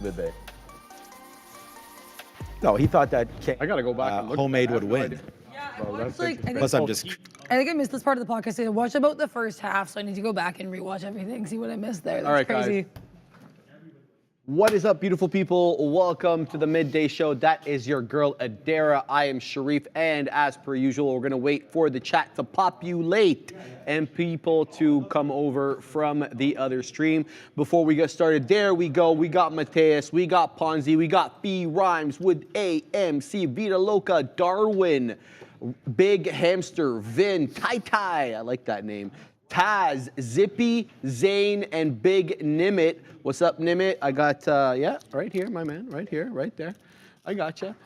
midday. No, he thought that I gotta go back and look. homemade would win. Yeah, I Well, watched, that's like, interesting. Plus, I'm just. I think I missed this part of the podcast. I watched about the first half, so I need to go back and rewatch everything, see what I missed there. That's All right, crazy. guys. What is up, beautiful people? Welcome to the Midday Show. That is your girl, Adara. I am Sharif, and as per usual, we're gonna wait for the chat to populate and people to come over from the other stream. Before we get started, there we go. We got Mateus, we got Ponzi, we got B Rhymes with AMC, Vita Loca, Darwin, Big Hamster, Vin, Tai Tai, I like that name, Taz, Zippy, Zane, and Big Nimit. What's up, Nimit? I got, yeah, right here, my man, right here, right there. I gotcha.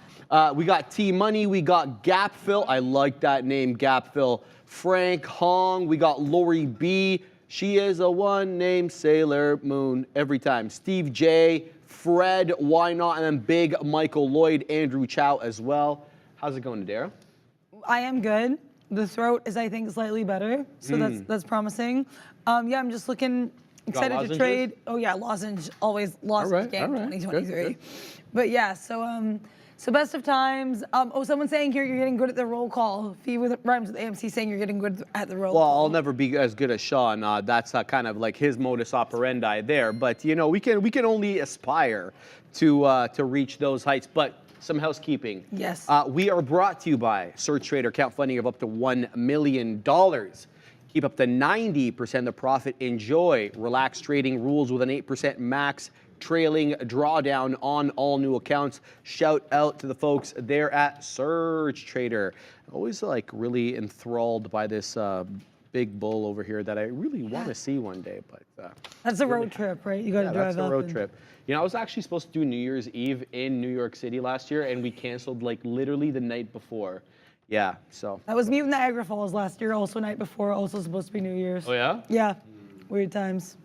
We got T-Money, we got Gapfill. I like that name, Gapfill. Frank Hong, we got Lori B. She is a one named Sailor Moon every time. Steve J, Fred, why not? And then Big Michael Lloyd, Andrew Chow as well. How's it going, Adara? I am good. The throat is, I think, slightly better, so that's promising. Yeah, I'm just looking excited to trade. Oh yeah, lozenge, always lozenge game 2023. Good. But yeah, so best of times. Oh, someone's saying here you're getting good at the roll call. Fee with Rhymes with AMC saying you're getting good at the roll call. Well, I'll never be as good as Sean. That's kind of like his modus operandi there. But you know, we can only aspire to reach those heights. But some housekeeping. Yes. We are brought to you by Search Trader, account funding of up to $1 million. Keep up to 90% of profit. Enjoy relaxed trading rules with an 8% max trailing drawdown on all new accounts. Shout out to the folks there at Search Trader. Always like really enthralled by this big bull over here that I really want to see one day. But that's a road trip, right? You got to drive up. That's a road trip. You know, I was actually supposed to do New Year's Eve in New York City last year, and we canceled like literally the night before. Yeah, so. That was me with Niagara Falls last year, also night before, also supposed to be New Year's. Oh yeah? Yeah, weird times.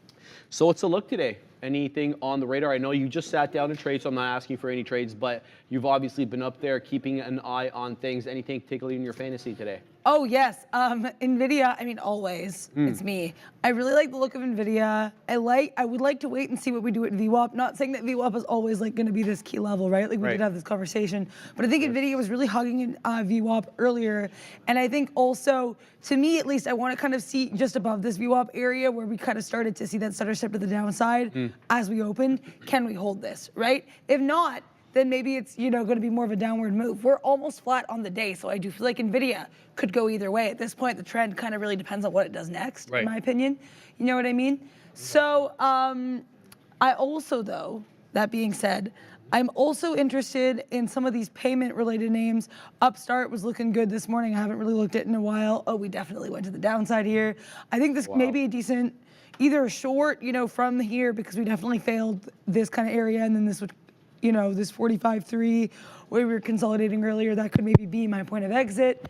So what's the look today? Anything on the radar? I know you just sat down to trade, so I'm not asking for any trades, but you've obviously been up there keeping an eye on things. Anything particularly in your fantasy today? Oh yes, NVIDIA, I mean always, it's me. I really like the look of NVIDIA. I would like to wait and see what we do at VWAP. Not saying that VWAP is always like gonna be this key level, right? Like we did have this conversation, but I think NVIDIA was really hugging in VWAP earlier. And I think also, to me at least, I wanna kind of see just above this VWAP area where we kind of started to see that stutter step to the downside as we opened. Can we hold this, right? If not, then maybe it's, you know, going to be more of a downward move. We're almost flat on the day, so I do feel like NVIDIA could go either way. At this point, the trend kind of really depends on what it does next, in my opinion. You know what I mean? So I also, though, that being said, I'm also interested in some of these payment-related names. Upstart was looking good this morning. I haven't really looked at it in a while. Oh, we definitely went to the downside here. I think this may be a decent, either a short, you know, from here, because we definitely failed this kind of area, and then this would, you know, this 45.3 where we were consolidating earlier, that could maybe be my point of exit.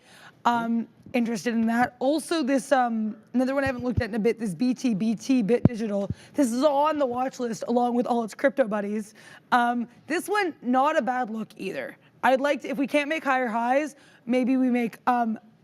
Interested in that. Also this, another one I haven't looked at in a bit, this BT Bit Digital. This is on the watch list along with all its crypto buddies. This one, not a bad look either. I'd like to, if we can't make higher highs, maybe we make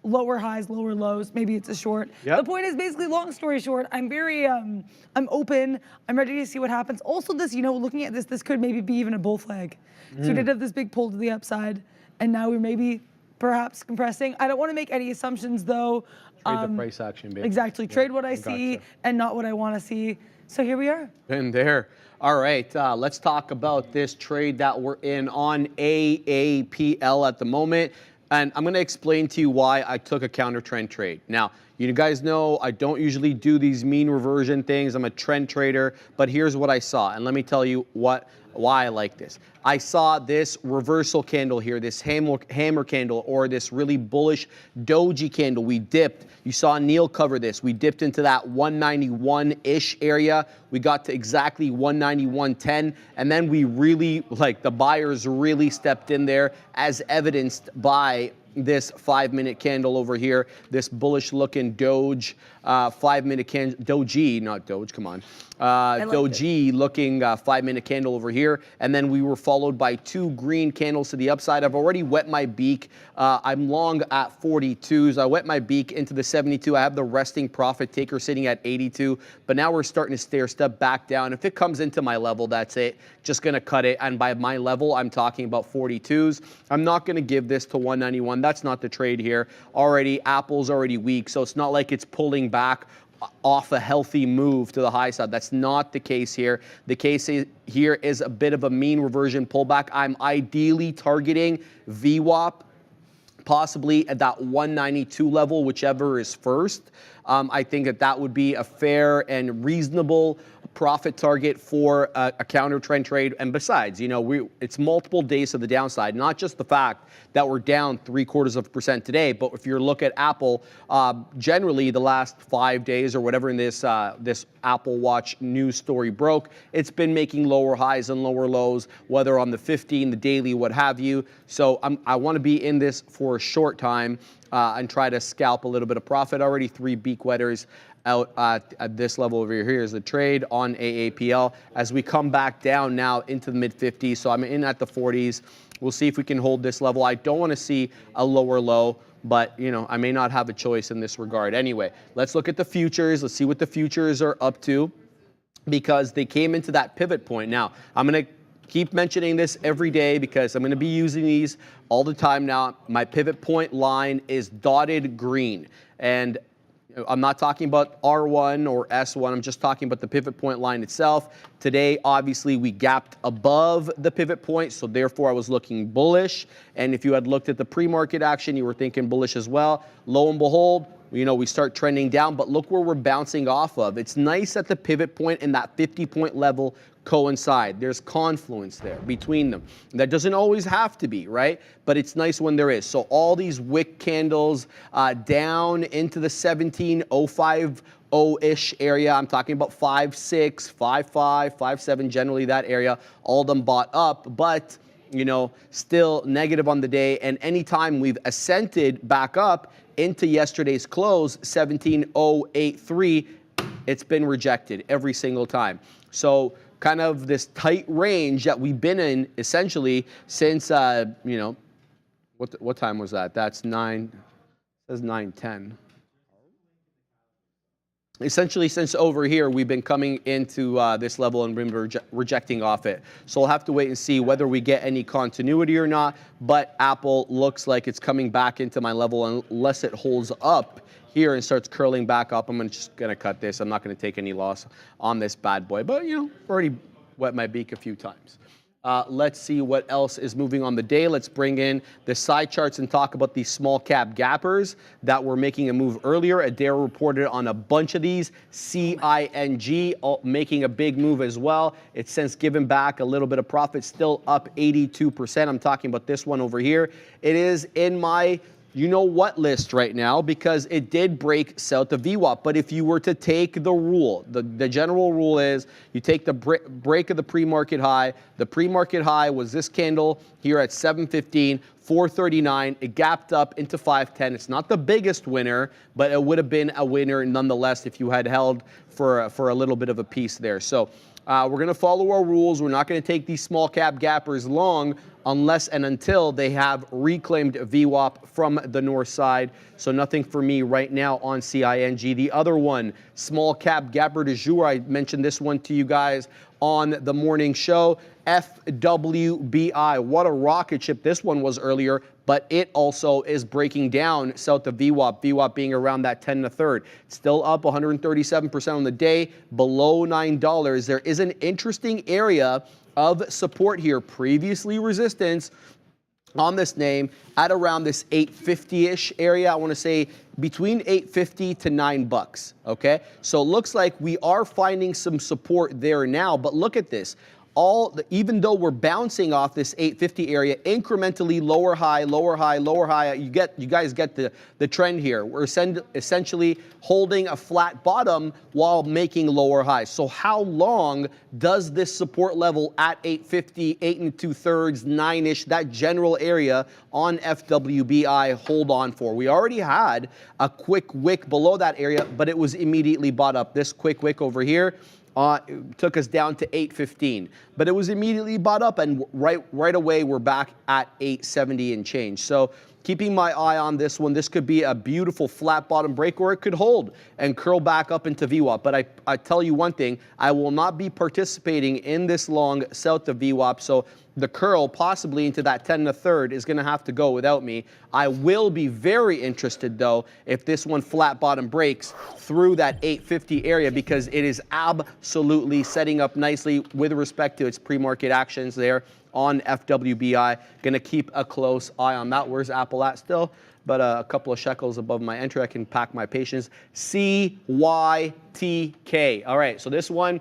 lower highs, lower lows. Maybe it's a short. The point is basically, long story short, I'm very, I'm open. I'm ready to see what happens. Also this, you know, looking at this could maybe be even a bull flag. So we did have this big pull to the upside, and now we're maybe perhaps compressing. I don't want to make any assumptions though. Trade the price action, baby. Exactly, trade what I see and not what I want to see. So here we are. And there. All right, let's talk about this trade that we're in on AAPL at the moment. And I'm going to explain to you why I took a counter trend trade. Now, you guys know I don't usually do these mean reversion things. I'm a trend trader, but here's what I saw. And let me tell you why I like this. I saw this reversal candle here, this hammer candle, or this really bullish doji candle. We dipped. You saw Neil cover this. We dipped into that 191-ish area. We got to exactly 191.10, and then we really, like, the buyers really stepped in there, as evidenced by this 5-minute candle over here, this bullish looking Doge 5-minute candle, Doji, not Doge, come on. Doji looking 5-minute candle over here. And then we were followed by 2 green candles to the upside. I've already wet my beak. I'm long at 42s. I wet my beak into the 72. I have the resting profit taker sitting at 82. But now we're starting to stair step back down. If it comes into my level, that's it. Just going to cut it. And by my level, I'm talking about 42s. I'm not going to give this to 191. That's not the trade here. Already, Apple's already weak. So it's not like it's pulling back off a healthy move to the high side. That's not the case here. The case here is a bit of a mean reversion pullback. I'm ideally targeting VWAP, possibly at that 192 level, whichever is first. I think that would be a fair and reasonable profit target for a counter trend trade. And besides, you know, it's multiple days to the downside, not just the fact that we're down 0.75% today, but if you look at Apple, generally the last 5 days or whatever in this Apple Watch news story broke, it's been making lower highs and lower lows, whether on the 15, the daily, what have you. So I want to be in this for a short time and try to scalp a little bit of profit. Already 3 beak wetters out at this level over here. Here's the trade on AAPL as we come back down now into the mid 50s. So I'm in at the 40s. We'll see if we can hold this level. I don't want to see a lower low, but you know, I may not have a choice in this regard. Anyway, let's look at the futures. Let's see what the futures are up to, because they came into that pivot point. Now, I'm going to keep mentioning this every day because I'm going to be using these all the time now. My pivot point line is dotted green, and I'm not talking about R1 or S1. I'm just talking about the pivot point line itself. Today, obviously, we gapped above the pivot point, so therefore I was looking bullish. And if you had looked at the pre-market action, you were thinking bullish as well. Lo and behold, you know, we start trending down, but look where we're bouncing off of. It's nice that the pivot point and that 50-point level coincide. There's confluence there between them. That doesn't always have to be, right? But it's nice when there is. So all these wick candles down into the 17.050-ish area. I'm talking about 5.6, 5.5, 5.7, generally that area. All of them bought up, but you know, still negative on the day. And anytime we've ascended back up into yesterday's close, 17.083, it's been rejected every single time. So kind of this tight range that we've been in essentially since, you know, what time was that? That's 9, it says 9:10. Essentially, since over here, we've been coming into this level and been rejecting off it. So we'll have to wait and see whether we get any continuity or not. But Apple looks like it's coming back into my level unless it holds up here and starts curling back up. I'm just going to cut this. I'm not going to take any loss on this bad boy. But, you know, already wet my beak a few times. Let's see what else is moving on the day. Let's bring in the side charts and talk about these small cap gappers that were making a move earlier. Adair reported on a bunch of these. CING making a big move as well. It's since given back a little bit of profit, still up 82%. I'm talking about this one over here. It is in my you know what list right now because it did break south of VWAP. But if you were to take the rule, the general rule is you take the break of the pre-market high. The pre-market high was this candle here at 715, 439. It gapped up into 510. It's not the biggest winner, but it would have been a winner nonetheless if you had held for a little bit of a piece there. So we're going to follow our rules. We're not going to take these small cap gappers long unless and until they have reclaimed VWAP from the north side. So nothing for me right now on CING. The other one, small cap gapper du jour, I mentioned this one to you guys on the morning show, FWBI. What a rocket ship this one was earlier, but it also is breaking down south of VWAP, VWAP being around that 10 1/3. Still up 137% on the day, below $9. There is an interesting area of support here, previously resistance on this name at around this 850-ish area. I want to say between 850 to $9, okay? So it looks like we are finding some support there now, but look at this. even though we're bouncing off this 850 area, incrementally lower high, lower high, lower high, you guys get the trend here. We're essentially holding a flat bottom while making lower highs. So how long does this support level at 850, 8 2/3, 9-ish, that general area on FWBI hold on for? We already had a quick wick below that area, but it was immediately bought up. This quick wick over here took us down to 815, but it was immediately bought up, and right away we're back at 870 and change. So keeping my eye on this one, this could be a beautiful flat bottom break, or it could hold and curl back up into VWAP. But I tell you one thing, I will not be participating in this long south of VWAP. So the curl possibly into that 10 1/3 is going to have to go without me. I will be very interested though if this one flat bottom breaks through that 850 area, because it is absolutely setting up nicely with respect to its pre-market actions there on FWBI. Going to keep a close eye on that. Where's Apple at still? But a couple of shekels above my entry. I can pack my patience. CYTK. All right, so this one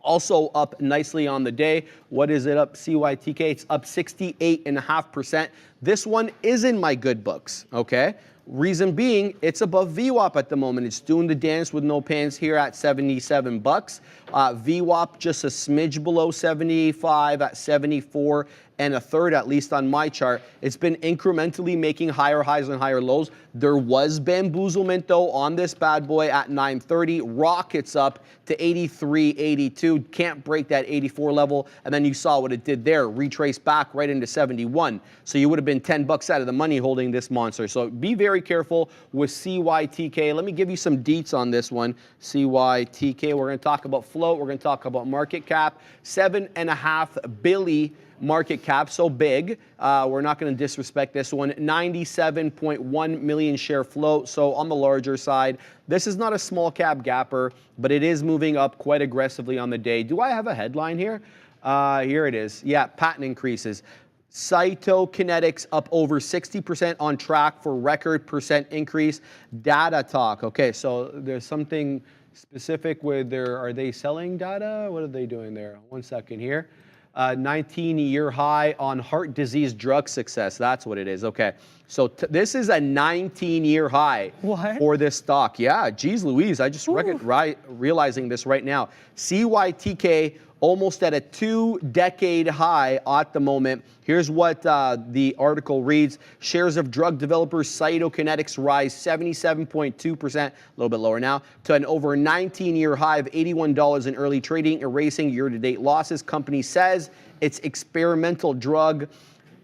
also up nicely on the day. What is it up? CYTK, it's up 68.5%. This one is in my good books, okay? Reason being, it's above VWAP at the moment. It's doing the dance with no pants here at 77 bucks. VWAP just a smidge below 75 at 74 1/3, at least on my chart. It's been incrementally making higher highs and higher lows. There was bamboozlement though on this bad boy at 930. Rockets up to 83, 82. Can't break that 84 level. And then you saw what it did there. Retraced back right into 71. So you would have been 10 bucks out of the money holding this monster. So be very careful with CYTK. Let me give you some deets on this one. CYTK. We're going to talk about float. We're going to talk about market cap. 7.5 billion market cap, so big. We're not going to disrespect this one. 97.1 million share float, so on the larger side. This is not a small cap gapper, but it is moving up quite aggressively on the day. Do I have a headline here? Here it is. Yeah, patent increases. Cytokinetics up over 60%, on track for record percent increase. Data talk. Okay, so there's something specific with are they selling data? What are they doing there? 1 second here. 19-year high on heart disease drug success. That's what it is. Okay. So this is a 19-year high for this stock. Yeah, geez Louise, I just realizing this right now. CYTK almost at a 2-decade high at the moment. Here's what the article reads. Shares of drug developers Cytokinetics rise 77.2%, a little bit lower now, to an over 19-year high of $81 in early trading, erasing year-to-date losses. Company says its experimental drug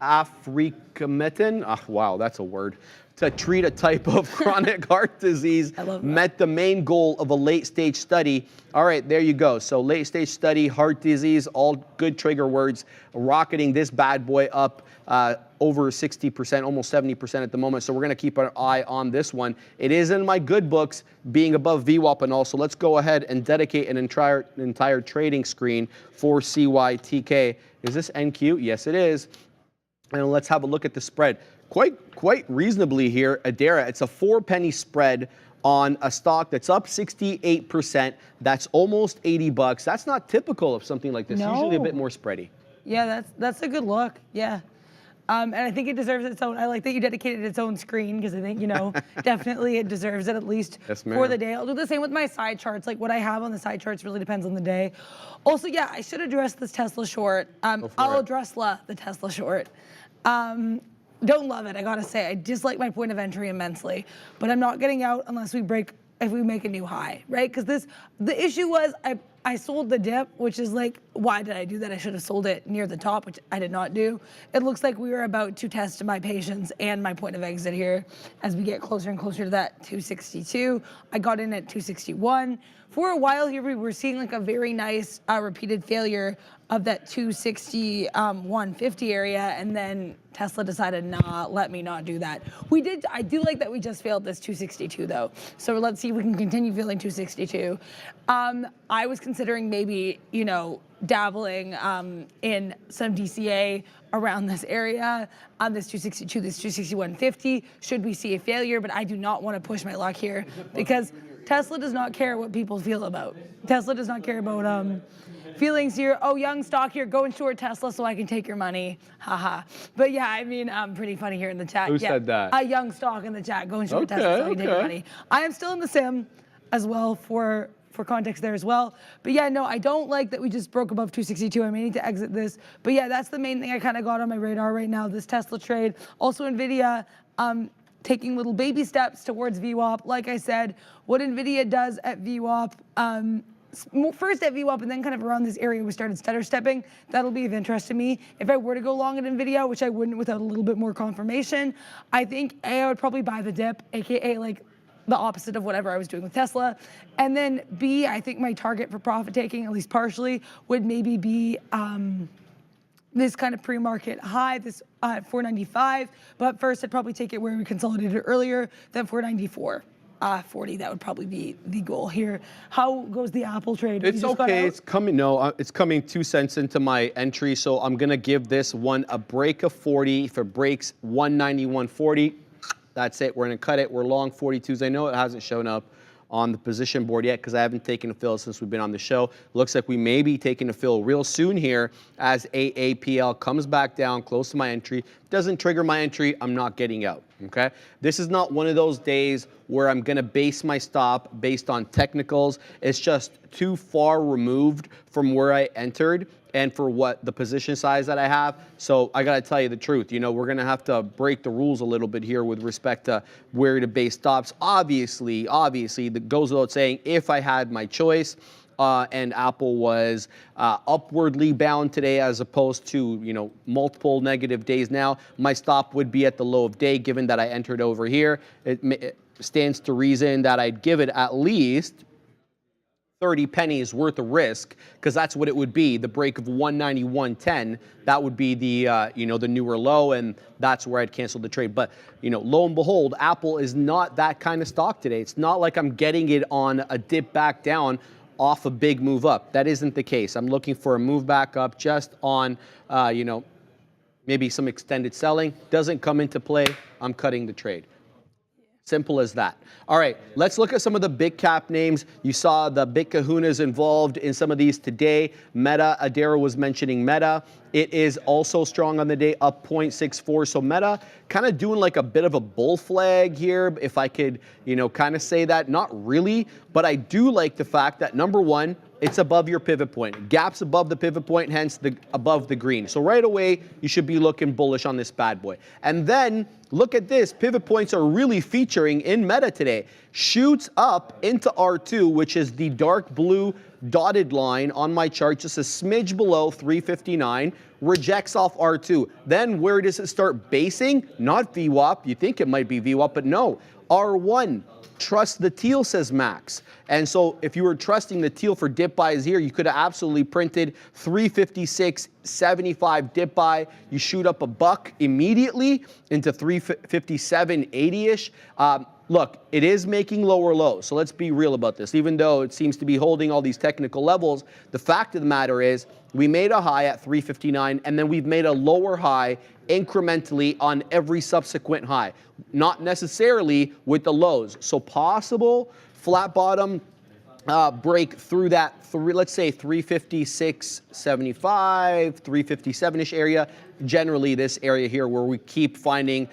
africametin, wow, that's a word, to treat a type of chronic heart disease met the main goal of a late-stage study. All right, there you go. So late-stage study, heart disease, all good trigger words, rocketing this bad boy up over 60%, almost 70% at the moment. So we're going to keep an eye on this one. It is in my good books, being above VWAP and all. So let's go ahead and dedicate an entire trading screen for CYTK. Is this NQ? Yes, it is. And let's have a look at the spread. Quite reasonably here, Adara. It's a 4-penny spread on a stock that's up 68%. That's almost 80 bucks. That's not typical of something like this. No. Usually a bit more spready. Yeah, that's a good look. Yeah. And I think it deserves its own. I like that you dedicated its own screen, because I think, definitely it deserves it, at least for the day. I'll do the same with my side charts. Like what I have on the side charts really depends on the day. Also, yeah, I should address this Tesla short. I'll address the Tesla short. Don't love it, I gotta say. I dislike my point of entry immensely, but I'm not getting out unless if we make a new high, right? Because the issue was I sold the dip, which is like, why did I do that? I should have sold it near the top, which I did not do. It looks like we were about to test my patience and my point of exit here as we get closer and closer to that 262. I got in at 261. For a while here, we were seeing like a very nice repeated failure of that 260, 150 area, and then Tesla decided, nah, let me not do that. I do like that we just failed this 262 though. So let's see if we can continue failing 262. I was considering maybe, dabbling in some DCA around this area, this 262, this 261.50, should we see a failure, but I do not want to push my luck here because Tesla does not care what people feel about. Tesla does not care about feelings here. Oh, young stock here, go and short Tesla so I can take your money. Haha. But yeah, I mean, pretty funny here in the chat. Who said that? A young stock in the chat, go and short Tesla so I can take your money. I am still in the sim as well for context there as well. But yeah, no, I don't like that we just broke above 262. I may need to exit this. But yeah, that's the main thing I kind of got on my radar right now, this Tesla trade. Also NVIDIA, taking little baby steps towards VWAP. Like I said, what NVIDIA does at VWAP, first at VWAP and then kind of around this area we started stutter stepping, that'll be of interest to me. If I were to go long at NVIDIA, which I wouldn't without a little bit more confirmation, I think A, I would probably buy the dip, AKA like the opposite of whatever I was doing with Tesla. And then B, I think my target for profit taking, at least partially, would maybe be this kind of pre-market high, this 495. But first, I'd probably take it where we consolidated earlier, then 494. 40, that would probably be the goal here. How goes the Apple trade? It's okay, it's coming, no, it's coming 2 cents into my entry, so I'm gonna give this one a break of 40. If it breaks 191.40, that's it, we're gonna cut it. We're long 42s. I know it hasn't shown up on the position board yet because I haven't taken a fill since we've been on the show. Looks like we may be taking a fill real soon here as AAPL comes back down close to my entry. Doesn't trigger my entry, I'm not getting out, okay? This is not one of those days where I'm gonna base my stop based on technicals. It's just too far removed from where I entered and for what the position size that I have. So I gotta tell you the truth, you know, we're gonna have to break the rules a little bit here with respect to where to base stops. Obviously, that goes without saying, if I had my choice, and Apple was upwardly bound today as opposed to, you know, multiple negative days now, my stop would be at the low of day given that I entered over here. It stands to reason that I'd give it at least 30 pennies worth of risk, because that's what it would be. The break of 191.10, that would be the you know, the newer low, and that's where I'd cancel the trade. But you know, lo and behold, Apple is not that kind of stock today. It's not like I'm getting it on a dip back down off a big move up. That isn't the case. I'm looking for a move back up just on you know, maybe some extended selling. Doesn't come into play, I'm cutting the trade. Simple as that. All right, let's look at some of the big cap names. You saw the big kahunas involved in some of these today. Meta, Adara was mentioning Meta. It is also strong on the day, up 0.64. So Meta kind of doing like a bit of a bull flag here, if I could, you know, kind of say that. Not really, but I do like the fact that, number one, it's above your pivot point. Gaps above the pivot point, hence above the green. So right away, you should be looking bullish on this bad boy. And then look at this. Pivot points are really featuring in Meta today. Shoots up into R2, which is the dark blue dotted line on my chart, just a smidge below 359, rejects off R2. Then where does it start basing? Not VWAP. You think it might be VWAP, but no. R1. Trust the teal, says Max. And so if you were trusting the teal for dip buys here, you could have absolutely printed 356.75 dip buy. You shoot up a buck immediately into 357.80-ish. Look, it is making lower lows, so let's be real about this. Even though it seems to be holding all these technical levels, the fact of the matter is we made a high at 359, and then we've made a lower high incrementally on every subsequent high, not necessarily with the lows. So possible flat bottom break through that, let's say 356.75, 357-ish area. Generally this area here where we keep finding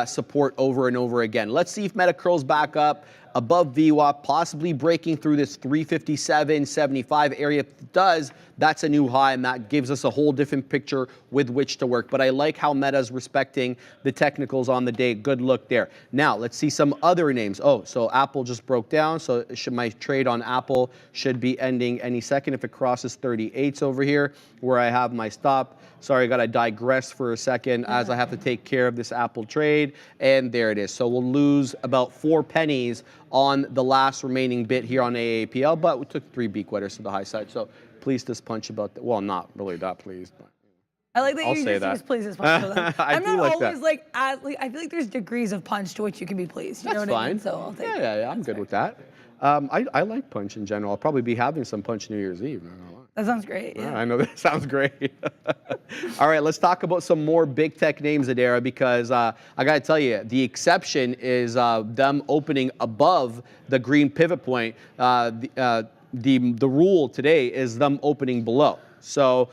support over and over again. Let's see if Meta curls back up above VWAP, possibly breaking through this 357.75 area. If it does, that's a new high, and that gives us a whole different picture with which to work. But I like how Meta's respecting the technicals on the day. Good look there. Now, let's see some other names. Oh, so Apple just broke down, so my trade on Apple should be ending any second if it crosses 38s over here, where I have my stop. Sorry, I got to digress for a second as I have to take care of this Apple trade, and there it is. So we'll lose about 4 pennies on the last remaining bit here on AAPL, but we took 3 beak wetters to the high side. So please just punch about that. Well, not really that pleased, but I like that you just use please as punch. I'm not like always like, I feel like there's degrees of punch to which you can be pleased. You know what I mean? So I'll take it. Yeah, I'm good with that. I like punch in general. I'll probably be having some punch New Year's Eve. That sounds great. Yeah. I know that sounds great. All right, let's talk about some more big tech names, Adara, because I got to tell you, the exception is them opening above the green pivot point. the rule today is them opening below. So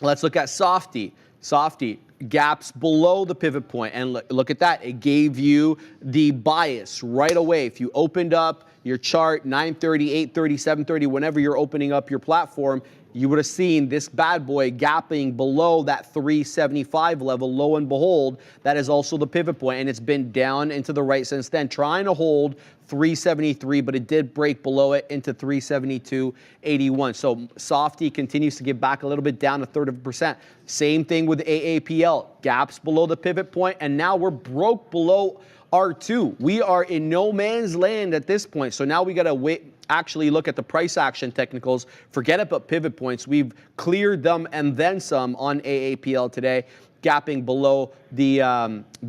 let's look at Softy. Softy, gaps below the pivot point, and look at that. It gave you the bias right away. If you opened up your chart 9:30, 8:30, 7:30, whenever you're opening up your platform, you would have seen this bad boy gapping below that 375 level. Lo and behold, that is also the pivot point, and it's been down and to the right since then, trying to hold 373, but it did break below it into 372.81. So Softy continues to give back a little bit, down 1/3%. Same thing with AAPL, gaps below the pivot point, and now we're broke below R2. We are in no man's land at this point. So now we got to wait. Actually look at the price action technicals. Forget about pivot points. We've cleared them and then some on AAPL today, gapping below the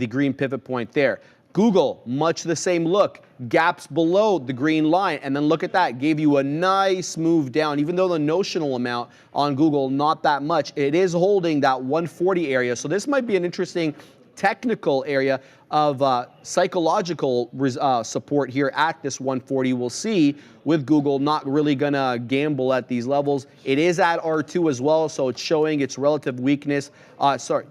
green pivot point there. Google, much the same look, gaps below the green line, and then look at that, gave you a nice move down. Even though the notional amount on Google, not that much, it is holding that 140 area. So this might be an interesting technical area of psychological support here at this 140. We'll see with Google, not really gonna gamble at these levels. It is at R2 as well, so it's showing its relative weakness. Sorry,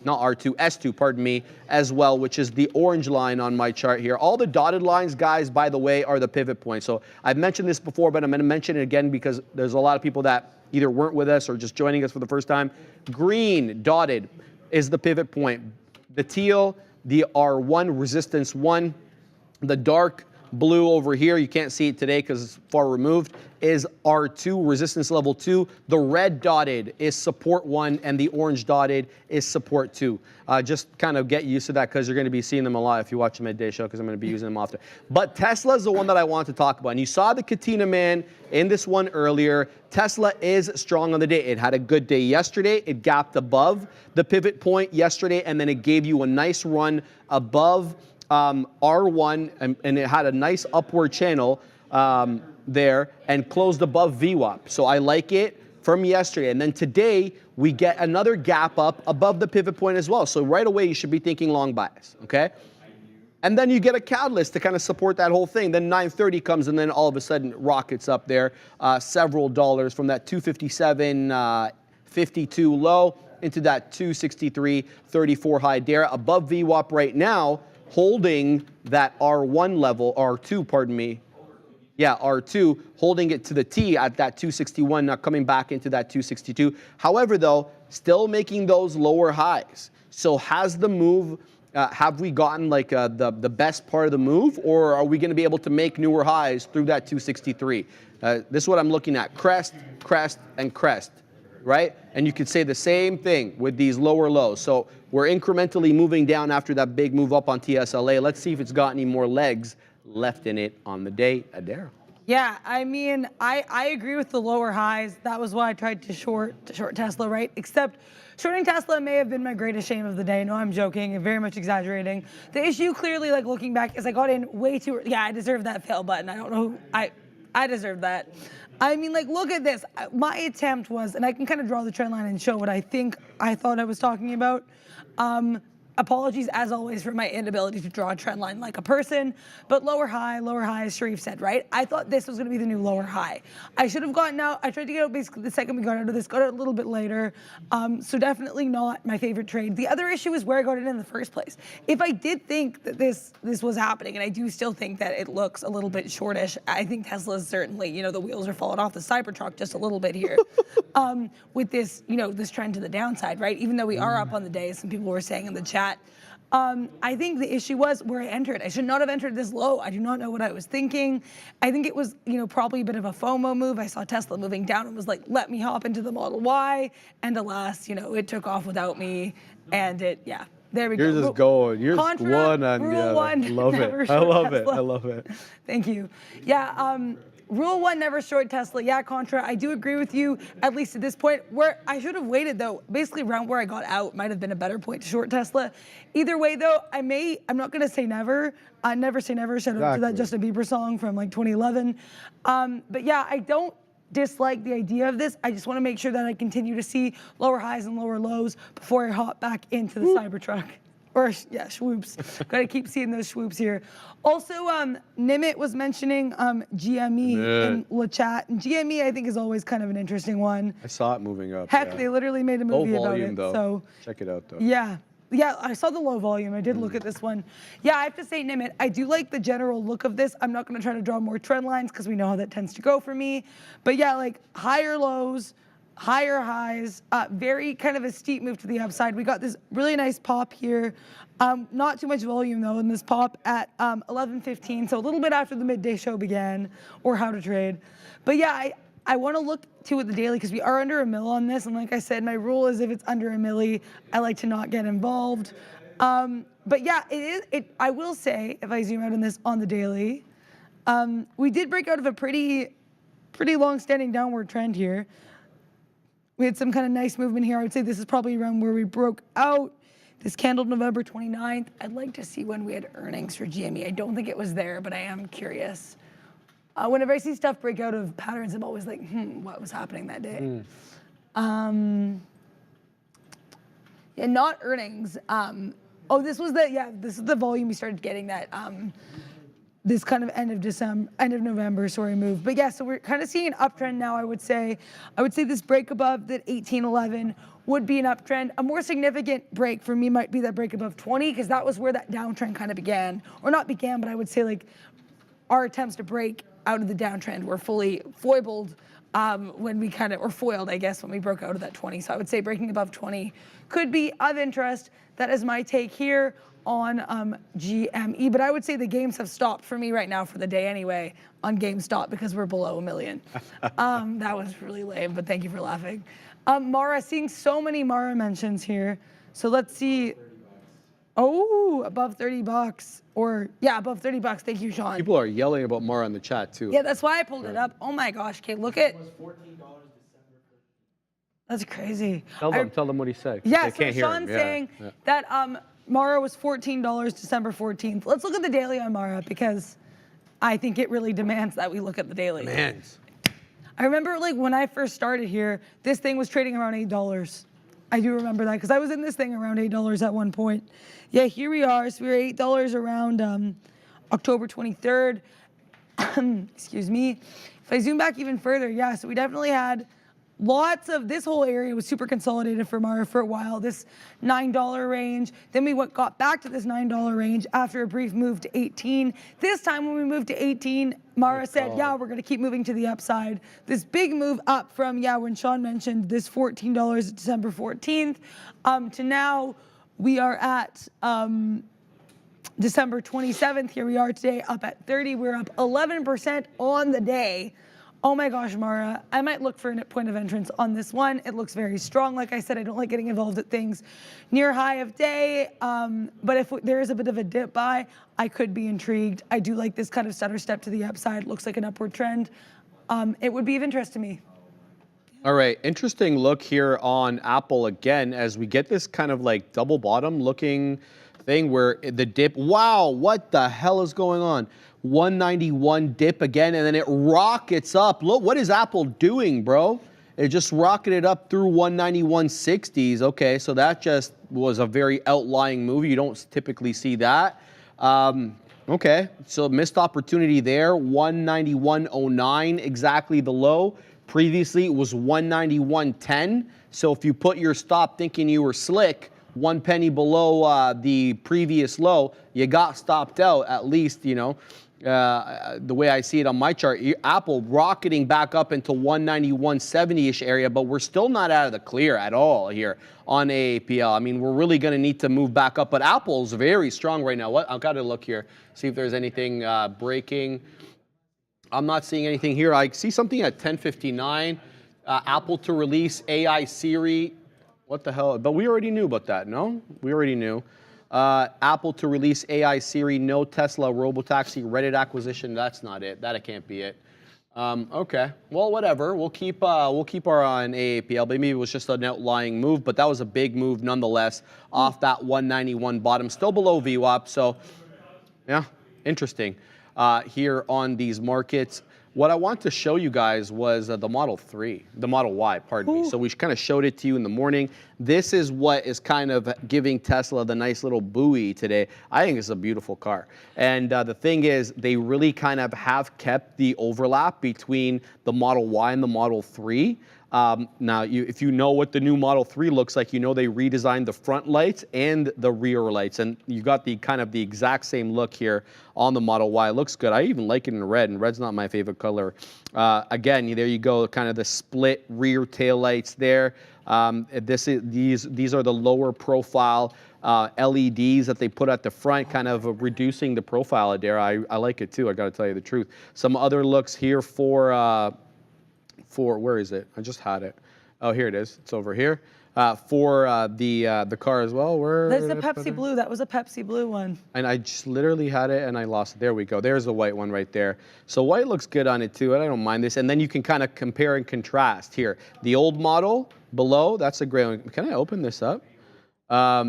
not R2, S2, pardon me, as well, which is the orange line on my chart here. All the dotted lines, guys, by the way, are the pivot points. So I've mentioned this before, but I'm gonna mention it again because there's a lot of people that either weren't with us or just joining us for the first time. Green dotted is the pivot point. The teal, the R1, resistance 1. The dark blue over here, you can't see it today because it's far removed, is R2, resistance level 2. The red dotted is support 1, and the orange dotted is support 2. Just kind of get used to that because you're going to be seeing them a lot if you watch the midday show, because I'm going to be using them often. But Tesla is the one that I want to talk about. And you saw the Katina man in this one earlier. Tesla is strong on the day. It had a good day yesterday. It gapped above the pivot point yesterday, and then it gave you a nice run above R1, and it had a nice upward channel there and closed above VWAP. So I like it from yesterday. And then today, we get another gap up above the pivot point as well. So right away, you should be thinking long bias, okay? And then you get a catalyst to kind of support that whole thing. Then 930 comes, and then all of a sudden rockets up there several dollars from that 257.52 low into that 263.34 high there. Above VWAP right now, holding that R1 level, R2, pardon me. Yeah, R2, holding it to the T at that 261, not coming back into that 262. However, though, still making those lower highs. So has the move, have we gotten like the best part of the move, or are we going to be able to make newer highs through that 263? This is what I'm looking at, crest, crest, and crest, right? And you could say the same thing with these lower lows. So we're incrementally moving down after that big move up on TSLA. Let's see if it's got any more legs left in it on the day. Adara. Yeah, I mean, I agree with the lower highs. That was why I tried to short Tesla, right? Except shorting Tesla may have been my greatest shame of the day. No, I'm joking, very much exaggerating. The issue clearly, like looking back, is I got in way too early. Yeah, I deserve that fail button. I don't know who, I deserve that. I mean, like, look at this. My attempt was, and I can kind of draw the trend line and show what I thought I was talking about. Apologies, as always, for my inability to draw a trend line like a person, but lower high, as Sharif said, right? I thought this was going to be the new lower high. I should have gotten out. I tried to get out basically the second we got out of this, got out a little bit later, so definitely not my favorite trade. The other issue is where I got it in the first place. If I did think that this was happening, and I do still think that it looks a little bit shortish, I think Tesla's certainly, you know, the wheels are falling off the Cybertruck just a little bit here with this, you know, this trend to the downside, right? Even though we are up on the day, some people were saying in the chat. I think the issue was where I entered. I should not have entered this low. I do not know what I was thinking. I think it was, you know, probably a bit of a FOMO move. I saw Tesla moving down and was like, let me hop into the Model Y. And alas, you know, it took off without me. And yeah, there we go. You're just going. You're just one on Rule the other. one, Love it. I love it. I love it. Thank you. Yeah. Rule 1, never short Tesla. Yeah, Contra, I do agree with you, at least at this point. Where I should have waited, though, basically around where I got out might have been a better point to short Tesla. Either way, though, I'm not going to say never. Never say never. Shout out to that Justin Bieber song from like 2011. But yeah, I don't dislike the idea of this. I just want to make sure that I continue to see lower highs and lower lows before I hop back into the Cybertruck. Or yeah, swoops. Got to keep seeing those swoops here. Also, Nimit was mentioning GME in the chat. And GME, I think, is always kind of an interesting one. I saw it moving up. Heck, they literally made a movie Low volume, about it. though. So check it out, though. yeah. Yeah, I saw the low volume. I did look at this one. Yeah, I have to say, Nimit, I do like the general look of this. I'm not going to try to draw more trend lines because we know how that tends to go for me. But yeah, like higher lows, higher highs, very kind of a steep move to the upside. We got this really nice pop here. Not too much volume though in this pop at 11:15, so a little bit after the midday show began, or how to trade. But yeah, I want to look to at the daily because we are under a mill on this, and like I said, my rule is if it's under a milli, I like to not get involved. But yeah, I will say, if I zoom out on this on the daily, we did break out of a pretty long-standing downward trend here. We had some kind of nice movement here. I would say this is probably around where we broke out. This candle November 29th. I'd like to see when we had earnings for GME. I don't think it was there, but I am curious. Whenever I see stuff break out of patterns, I'm always like, what was happening that day? Yeah, not earnings. Oh, this is the volume we started getting that this kind of end of November, move. But yeah, so we're kind of seeing an uptrend now, I would say. I would say this break above that 1811 would be an uptrend. A more significant break for me might be that break above 20, because that was where that downtrend kind of began. Or not began, but I would say like our attempts to break out of the downtrend were fully foibled when we or foiled, I guess, when we broke out of that 20. So I would say breaking above 20 could be of interest. That is my take here on GME. But I would say the games have stopped for me right now for the day anyway on GameStop because we're below $1 million. That was really lame, but thank you for laughing. Mara, seeing so many Mara mentions here. So let's see. Oh, above 30 bucks. Or, yeah, above 30 bucks. Thank you, Sean. People are yelling about Mara in the chat, too. Yeah, that's why I pulled it up. Oh, my gosh. Okay, look at. It was $14 December 15th. That's crazy. Tell them what he said. Yeah, so Sean's saying that Mara was $14 December 14th. Let's look at the daily on Mara because I think it really demands that we look at the daily. Demands. I remember like when I first started here, this thing was trading around $8. I do remember that because I was in this thing around $8 at one point. Yeah, here we are. So we were $8 around October 23rd. Excuse me. If I zoom back even further, yeah, so we definitely had lots of, this whole area was super consolidated for Mara for a while, this $9 range. Then we got back to this $9 range after a brief move to 18. This time when we moved to 18, Mara said, yeah, we're gonna keep moving to the upside. This big move up from, when Sean mentioned this $14 December 14th, to now we are at December 27th. Here we are today up at 30. We're up 11% on the day. Oh my gosh, Mara, I might look for a point of entrance on this one. It looks very strong. Like I said, I don't like getting involved at things near high of day. But if there is a bit of a dip by, I could be intrigued. I do like this kind of stutter step to the upside. Looks like an upward trend. It would be of interest to me. All right, interesting look here on Apple again as we get this kind of like double bottom looking thing where the dip, wow, what the hell is going on? 191 dip again, and then it rockets up. Look, what is Apple doing, bro? It just rocketed up through 191.60s. Okay, so that just was a very outlying move. You don't typically see that. Okay, so missed opportunity there. 191.09, exactly the low. Previously, it was 191.10. So if you put your stop thinking you were slick, 1 penny below the previous low, you got stopped out at least, you know. The way I see it on my chart, Apple rocketing back up into 191.70-ish area, but we're still not out of the clear at all here on AAPL. I mean, we're really going to need to move back up, but Apple's very strong right now. I've got to look here, see if there's anything breaking. I'm not seeing anything here. I see something at 10:59. Apple to release AI Siri. What the hell? But we already knew about that, no? We already knew. Apple to release AI Siri, no Tesla robotaxi, Reddit acquisition. That's not it. That can't be it. Okay. Well, whatever. We'll keep our eye on AAPL. Maybe it was just an outlying move, but that was a big move nonetheless off that 191 bottom, still below VWAP. So, yeah, interesting here on these markets. What I want to show you guys was the Model 3, the Model Y, pardon me. So we kind of showed it to you in the morning. This is what is kind of giving Tesla the nice little buoy today. I think it's a beautiful car. And the thing is, they really kind of have kept the overlap between the Model Y and the Model 3. Now, if you know what the new Model 3 looks like, you know they redesigned the front lights and the rear lights, and you got the kind of the exact same look here on the Model Y. It looks good. I even like it in red, and red's not my favorite color. Again, there you go, kind of the split rear tail lights there. These are the lower profile LEDs that they put at the front, kind of reducing the profile there. I like it too, I gotta tell you the truth. Some other looks here for where is it? I just had it. Oh, here it is. It's over here. For the car as well. There's the Pepsi Blue. That was a Pepsi Blue one. And I just literally had it and I lost it. There we go. There's the white one right there. So white looks good on it too. I don't mind this. And then you can kind of compare and contrast here. The old model below, that's a gray one. Can I open this up?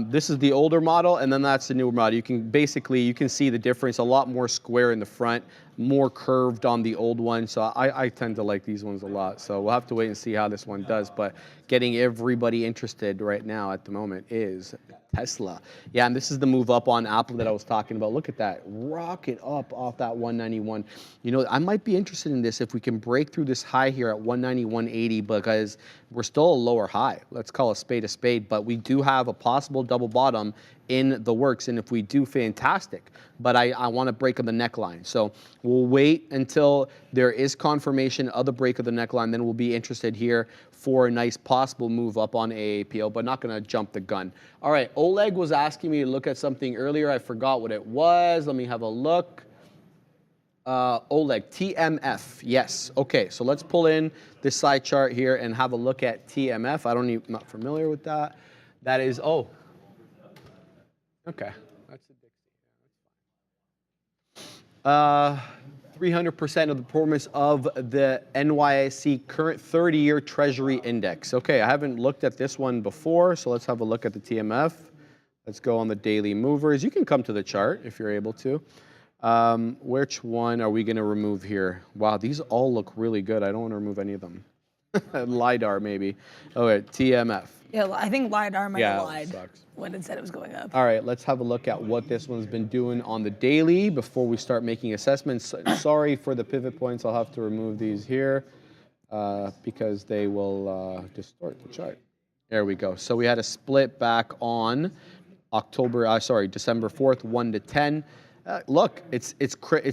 This is the older model, and then that's the newer model. You can see the difference. A lot more square in the front, more curved on the old one. So I tend to like these ones a lot. So we'll have to wait and see how this one does. But getting everybody interested right now at the moment is Tesla. Yeah, and this is the move up on Apple that I was talking about. Look at that, rocket up off that 191. You know, I might be interested in this if we can break through this high here at 191.80, because we're still a lower high. Let's call a spade, but we do have a possible double bottom in the works, and if we do, fantastic. But I want to break of the neckline. So we'll wait until there is confirmation of the break of the neckline, then we'll be interested here for a nice possible move up on AAPL, but not going to jump the gun. All right, Oleg was asking me to look at something earlier. I forgot what it was. Let me have a look. Oleg, TMF, yes. Okay, so let's pull in this side chart here and have a look at TMF. I'm not familiar with that. That is, oh, okay. That's a 300% of the performance of the NYSE current 30-year Treasury Index. Okay, I haven't looked at this one before, so let's have a look at the TMF. Let's go on the daily movers. You can come to the chart if you're able to. Which one are we going to remove here? Wow, these all look really good. I don't want to remove any of them. LiDAR, maybe. Okay, TMF. Yeah, I think LiDAR might have lied sucks. when it said it was going up. All right, let's have a look at what this one's been doing on the daily before we start making assessments. Sorry for the pivot points. I'll have to remove these here because they will distort the chart. There we go. So we had a split back on December 4th, 1 to 10. Look, it's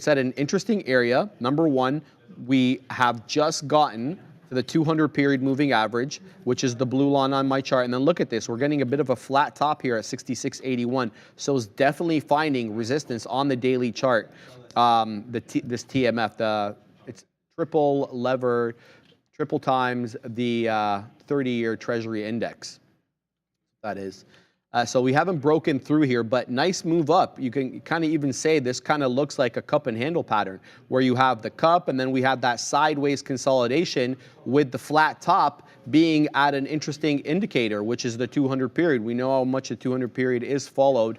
at an interesting area. Number one, we have just gotten to the 200-period moving average, which is the blue line on my chart. And then look at this. We're getting a bit of a flat top here at 66.81. So it's definitely finding resistance on the daily chart. This TMF, it's triple times the 30-year Treasury Index. That is. So we haven't broken through here, but nice move up. You can kind of even say this kind of looks like a cup and handle pattern, where you have the cup and then we have that sideways consolidation with the flat top being at an interesting indicator, which is the 200 period. We know how much the 200 period is followed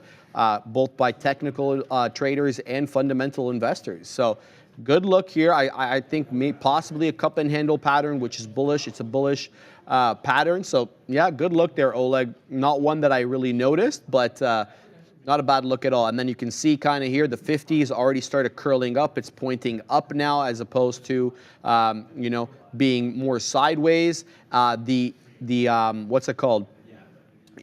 both by technical traders and fundamental investors. So good look here. I think possibly a cup and handle pattern, which is bullish. It's a bullish pattern. So yeah, good look there, Oleg. Not one that I really noticed, but not a bad look at all. And then you can see kind of here, the 50s already started curling up. It's pointing up now as opposed to, you know, being more sideways. What's it called?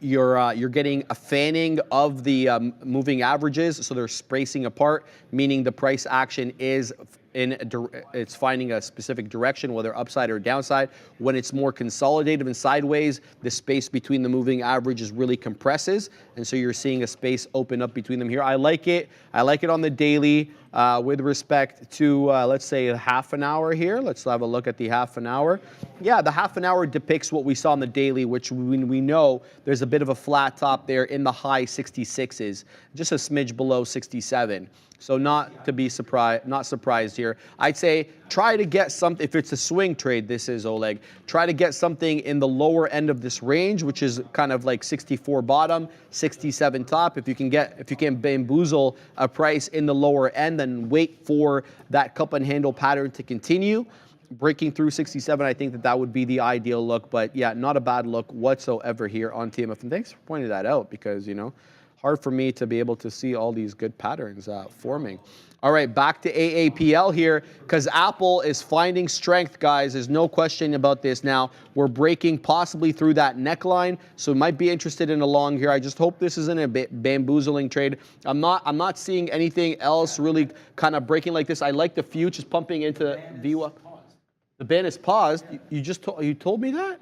You're getting a fanning of the moving averages, so they're spacing apart, meaning the price action is it's finding a specific direction, whether upside or downside. When it's more consolidative and sideways, the space between the moving averages really compresses, and so you're seeing a space open up between them here. I like it. I like it on the daily. With respect to, let's say, a half an hour here. Let's have a look at the half an hour. Yeah, the half an hour depicts what we saw on the daily, which we know there's a bit of a flat top there in the high 66s, just a smidge below 67. So not to be surprised, not surprised here. I'd say try to get something, if it's a swing trade, this is Oleg, try to get something in the lower end of this range, which is kind of like 64 bottom, 67 top. If you can bamboozle a price in the lower end, then wait for that cup and handle pattern to continue. Breaking through 67, I think that would be the ideal look. But yeah, not a bad look whatsoever here on TMF. And thanks for pointing that out because, you know, hard for me to be able to see all these good patterns forming. All right, back to AAPL here because Apple is finding strength, guys. There's no question about this now. We're breaking possibly through that neckline, so might be interested in a long here. I just hope this isn't a bit bamboozling trade. I'm not seeing anything else really kind of breaking like this. I like the futures pumping into VWAP. The ban is paused. You told me that?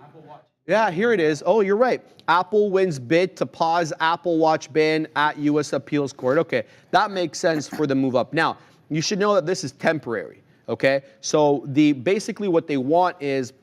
Yeah, here it is. Oh, you're right. Apple wins bid to pause Apple Watch ban at U.S. Appeals Court. Okay, that makes sense for the move up. Now, you should know that this is temporary, okay? So basically what they want is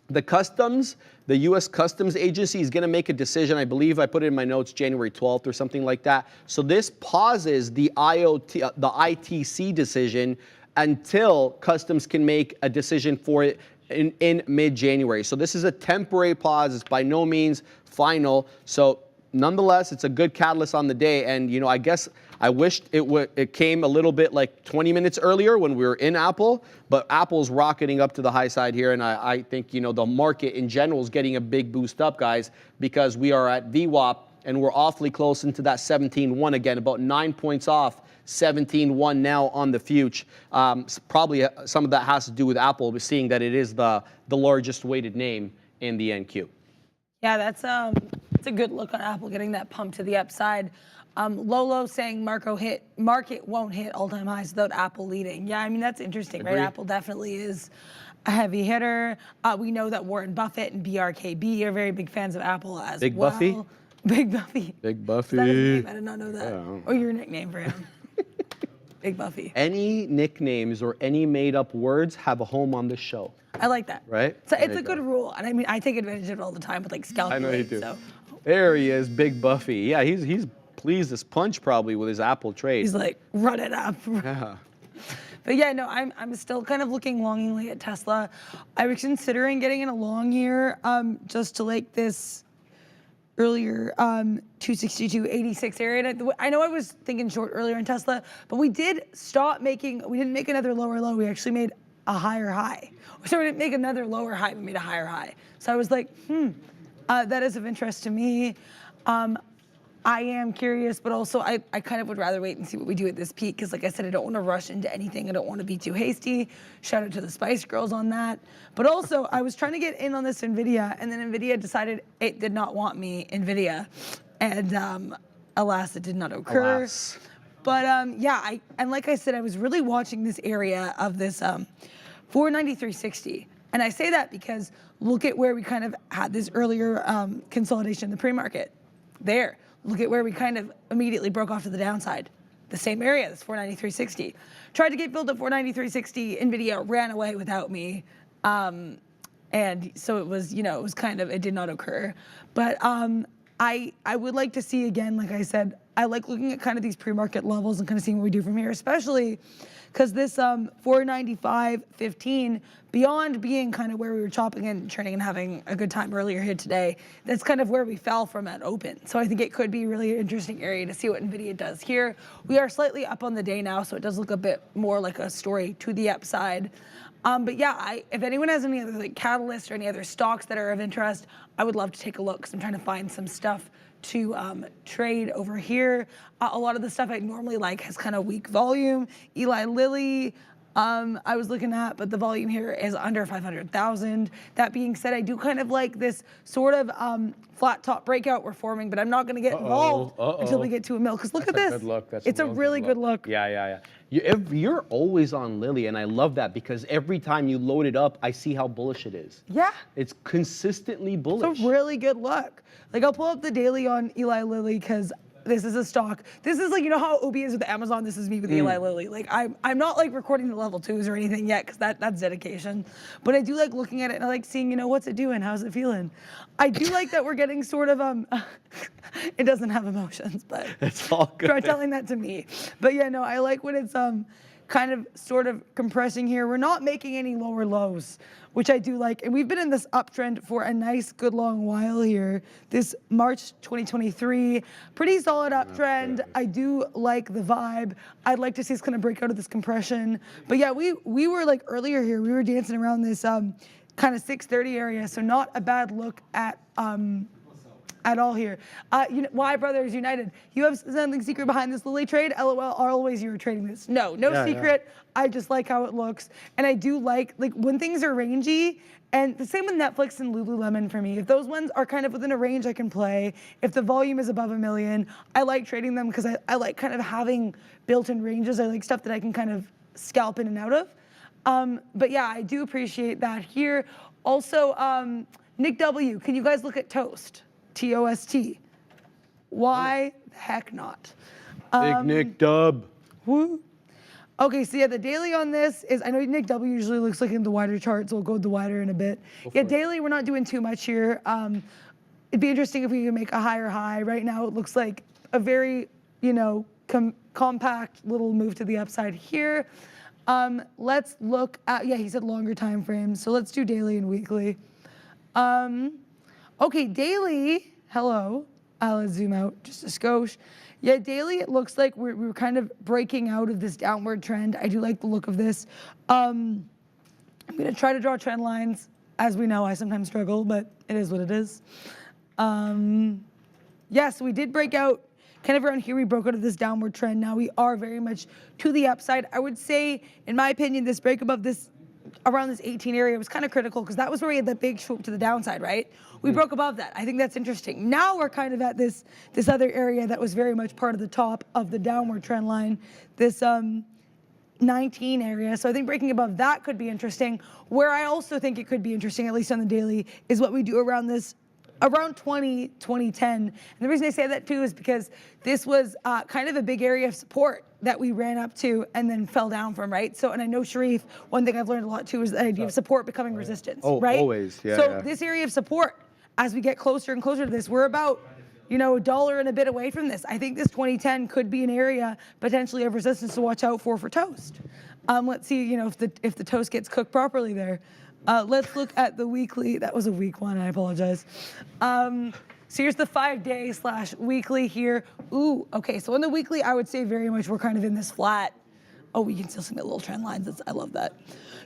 the U.S. Customs Agency is going to make a decision. I believe I put it in my notes January 12th or something like that. So this pauses the ITC decision until Customs can make a decision for it in mid-January. So this is a temporary pause. It's by no means final. So nonetheless, it's a good catalyst on the day. And, you know, I guess I wished it came a little bit like 20 minutes earlier when we were in Apple, but Apple's rocketing up to the high side here. And I think, you know, the market in general is getting a big boost up, guys, because we are at VWAP and we're awfully close into that 17.1 again, about 9 points off. 17.1 now on the future. Probably some of that has to do with Apple, seeing that it is the largest weighted name in the NQ. Yeah, that's a good look on Apple getting that pump to the upside. Lolo saying market won't hit all-time highs without Apple leading. Yeah, I mean, that's interesting, right? Apple definitely is a heavy hitter. We know that Warren Buffett and BRKB are very big fans of Apple as well. Big Buffy? Big Buffy. Big Buffy. Is that his name? I did not know that. Yeah. Or your nickname for him. Big Buffy. Any nicknames or any made-up words have a home on this show. I like that. Right? So it's a good rule. And I mean, I take advantage of it all the time with like scalping. I know you do. So. There he is, Big Buffy. Yeah, he's pleased as punch probably with his Apple trade. He's like, run it up. Yeah. But yeah, no, I'm still kind of looking longingly at Tesla. I was considering getting in a long here just to like this earlier 262.86 area. And I know I was thinking short earlier in Tesla, but we didn't make another lower low. We actually made a higher high. So we didn't make another lower high, we made a higher high. So I was like, that is of interest to me. I am curious, but also I kind of would rather wait and see what we do at this peak because like I said, I don't want to rush into anything. I don't want to be too hasty. Shout out to the Spice Girls on that. But also I was trying to get in on this NVIDIA and then NVIDIA decided it did not want me, NVIDIA. And alas, it did not occur. Alas. But yeah, and like I said, I was really watching this area of this 493.60. And I say that because look at where we kind of had this earlier consolidation in the pre-market. There. Look at where we kind of immediately broke off to the downside. The same area, this 493.60. Tried to get filled at 493.60, NVIDIA ran away without me. And so it was, you know, it did not occur. But I would like to see again, like I said, I like looking at kind of these pre-market levels and kind of seeing what we do from here, especially because this 495.15, beyond being kind of where we were chopping and turning and having a good time earlier here today, that's kind of where we fell from at open. So I think it could be a really interesting area to see what NVIDIA does here. We are slightly up on the day now, so it does look a bit more like a story to the upside. But yeah, if anyone has any other like catalysts or any other stocks that are of interest, I would love to take a look because I'm trying to find some stuff to trade over here. A lot of the stuff I normally like has kind of weak volume. Eli Lilly, I was looking at, but the volume here is under 500,000. That being said, I do kind of like this sort of flat top breakout we're forming, but I'm not going to get involved until we get to a mill. Because look at this. Good look. It's a really good look. Yeah. You're always on Lilly, and I love that because every time you load it up, I see how bullish it is. Yeah. It's consistently bullish. It's a really good look. Like I'll pull up the daily on Eli Lilly because this is a stock. This is like, you know how OB is with Amazon? This is me with Eli Lilly. Like I'm not like recording the level 2s or anything yet because that's dedication. But I do like looking at it and I like seeing, you know, what's it doing? How's it feeling? I do like that we're getting sort of, it doesn't have emotions, but it's all good. Try telling that to me. But yeah, no, I like when it's kind of sort of compressing here. We're not making any lower lows, which I do like. And we've been in this uptrend for a nice, good long while here. This March 2023, pretty solid uptrend. I do like the vibe. I'd like to see us kind of break out of this compression. But yeah, we were like earlier here, we were dancing around this kind of 630 area. So not a bad look at all here. Why Brothers United? You have something secret behind this Lily trade? LOL, always you were trading this. No secret. Yeah. I just like how it looks. And I do like when things are rangy, and the same with Netflix and Lululemon for me. If those ones are kind of within a range I can play, if the volume is above 1 million, I like trading them because I like kind of having built-in ranges. I like stuff that I can kind of scalp in and out of. But yeah, I do appreciate that here. Also, Nick W., can you guys look at Toast? T-O-S-T. Why the heck not? Big Nick Dub. Woo. Okay, so yeah, the daily on this is, I know Nick W usually looks like in the wider chart, so we'll go the wider in a bit. Yeah, daily, we're not doing too much here. It'd be interesting if we could make a higher high. Right now, it looks like a very, compact little move to the upside here. Let's look at, yeah, he said longer time frames, so let's do daily and weekly. Okay, daily, hello. Let's zoom out just a skosh. Yeah, daily, it looks like we're kind of breaking out of this downward trend. I do like the look of this. I'm gonna try to draw trend lines. As we know, I sometimes struggle, but it is what it is. Yeah, so we did break out. Kind of around here, we broke out of this downward trend. Now we are very much to the upside. I would say, in my opinion, this break above this, around this 18 area was kind of critical because that was where we had that big swoop to the downside, right? We broke above that. I think that's interesting. Now we're kind of at this other area that was very much part of the top of the downward trend line, this 19 area. So I think breaking above that could be interesting. Where I also think it could be interesting, at least on the daily, is what we do around this, around 2010. And the reason I say that too is because this was kind of a big area of support that we ran up to and then fell down from, right? So, and I know Sharif, one thing I've learned a lot too is the idea of support becoming resistance, right? Always, yeah. So this area of support, as we get closer and closer to this, we're about, $1 and a bit away from this. I think this 2010 could be an area potentially of resistance to watch out for Toast. Let's see, if the toast gets cooked properly there. Let's look at the weekly. That was a weak one, I apologize. So here's the 5-day / weekly here. Ooh, okay, so on the weekly, I would say very much we're kind of in this flat. Oh, we can still see my little trend lines. I love that.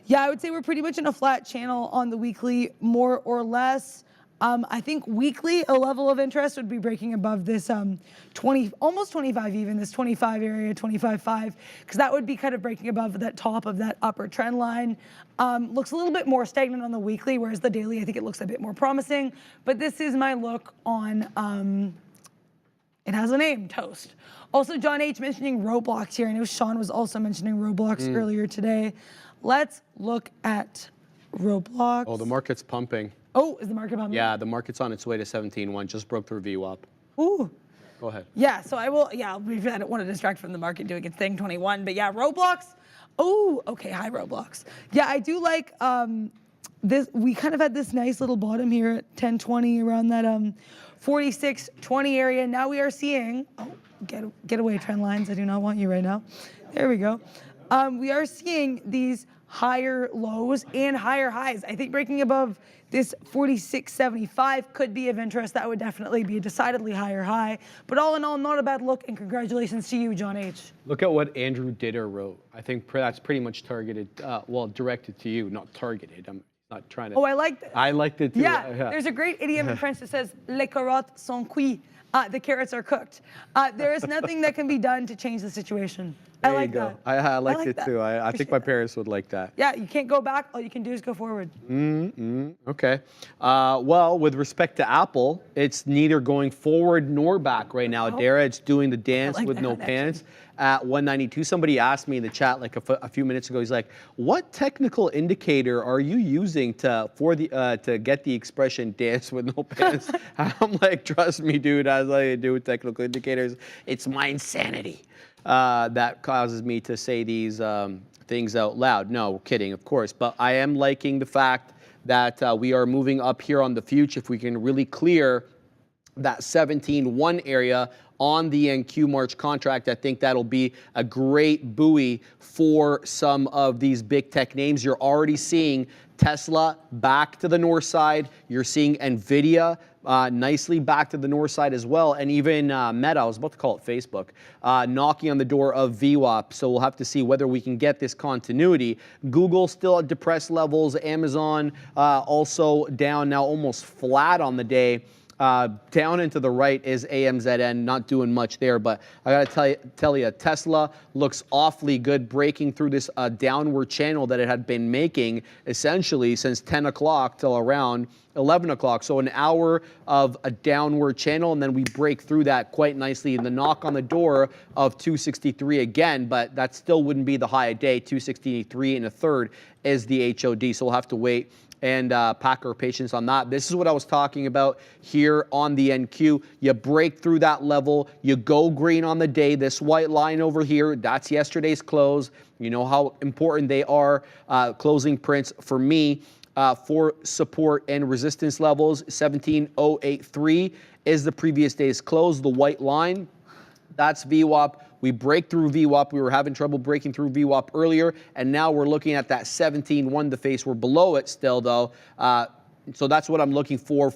Yeah, I would say we're pretty much in a flat channel on the weekly, more or less. I think weekly, a level of interest would be breaking above this 20, almost 25 even, this 25 area, 25.5, because that would be kind of breaking above that top of that upper trend line. Looks a little bit more stagnant on the weekly, whereas the daily, I think it looks a bit more promising. But this is my look on, it has a name, Toast. Also, John H. mentioning Roblox here. I know Sean was also mentioning Roblox earlier today. Let's look at Roblox. Oh, the market's pumping. Oh, is the market pumping? Yeah, the market's on its way to 17.1. Just broke through VWAP. Ooh. Go ahead. Yeah, so I don't want to distract from the market doing its thing, 21. But yeah, Roblox. Oh, okay, hi Roblox. Yeah, I do like this. We kind of had this nice little bottom here at 1020 around that 46.20 area. Now we are seeing, get away trend lines. I do not want you right now. There we go. We are seeing these higher lows and higher highs. I think breaking above this 46.75 could be of interest. That would definitely be a decidedly higher high. But all in all, not a bad look, and congratulations to you, John H. Look at what Andrew Ditter wrote. I think that's pretty much targeted, directed to you, not targeted. I'm not trying to. Oh, I like that. I liked it too. Yeah, there's a great idiom in French that says, les carottes sont cuites. The carrots are cooked. There is nothing that can be done to change the situation. There I like you go. that. I liked it that. too. I think my parents would like that. Yeah, you can't go back. All you can do is go forward. Okay. Well, with respect to Apple, it's neither going forward nor back right now. Dara, it's doing the dance like with that no connection. pants at 192. Somebody asked me in the chat like a few minutes ago. He's like, "What technical indicator are you using to get the expression dance with no pants?" I'm like, "Trust me, dude. Has nothing to do with technical indicators. It's my insanity that causes me to say these things out loud." No, kidding, of course. But I am liking the fact that we are moving up here on the future. If we can really clear that 17.1 area on the NQ March contract. I think that'll be a great buoy for some of these big tech names. You're already seeing Tesla back to the north side. You're seeing NVIDIA nicely back to the north side as well. And even Meta, I was about to call it Facebook, knocking on the door of VWAP. So we'll have to see whether we can get this continuity. Google still at depressed levels. Amazon also down now, almost flat on the day. Down and to the right is AMZN, not doing much there, but I gotta tell you, Tesla looks awfully good, breaking through this downward channel that it had been making essentially since 10 o'clock till around 11 o'clock. So an hour of a downward channel, and then we break through that quite nicely in the knock on the door of 263 again, but that still wouldn't be the high of day. 263 and a third is the HOD, so we'll have to wait and pack our patience on that. This is what I was talking about here on the NQ. You break through that level, you go green on the day. This white line over here, that's yesterday's close. You know how important they are, closing prints for me. For support and resistance levels, 17,083 is the previous day's close, the white line. That's VWAP. We break through VWAP. We were having trouble breaking through VWAP earlier, and now we're looking at that 17.1 to face. We're below it still, though. So that's what I'm looking for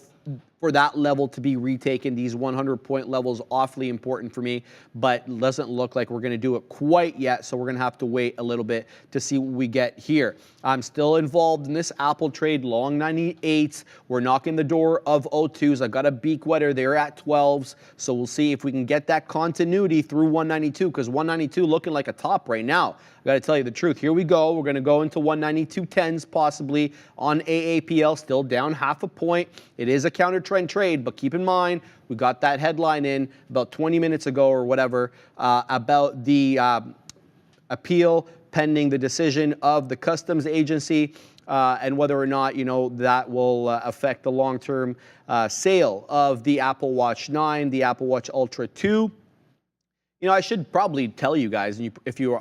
that level to be retaken. These 100-point levels awfully important for me, but doesn't look like we're going to do it quite yet, so we're going to have to wait a little bit to see what we get here. I'm still involved in this Apple trade, long 98s. We're knocking the door of 02s. I've got a beak wetter there at 12s, so we'll see if we can get that continuity through 192, because 192 looking like a top right now. I got to tell you the truth. Here we go. We're going to go into 192.10s possibly on AAPL, still down half a point. It is a counter trend trade, but keep in mind, we got that headline in about 20 minutes ago or whatever about the appeal pending the decision of the customs agency and whether or not, you know, that will affect the long-term sale of the Apple Watch 9, the Apple Watch Ultra 2. You know, I should probably tell you guys, if you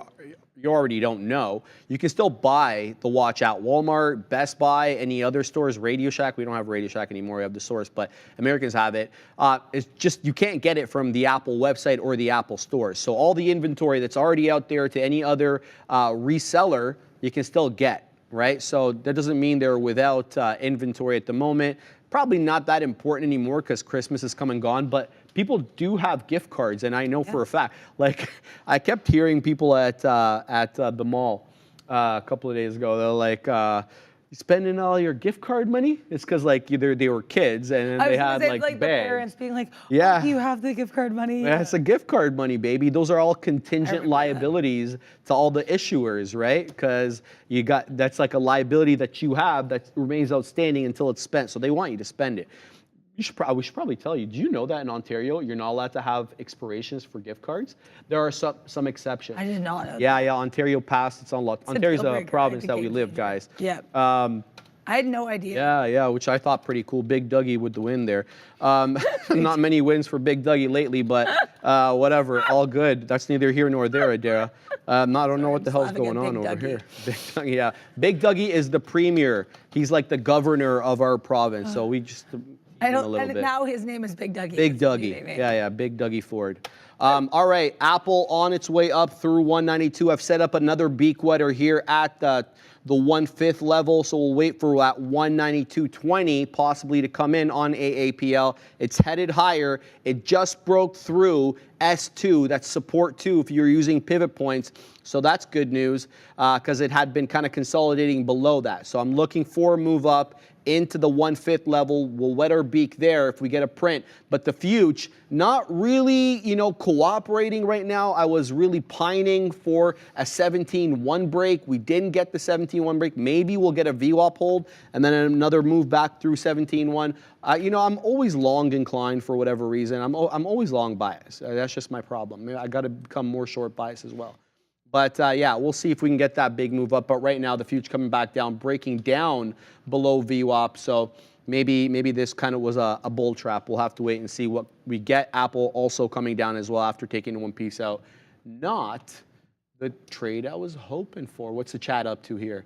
already don't know, you can still buy the watch at Walmart, Best Buy, any other stores, Radio Shack. We don't have Radio Shack anymore. We have the source, but Americans have it. It's just you can't get it from the Apple website or the Apple stores. So all the inventory that's already out there to any other reseller, you can still get, right? So that doesn't mean they're without inventory at the moment. Probably not that important anymore because Christmas is come and gone, but people do have gift cards, and I know for a fact. Like, I kept hearing people at the mall a couple of days ago. They're like, "You spending all your gift card money?" It's because like either they were kids and they had like bags. The parents being like, "Yeah, do you have the gift card money?" Yeah, it's a gift card money, baby. Those are all contingent liabilities to all the issuers, right? Because you got that's like a liability that you have that remains outstanding until it's spent. So they want you to spend it. We should probably tell you, do you know that in Ontario, you're not allowed to have expirations for gift cards? There are some exceptions. I did not know Yeah, Ontaario passed, it's unlocked. Ontario's a province that we live, guys. Yeah. I had no idea. Yeah, which I thought pretty cool. Big Dougie with the win there. Not many wins for Big Dougie lately, but whatever, all good. That's neither here nor there, Adara. I don't know what the hell's going on over here. Big Dougie, yeah. Big Dougie is the premier. He's like the governor of our province, so we just... now his name is Big Dougie. Big Dougie. Yeah, Big Dougie Ford. All right, Apple on its way up through 192. I've set up another beak wetter here at the 1/5 level, so we'll wait for that 192.20 possibly to come in on AAPL. It's headed higher. It just broke through S2. That's support 2 if you're using pivot points. So that's good news because it had been kind of consolidating below that. So I'm looking for a move up into the 1/5 level. We'll wet our beak there if we get a print. But the future, not really, you know, cooperating right now. I was really pining for a 17.1 break. We didn't get the 17.1 break. Maybe we'll get a VWAP hold and then another move back through 17.1. You know, I'm always long inclined for whatever reason. I'm always long biased. That's just my problem. I got to become more short biased as well. But yeah, we'll see if we can get that big move up. But right now, the future coming back down, breaking down below VWAP. So maybe this kind of was a bull trap. We'll have to wait and see what we get. Apple also coming down as well after taking one piece out. Not the trade I was hoping for. What's the chat up to here?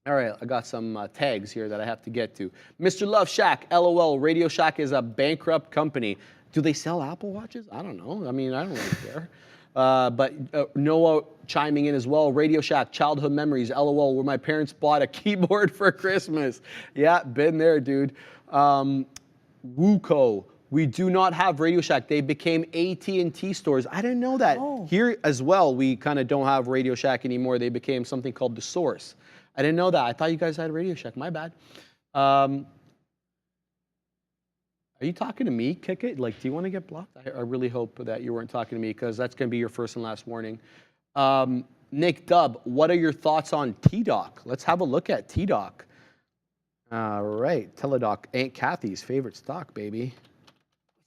All right, I got some tags here that I have to get to. Mr. Love Shack, LOL, Radio Shack is a bankrupt company. Do they sell Apple Watches? I don't know. I mean, I don't really care. But Noah chiming in as well. Radio Shack, childhood memories, LOL, where my parents bought a keyboard for Christmas. Yeah, been there, dude. Wuko, we do not have Radio Shack. They became AT&T stores. I didn't know that. Oh. Here as well, we kind of don't have Radio Shack anymore. They became something called The Source. I didn't know that. I thought you guys had Radio Shack. My bad. Are you talking to me, Kick It? Like, do you want to get blocked? I really hope that you weren't talking to me, because that's going to be your first and last warning. Nick Dubb, what are your thoughts on T-Doc? Let's have a look at T-Doc. All right, Teledoc, Aunt Kathy's favorite stock, baby.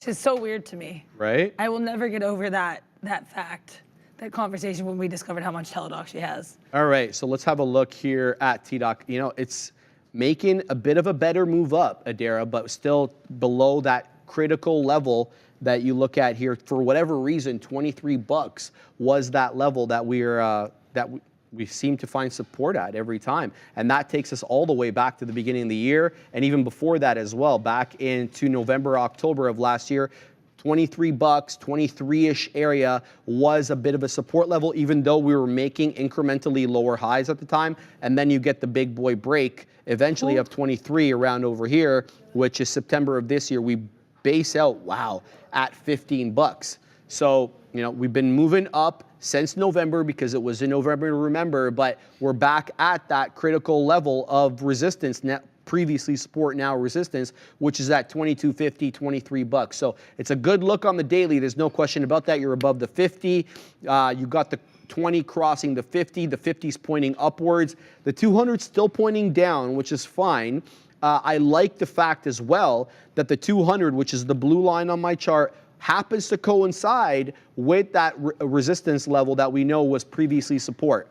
Which is so weird to me. Right? I will never get over that fact, that conversation when we discovered how much Teledoc she has. All right, so let's have a look here at T-Doc. You know, it's making a bit of a better move up, Adara, but still below that critical level that you look at here. For whatever reason, 23 bucks was that level that we seem to find support at every time. And that takes us all the way back to the beginning of the year, and even before that as well, back into November, October of last year. 23 bucks, 23-ish area was a bit of a support level, even though we were making incrementally lower highs at the time. And then you get the big boy break eventually of 23 around over here, which is September of this year. We base out, wow, at 15 bucks. So, you know, we've been moving up since November, because it was in November to remember, but we're back at that critical level of resistance, previously support, now resistance, which is at 22.50, 23 bucks. So it's a good look on the daily. There's no question about that. You're above the 50. You got the 20 crossing the 50. The 50's pointing upwards. The 200's still pointing down, which is fine. I like the fact as well that the 200, which is the blue line on my chart, happens to coincide with that resistance level that we know was previously support.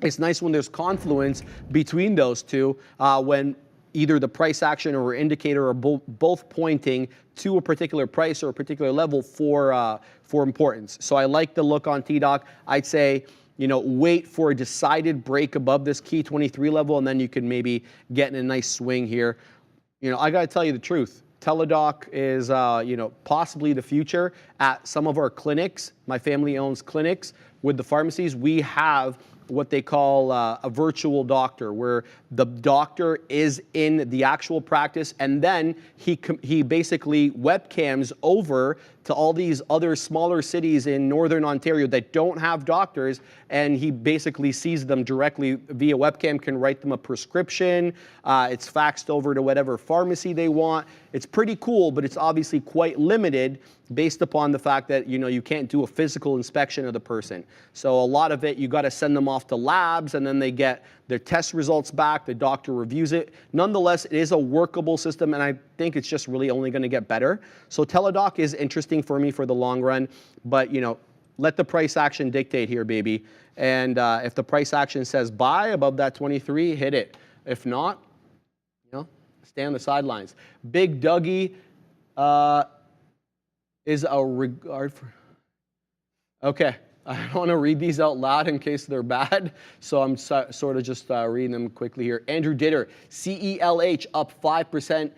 It's nice when there's confluence between those two, when either the price action or indicator are both pointing to a particular price or a particular level for importance. So I like the look on T-Doc. I'd say, you know, wait for a decided break above this key 23 level, and then you can maybe get in a nice swing here. You know, I got to tell you the truth. Teledoc is, you know, possibly the future. At some of our clinics, my family owns clinics with the pharmacies, we have what they call a virtual doctor, where the doctor is in the actual practice, and then he basically webcams over to all these other smaller cities in Northern Ontario that don't have doctors, and he basically sees them directly via webcam, can write them a prescription. It's faxed over to whatever pharmacy they want. It's pretty cool, but it's obviously quite limited based upon the fact that, you know, you can't do a physical inspection of the person. So a lot of it, you got to send them off to labs, and then they get their test results back. The doctor reviews it. Nonetheless, it is a workable system, and I think it's just really only going to get better. So Teledoc is interesting for me for the long run, but, you know, let the price action dictate here, baby. And if the price action says buy above that 23, hit it. If not, you know, stay on the sidelines. Big Dougie is a regard for... Okay, I don't want to read these out loud in case they're bad, so I'm sort of just reading them quickly here. Andrew Ditter, CELH up 5%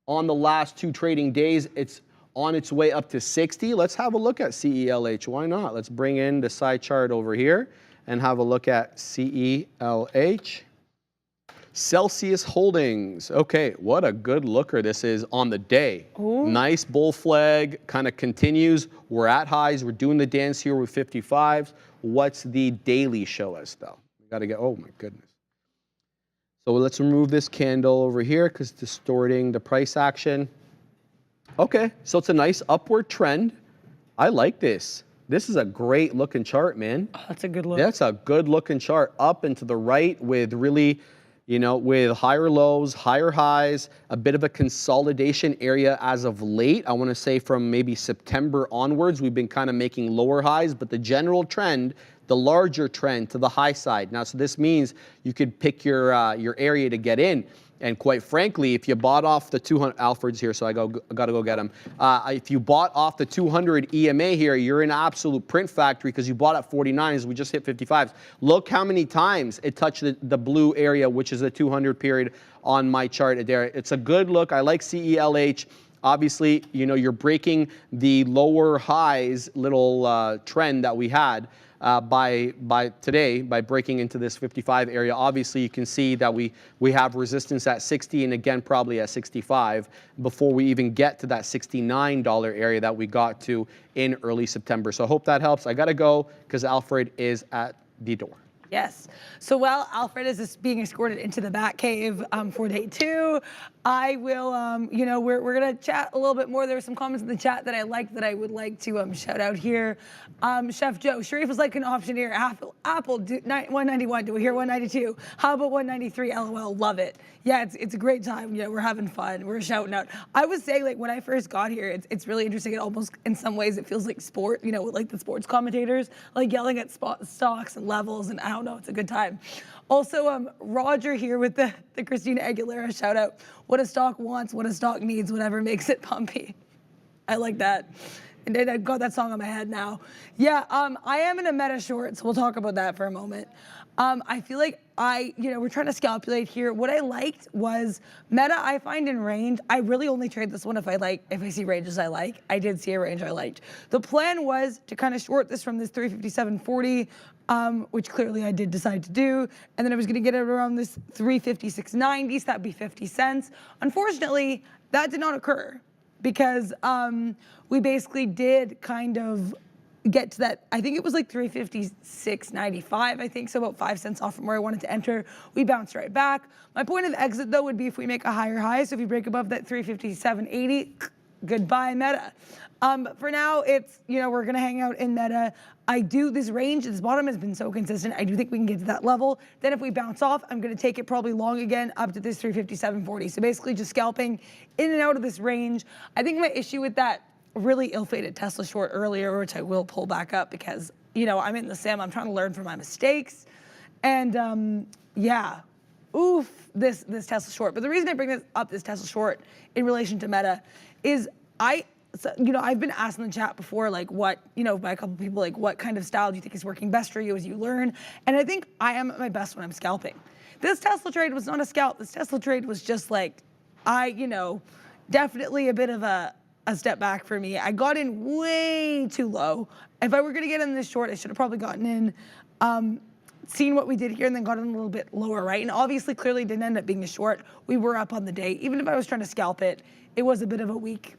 on the last 2 trading days. It's on its way up to 60. Let's have a look at CELH. Why not? Let's bring in the side chart over here and have a look at CELH. Celsius Holdings. Okay, what a good looker this is on the day. Ooh. Nice bull flag, kind of continues. We're at highs. We're doing the dance here with 55s. What's the daily show us, though? We got to get, oh my goodness. So let's remove this candle over here because it's distorting the price action. Okay, so it's a nice upward trend. I like this. This is a great looking chart, man. Oh, that's a good look. That's a good looking chart. Up and to the right with really, you know, with higher lows, higher highs, a bit of a consolidation area as of late. I want to say from maybe September onwards, we've been kind of making lower highs, but the general trend, the larger trend to the high side. Now, so this means you could pick your area to get in. And quite frankly, if you bought off the 200, Alfred's here, so I got to go get him. If you bought off the 200 EMA here, you're in an absolute print factory because you bought at 49s. We just hit 55s. Look how many times it touched the blue area, which is the 200 period on my chart there. It's a good look. I like CELH. Obviously, you know, you're breaking the lower highs little trend that we had by today by breaking into this 55 area. Obviously, you can see that we have resistance at 60 and again probably at 65 before we even get to that $69 area that we got to in early September. So I hope that helps. I got to go because Alfred is at the door. Yes. So while Alfred is being escorted into the Bat Cave for day 2, I will, you know, we're going to chat a little bit more. There were some comments in the chat that I liked that I would like to shout out here. Chef Joe, Sharif was like an option here. Apple, 191. Do we hear 192? How about 193? LOL, love it. Yeah, it's a great time. You know, we're having fun. We're shouting out. I was saying, like, when I first got here, it's really interesting. It almost, in some ways, it feels like sport, you know, with like the sports commentators, like yelling at stocks and levels, and I don't know, it's a good time. Also, Roger here with the Christina Aguilera shout out. What a stock wants, what a stock needs, whatever makes it pumpy. I like that. And I got that song on my head now. Yeah, I am in a meta short, so we'll talk about that for a moment. I feel like we're trying to scalpulate here. What I liked was meta. I find in range. I really only trade this one if I see ranges I like. I did see a range I liked. The plan was to kind of short this from this 357.40, which clearly I did decide to do, and then I was going to get it around this 356.90. So that'd be 50 cents. Unfortunately, that did not occur because we basically did kind of get to that. I think it was like 356.95, I think, so about 5 cents off from where I wanted to enter. We bounced right back. My point of exit, though, would be if we make a higher high. So if you break above that 357.80, goodbye, meta. For now, it's, you know, we're going to hang out in meta. This range, this bottom has been so consistent. I do think we can get to that level. Then if we bounce off, I'm going to take it probably long again up to this 357.40. So basically just scalping in and out of this range. I think my issue with that really ill-fated Tesla short earlier, which I will pull back up because, you know, I'm in the sim. I'm trying to learn from my mistakes. And yeah, oof, this Tesla short. But the reason I bring this Tesla short in relation to meta is I've been asked in the chat before, like, what, you know, by a couple people, like, what kind of style do you think is working best for you as you learn? And I think I am at my best when I'm scalping. This Tesla trade was not a scalp. This Tesla trade was just like, definitely a bit of a step back for me. I got in way too low. If I were going to get in this short, I should have probably gotten in, seen what we did here and then got in a little bit lower, right? And obviously, clearly didn't end up being a short. We were up on the day. Even if I was trying to scalp it, it was a bit of a weak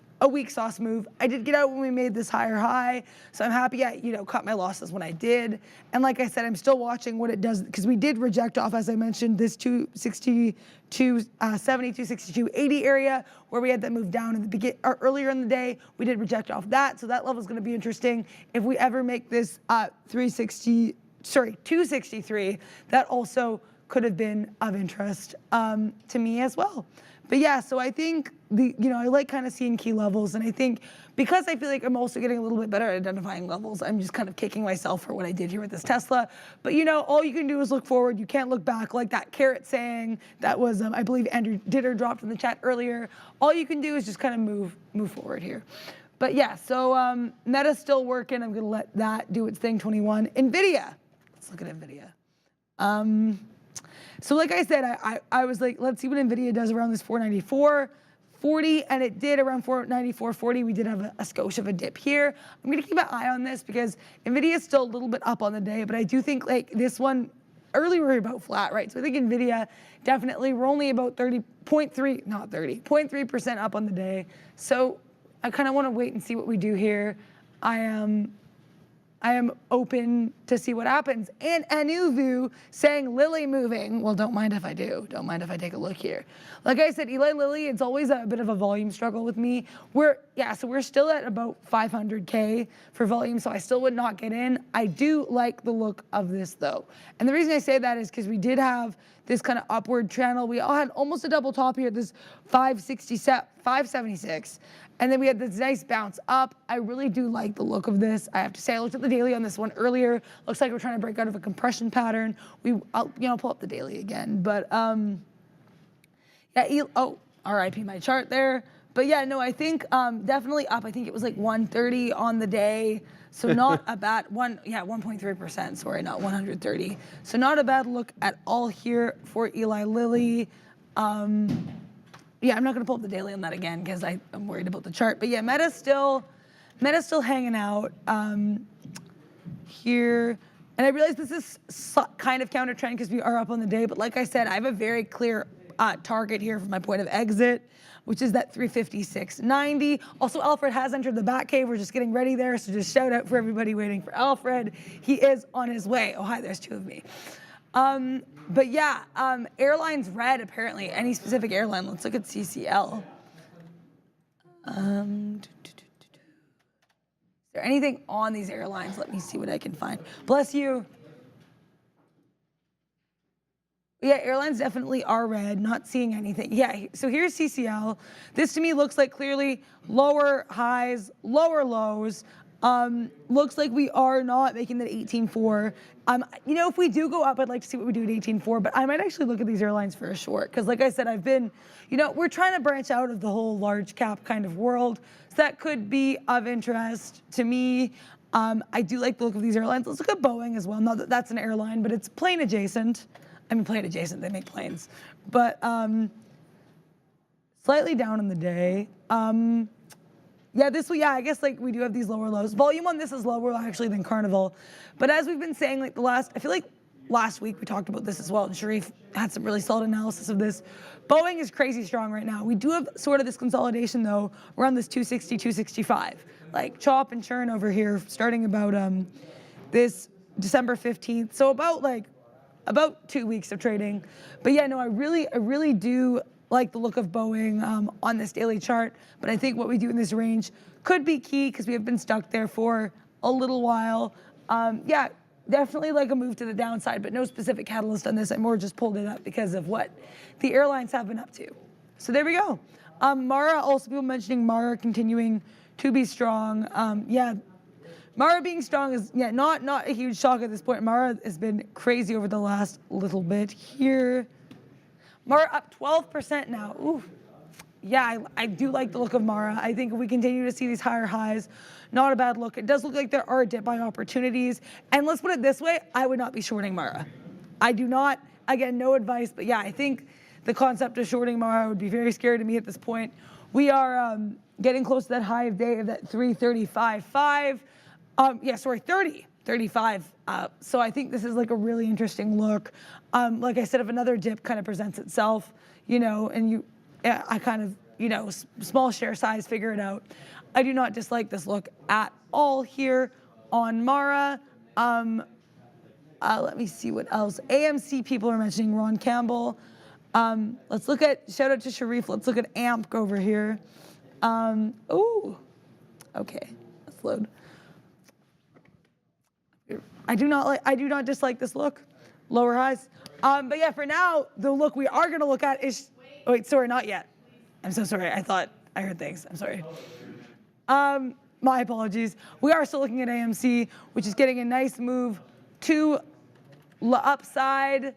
sauce move. I did get out when we made this higher high, so I'm happy I, cut my losses when I did. And like I said, I'm still watching what it does because we did reject off, as I mentioned, this 262.70, 262.80 area where we had that move down in the beginning or earlier in the day. We did reject off that, so that level is going to be interesting. If we ever make this 263, that also could have been of interest to me as well. But yeah, so I think I like kind of seeing key levels, and I think because I feel like I'm also getting a little bit better at identifying levels, I'm just kind of kicking myself for what I did here with this Tesla. But all you can do is look forward. You can't look back, like that carrot saying that was, I believe Andrew Ditter dropped in the chat earlier. All you can do is just kind of move forward here. But yeah, so Meta's still working. I'm gonna let that do its thing. 21. NVIDIA. Let's look at NVIDIA. So like I said, I was like, let's see what NVIDIA does around this 494.40, and it did around 494.40. We did have a skosh of a dip here. I'm going to keep an eye on this because NVIDIA is still a little bit up on the day, but I do think like this one, earlier we were about flat, right? So I think NVIDIA definitely, we're only about 0.3% up on the day. So I kind of want to wait and see what we do here. I am open to see what happens. And Anuvu saying Lily moving. Well, don't mind if I do. Don't mind if I take a look here. Like I said, Eli Lilly, it's always a bit of a volume struggle with me. So we're still at about 500K for volume, so I still would not get in. I do like the look of this though. And the reason I say that is because we did have this kind of upward channel. We all had almost a double top here, this 576. And then we had this nice bounce up. I really do like the look of this. I have to say, I looked at the daily on this one earlier. Looks like we're trying to break out of a compression pattern. I'll pull up the daily again. But Yeah, oh, RIP my chart there. But yeah, no, I think definitely up. I think it was like 130 on the day. So not a bad 1.3%, sorry, not 130. So not a bad look at all here for Eli Lilly. Yeah, I'm not gonna pull up the daily on that again because I'm worried about the chart. But yeah, Meta's still hanging out here. And I realize this is kind of counter trend because we are up on the day, but like I said, I have a very clear target here from my point of exit, which is that 356.90. Also, Alfred has entered the back cave. We're just getting ready there, so just shout out for everybody waiting for Alfred. He is on his way. Oh, hi, there's two of me. But yeah, airlines red apparently. Any specific airline? Let's look at CCL. Is there anything on these airlines? Let me see what I can find. Bless you. Yeah, airlines definitely are red, not seeing anything. Yeah, so here's CCL. This to me looks like clearly lower highs, lower lows. Looks like we are not making that 18.4. You know, if we do go up, I'd like to see what we do at 18.4, but I might actually look at these airlines for a short, because like I said, I've been, you know, we're trying to branch out of the whole large cap kind of world. So that could be of interest to me. I do like the look of these airlines. Let's look at Boeing as well. Not that that's an airline, but it's plane adjacent. I mean, plane adjacent, they make planes. But slightly down in the day. Yeah, I guess like we do have these lower lows. Volume on this is lower actually than Carnival. But as we've been saying, like I feel like last week we talked about this as well, and Sharif had some really solid analysis of this. Boeing is crazy strong right now. We do have sort of this consolidation though, around this 260, 265. Like chop and churn over here, starting about this December 15th. So about 2 weeks of trading. But yeah, no, I really do like the look of Boeing on this daily chart, but I think what we do in this range could be key because we have been stuck there for a little while. Yeah, definitely like a move to the downside, but no specific catalyst on this. I more just pulled it up because of what the airlines have been up to. So there we go. Mara, also people mentioning Mara continuing to be strong. Yeah, Mara being strong is not a huge shock at this point. Mara has been crazy over the last little bit here. Mara up 12% now. Ooh. Yeah, I do like the look of Mara. I think if we continue to see these higher highs, not a bad look. It does look like there are dip buying opportunities. And let's put it this way, I would not be shorting Mara. I do not, again, no advice, but yeah, I think the concept of shorting Mara would be very scary to me at this point. We are getting close to that high of day of that 335.5. Yeah, sorry, 35. So I think this is like a really interesting look. Like I said, if another dip kind of presents itself, you know, and I kind of, you know, small share size, figure it out. I do not dislike this look at all here on Mara. Let me see what else. AMC people are mentioning Ron Campbell. Let's look at, shout out to Sharif. Let's look at AMP over here. Ooh, okay, let's load. I do not dislike this look. Lower highs. But yeah, for now, the look we are gonna look at is, wait, sorry, not yet. I'm so sorry, I thought I heard things, I'm sorry. My apologies. We are still looking at AMC, which is getting a nice move to the upside.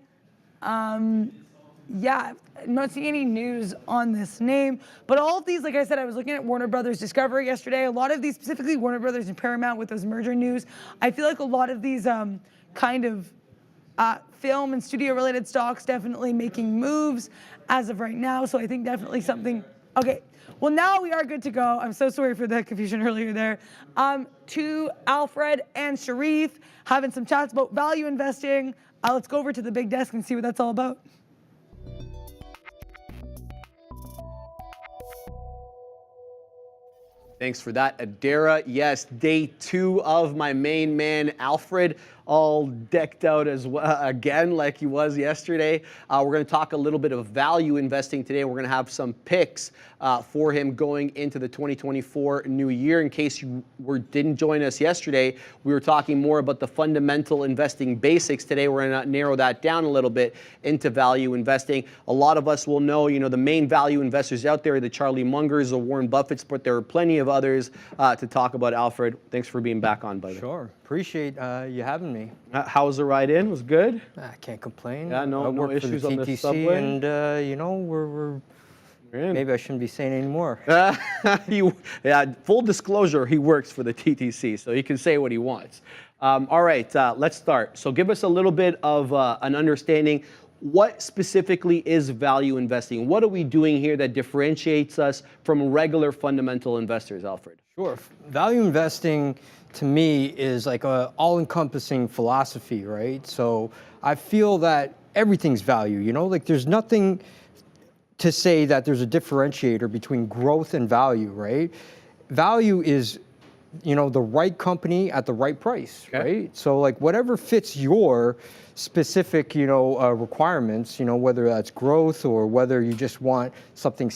Yeah, I'm not seeing any news on this name, but all of these, like I said, I was looking at Warner Brothers Discovery yesterday. A lot of these, specifically Warner Brothers and Paramount with those merger news, I feel like a lot of these kind of film and studio related stocks definitely making moves as of right now. So I think definitely something, okay. Well, now we are good to go. I'm so sorry for the confusion earlier there. To Alfred and Sharif, having some chats about value investing. Let's go over to the big desk and see what that's all about. Thanks for that, Adara. Yes, day 2 of my main man, Alfred, all decked out as well, again, like he was yesterday. We're going to talk a little bit of value investing today. We're going to have some picks for him going into the 2024 new year. In case you didn't join us yesterday, we were talking more about the fundamental investing basics. Today, we're going to narrow that down a little bit into value investing. A lot of us will know, you know, the main value investors out there, the Charlie Mungers, the Warren Buffetts, but there are plenty of others to talk about. Alfred, thanks for being back on, buddy. Sure. Appreciate you having me. me. How was the ride in? Was good? I can't complain. Yeah, no I work issues for on the the TTC, subway? and you know, we're maybe I shouldn't be saying anymore. Full disclosure, he works for the TTC, so he can say what he wants. All right, let's start. So give us a little bit of an understanding. What specifically is value investing? What are we doing here that differentiates us from regular fundamental investors, Alfred? Sure. Value investing to me is like a all-encompassing philosophy, right? So I feel that everything's value, you know, like there's nothing to say that there's a differentiator between growth and value, right? Value is, you know, the right company at the right price, right? So like whatever fits your specific, you know, requirements, you know, whether that's growth or whether you just want something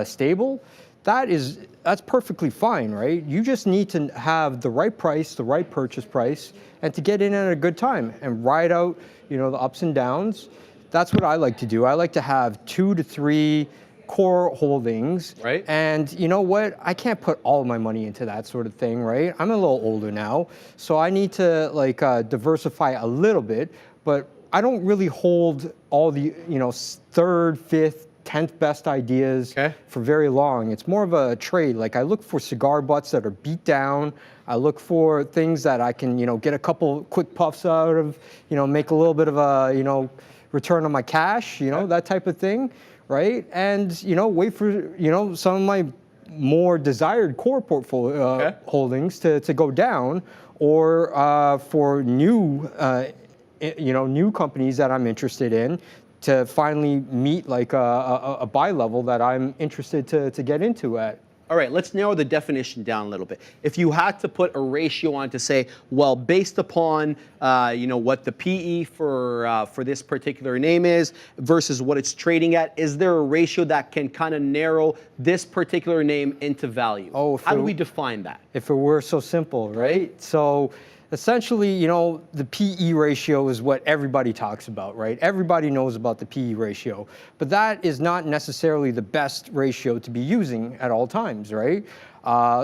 stable, that's perfectly fine, right? You just need to have the right price, the right purchase price, and to get in at a good time and ride out, you know, the ups and downs. That's what I like to do. I like to have 2 to 3 core holdings. Right. And you know what? I can't put all of my money into that sort of thing, right? I'm a little older now, so I need to like diversify a little bit, but I don't really hold all the, you know, 3rd, 5th, 10th best ideas for very long. It's more of a trade. Like I look for cigar butts that are beat down. I look for things that I can, you know, get a couple quick puffs out of, you know, make a little bit of a, you know, return on my cash, you know, that type of thing, right? And, you know, wait for, you know, some of my more desired core portfolio holdings to go down, or for new, you know, new companies that I'm interested in to finally meet like a buy level that I'm interested to get into at. All right, let's narrow the definition down a little bit. If you had to put a ratio on to say, well, based upon you know, what the PE for this particular name is versus what it's trading at, is there a ratio that can kind of narrow this particular name into value? Oh, how do we define that? If it were so simple, right? So essentially, you know, the PE ratio is what everybody talks about, right? Everybody knows about the PE ratio, but that is not necessarily the best ratio to be using at all times, right?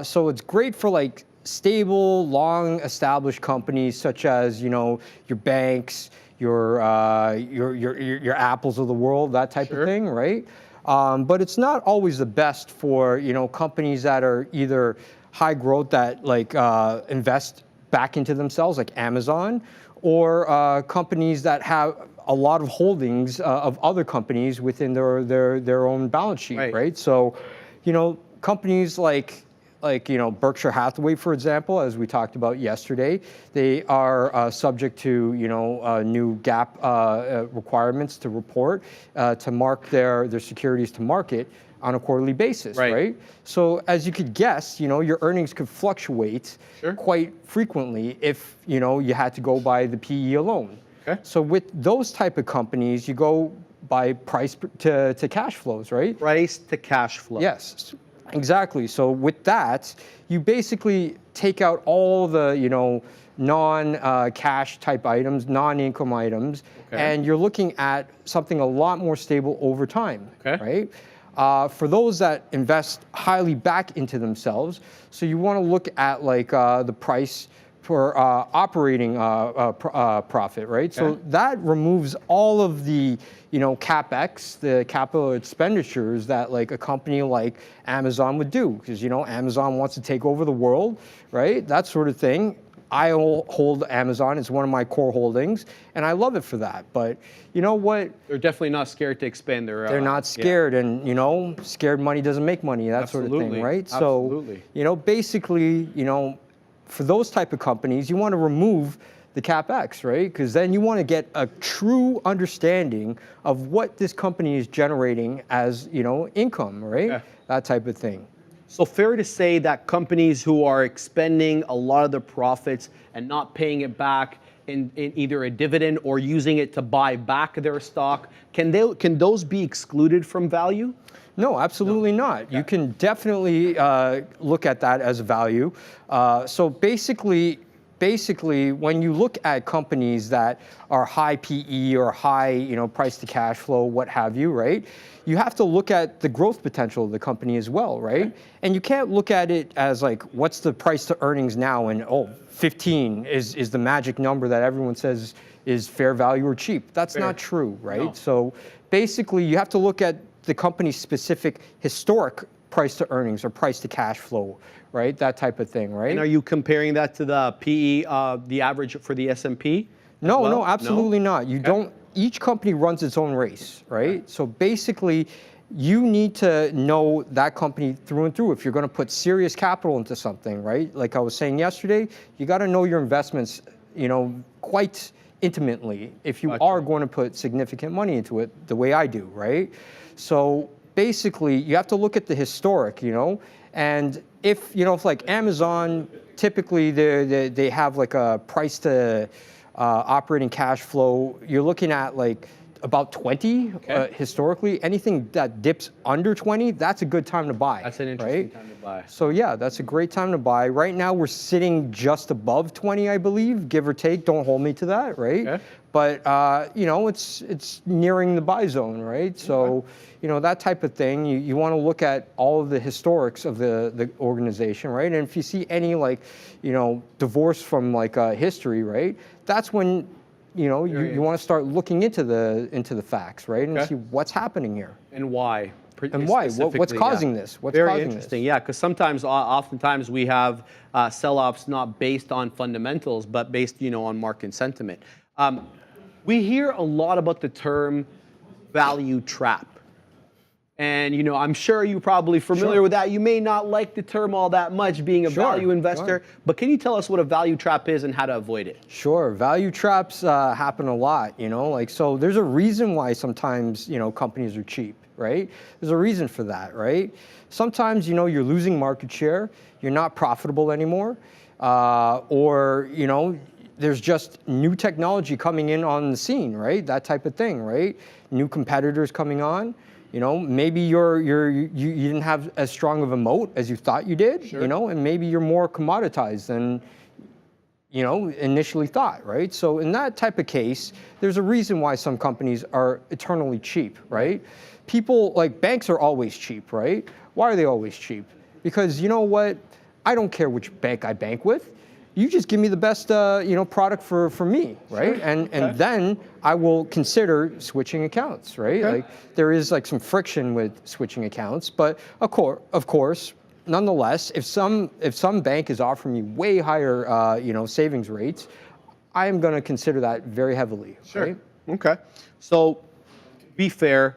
So it's great for like stable, long established companies such as, you know, your banks, your Apples of the world, that type of thing, right? But it's not always the best for, you know, companies that are either high growth that like invest back into themselves, like Amazon, or companies that have a lot of holdings of other companies within their own balance sheet, right? So, you know, companies like you know, Berkshire Hathaway, for example, as we talked about yesterday, they are subject to, you know, new GAAP requirements to report to mark their securities to market on a quarterly basis, right? So as you could guess, you know, your earnings could fluctuate quite frequently if, you know, you had to go by the PE alone. So with those type of companies, you go by price to cash flows, right? Price to cash flow. Yes, exactly. So with that, you basically take out all the, you know, non-cash type items, non-income items, and you're looking at something a lot more stable over time, right? For those that invest highly back into themselves, so you want to look at like the price for operating profit, right? So that removes all of the, you know, CapEx, the capital expenditures that like a company like Amazon would do, because, you know, Amazon wants to take over the world, right? That sort of thing. I hold Amazon. It's one of my core holdings, and I love it for that. But you know what? They're definitely not scared to expand their... They're not scared, and, you know, scared money doesn't make money, that sort of thing, right? So, you know, basically, you know, for those type of companies, you want to remove the CapEx, right? Because then you want to get a true understanding of what this company is generating as, you know, income, right? That type of thing. So fair to say that companies who are expending a lot of their profits and not paying it back in either a dividend or using it to buy back their stock, can those be excluded from value? No, absolutely not. You can definitely look at that as a value. So basically, basically, when you look at companies that are high PE or high, price to cash flow, what have you, right? You have to look at the growth potential of the company as well, right? And you can't look at it as like, what's the price to earnings now? And 15 is the magic number that everyone says is fair value or cheap. That's not true, right? No. So basically, you have to look at the company's specific historic price to earnings or price to cash flow, right? That type of thing, right? And are you comparing that to the PE, the average for the S&P? No, absolutely not. You don't. Each company runs its own race, right? So basically, you need to know that company through and through if you're going to put serious capital into something, right? Like I was saying yesterday, you got to know your investments, quite intimately if you are going to put significant money into it, the way I do, right? So basically, you have to look at the historic, and if like Amazon, typically they have like a price to operating cash flow, you're looking at like about 20 historically. Anything that dips under 20, that's a good time to buy. That's an interesting time to buy. So yeah, that's a great time to buy. Right now we're sitting just above 20, I believe, give or take. Don't hold me to that, right? Okay. But it's nearing the buy zone, right? So that type of thing. You want to look at all of the historics of the organization, right? And if you see any like divorce from like history, right? That's when you want to start looking into the facts, right? And see what's happening here. And why. And why? What's causing this? What's Very causing interesting, this? yeah, because oftentimes we have sell-offs not based on fundamentals, but based, on market sentiment. We hear a lot about the term value trap. And, I'm sure you're probably familiar with that. You may not like the term all that much being a value investor, but can you tell us what a value trap is and how to avoid it? Sure. Value traps happen a lot, so there's a reason why sometimes, companies are cheap, right? There's a reason for that, right? Sometimes, you're losing market share, you're not profitable anymore, or, there's just new technology coming in on the scene, right? That type of thing, right? New competitors coming on. Maybe you didn't have as strong of a moat as you thought you did, and maybe you're more commoditized than, initially thought, right? So in that type of case, there's a reason why some companies are eternally cheap, right? People, like banks are always cheap, right? Why are they always cheap? Because you know what? I don't care which bank I bank with. You just give me the best, product for me, right? And then I will consider switching accounts, right? Like there is like some friction with switching accounts, but of course, nonetheless, if some bank is offering me way higher, savings rates, I am going to consider that very heavily. Sure. Right? Okay. So, to be fair,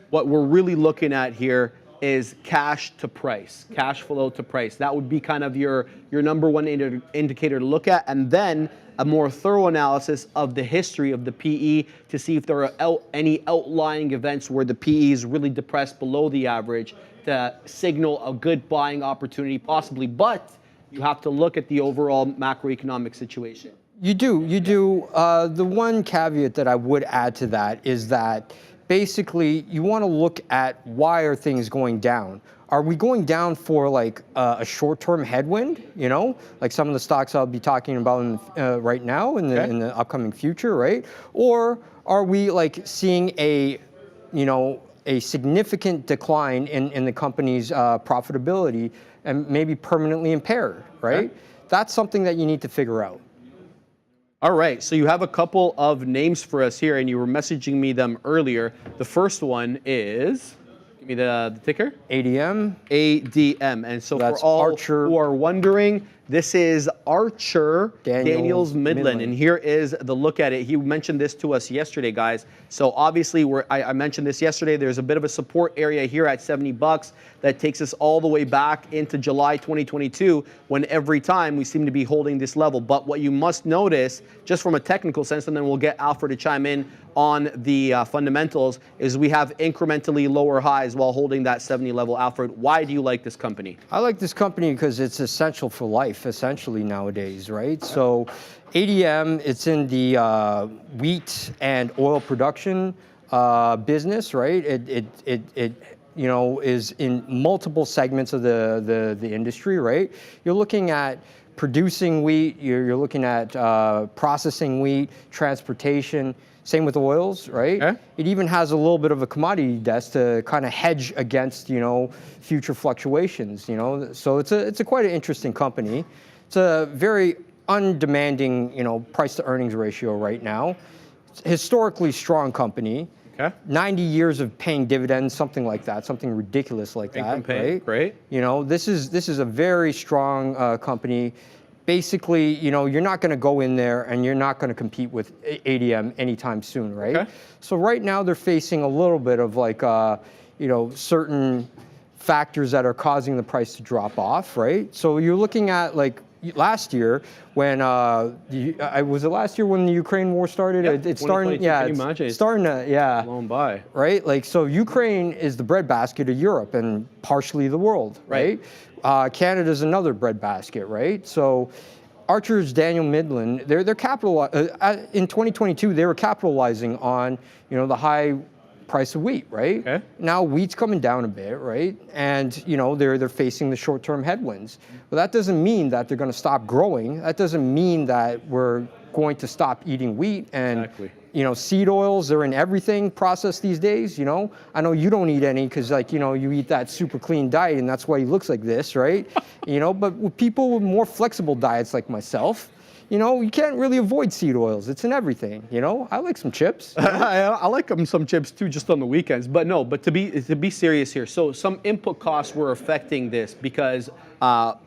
what we're really looking at here is cash to price, cash flow to price. That would be kind of your number one indicator to look at, and then a more thorough analysis of the history of the PE to see if there are any outlying events where the PE is really depressed below the average to signal a good buying opportunity possibly, but you have to look at the overall macroeconomic situation. You do. The one caveat that I would add to that is that basically, you want to look at why are things going down. Are we going down for like a short-term headwind? Like some of the stocks I'll be talking about right now in the upcoming future, right? Or are we like seeing a significant decline in the company's profitability and maybe permanently impaired, right? That's something that you need to figure out. All right, so you have a couple of names for us here, and you were messaging me them earlier. The first one is, give me the ticker. ADM. ADM, and so that's for all Archer. who are wondering, this is Archer Daniels Midland, and here is the look at it. He mentioned this to us yesterday, guys. So obviously, I mentioned this yesterday. There's a bit of a support area here at $70 that takes us all the way back into July 2022, when every time we seem to be holding this level. But what you must notice, just from a technical sense, and then we'll get Alfred to chime in on the fundamentals, is we have incrementally lower highs while holding that 70 level. Alfred, why do you like this company? I like this company because it's essential for life, essentially, nowadays, right? So ADM, it's in the wheat and oil production business, right? It is in multiple segments of the industry, right? You're looking at producing wheat, you're looking at processing wheat, transportation. Same with oils, right? Okay. It even has a little bit of a commodity desk to kind of hedge against, future fluctuations, So it's a quite an interesting company. It's a very undemanding, price to earnings ratio right now. It's a historically strong company. Okay. 90 years of paying dividends, something like that, something ridiculous like that, right? Great. This is a very strong company. Basically, you're not going to go in there and you're not going to compete with ADM anytime soon, right? Okay. So right now they're facing a little bit of like, certain factors that are causing the price to drop off, right? So you're looking at like last year when was it last year when the Ukraine war started? Yep, It's starting, it's starting to, blown by. right? Like, so Ukraine is the breadbasket of Europe and partially the world, right? Canada's another breadbasket, right? So Archer's Daniel Midland, they're in 2022, they were capitalizing on, the high price of wheat, right? Okay. Now wheat's coming down a bit, right? And they're facing the short-term headwinds. But that doesn't mean that they're going to stop growing. That doesn't mean that we're going to stop eating wheat. And Exactly. seed oils are in everything processed these days. I know you don't eat any because you eat that super clean diet and that's why he looks like this, right? But with people with more flexible diets like myself, you can't really avoid seed oils. It's in everything. I like some chips. I like some chips too, just on the weekends. But no, to be serious here. So some input costs were affecting this because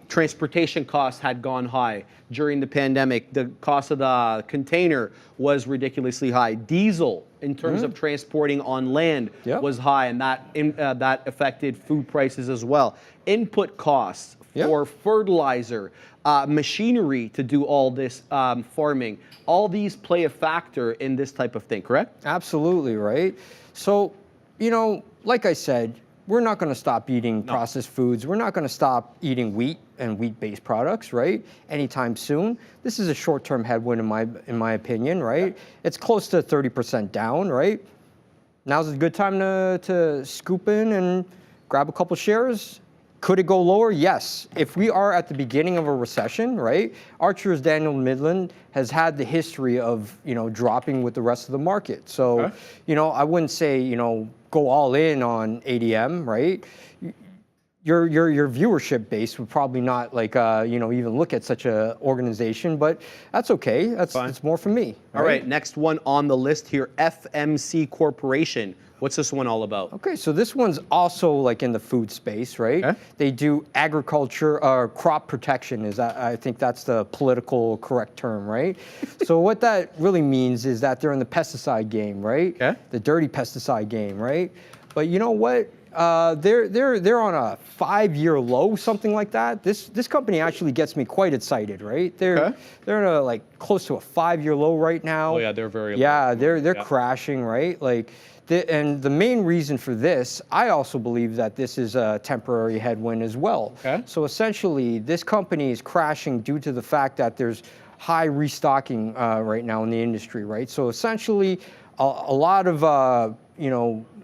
transportation costs had gone high during the pandemic. The cost of the container was ridiculously high. Diesel, in terms of transporting on land, was high, and that affected food prices as well. Input costs for fertilizer, machinery to do all this farming, all these play a factor in this type of thing, correct? Absolutely, right? So, like I said, we're not going to stop eating processed foods. We're not going to stop eating wheat and wheat-based products, right? Anytime soon. This is a short-term headwind in my opinion, right? It's close to 30% down, right? Now's a good time to scoop in and grab a couple shares. Could it go lower? Yes. If we are at the beginning of a recession, right? Archer's Daniel Midland has had the history of, dropping with the rest of the market. So, I wouldn't say, go all in on ADM, right? Your viewership base would probably not even look at such a organization, but that's okay. It's more for me. All right, next one on the list here, FMC Corporation. What's this one all about? Okay, so this one's also like in the food space, right? Okay. They do agriculture, crop protection I think that's the political correct term, right? So what that really means is that they're in the pesticide game, right? Okay. The dirty pesticide game, right? But you know what? They're on a 5-year low, something like that. This company actually gets me quite excited, right? They're in a close to a 5-year low right now. Oh yeah, they're very low. Yeah, they're crashing, right? And the main reason for this, I also believe that this is a temporary headwind as well. Okay. So essentially, this company is crashing due to the fact that there's high restocking right now in the industry, right? So essentially, a lot of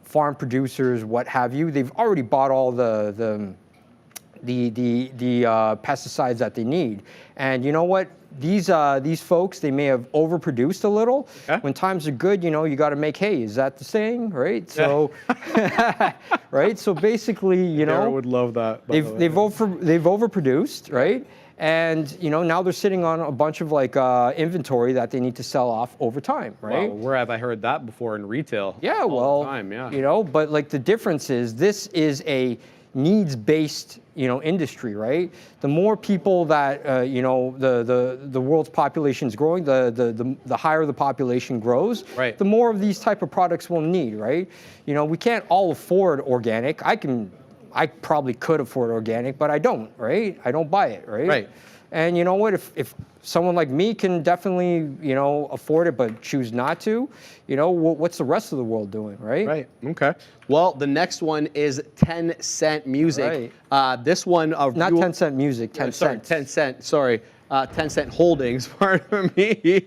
farm producers, what have you, they've already bought all the pesticides that they need. And you know what? These folks, they may have overproduced a little. Okay. When times are good, you got to make hay. Is that the saying, right? So, right. So basically, I would love that. They've overproduced, right? And now they're sitting on a bunch of inventory that they need to sell off over time, right? Wow, where have I heard that before in retail? Yeah, all the time, yeah. But the difference is this is a needs-based industry, right? The more people that the world's population is growing, the higher the population grows, right. The more of these type of products we'll need, right? We can't all afford organic. I probably could afford organic, but I don't, right? I don't buy it, right? Right. And you know what? If someone like me can definitely, afford it, but choose not to, what's the rest of the world doing, right? Right. Okay. Well, the next one is 10 Cent Music. Right. This one not 10 Cent Music, 10 cents. 10 Cent. Sorry. 10 Cent Holdings, pardon me.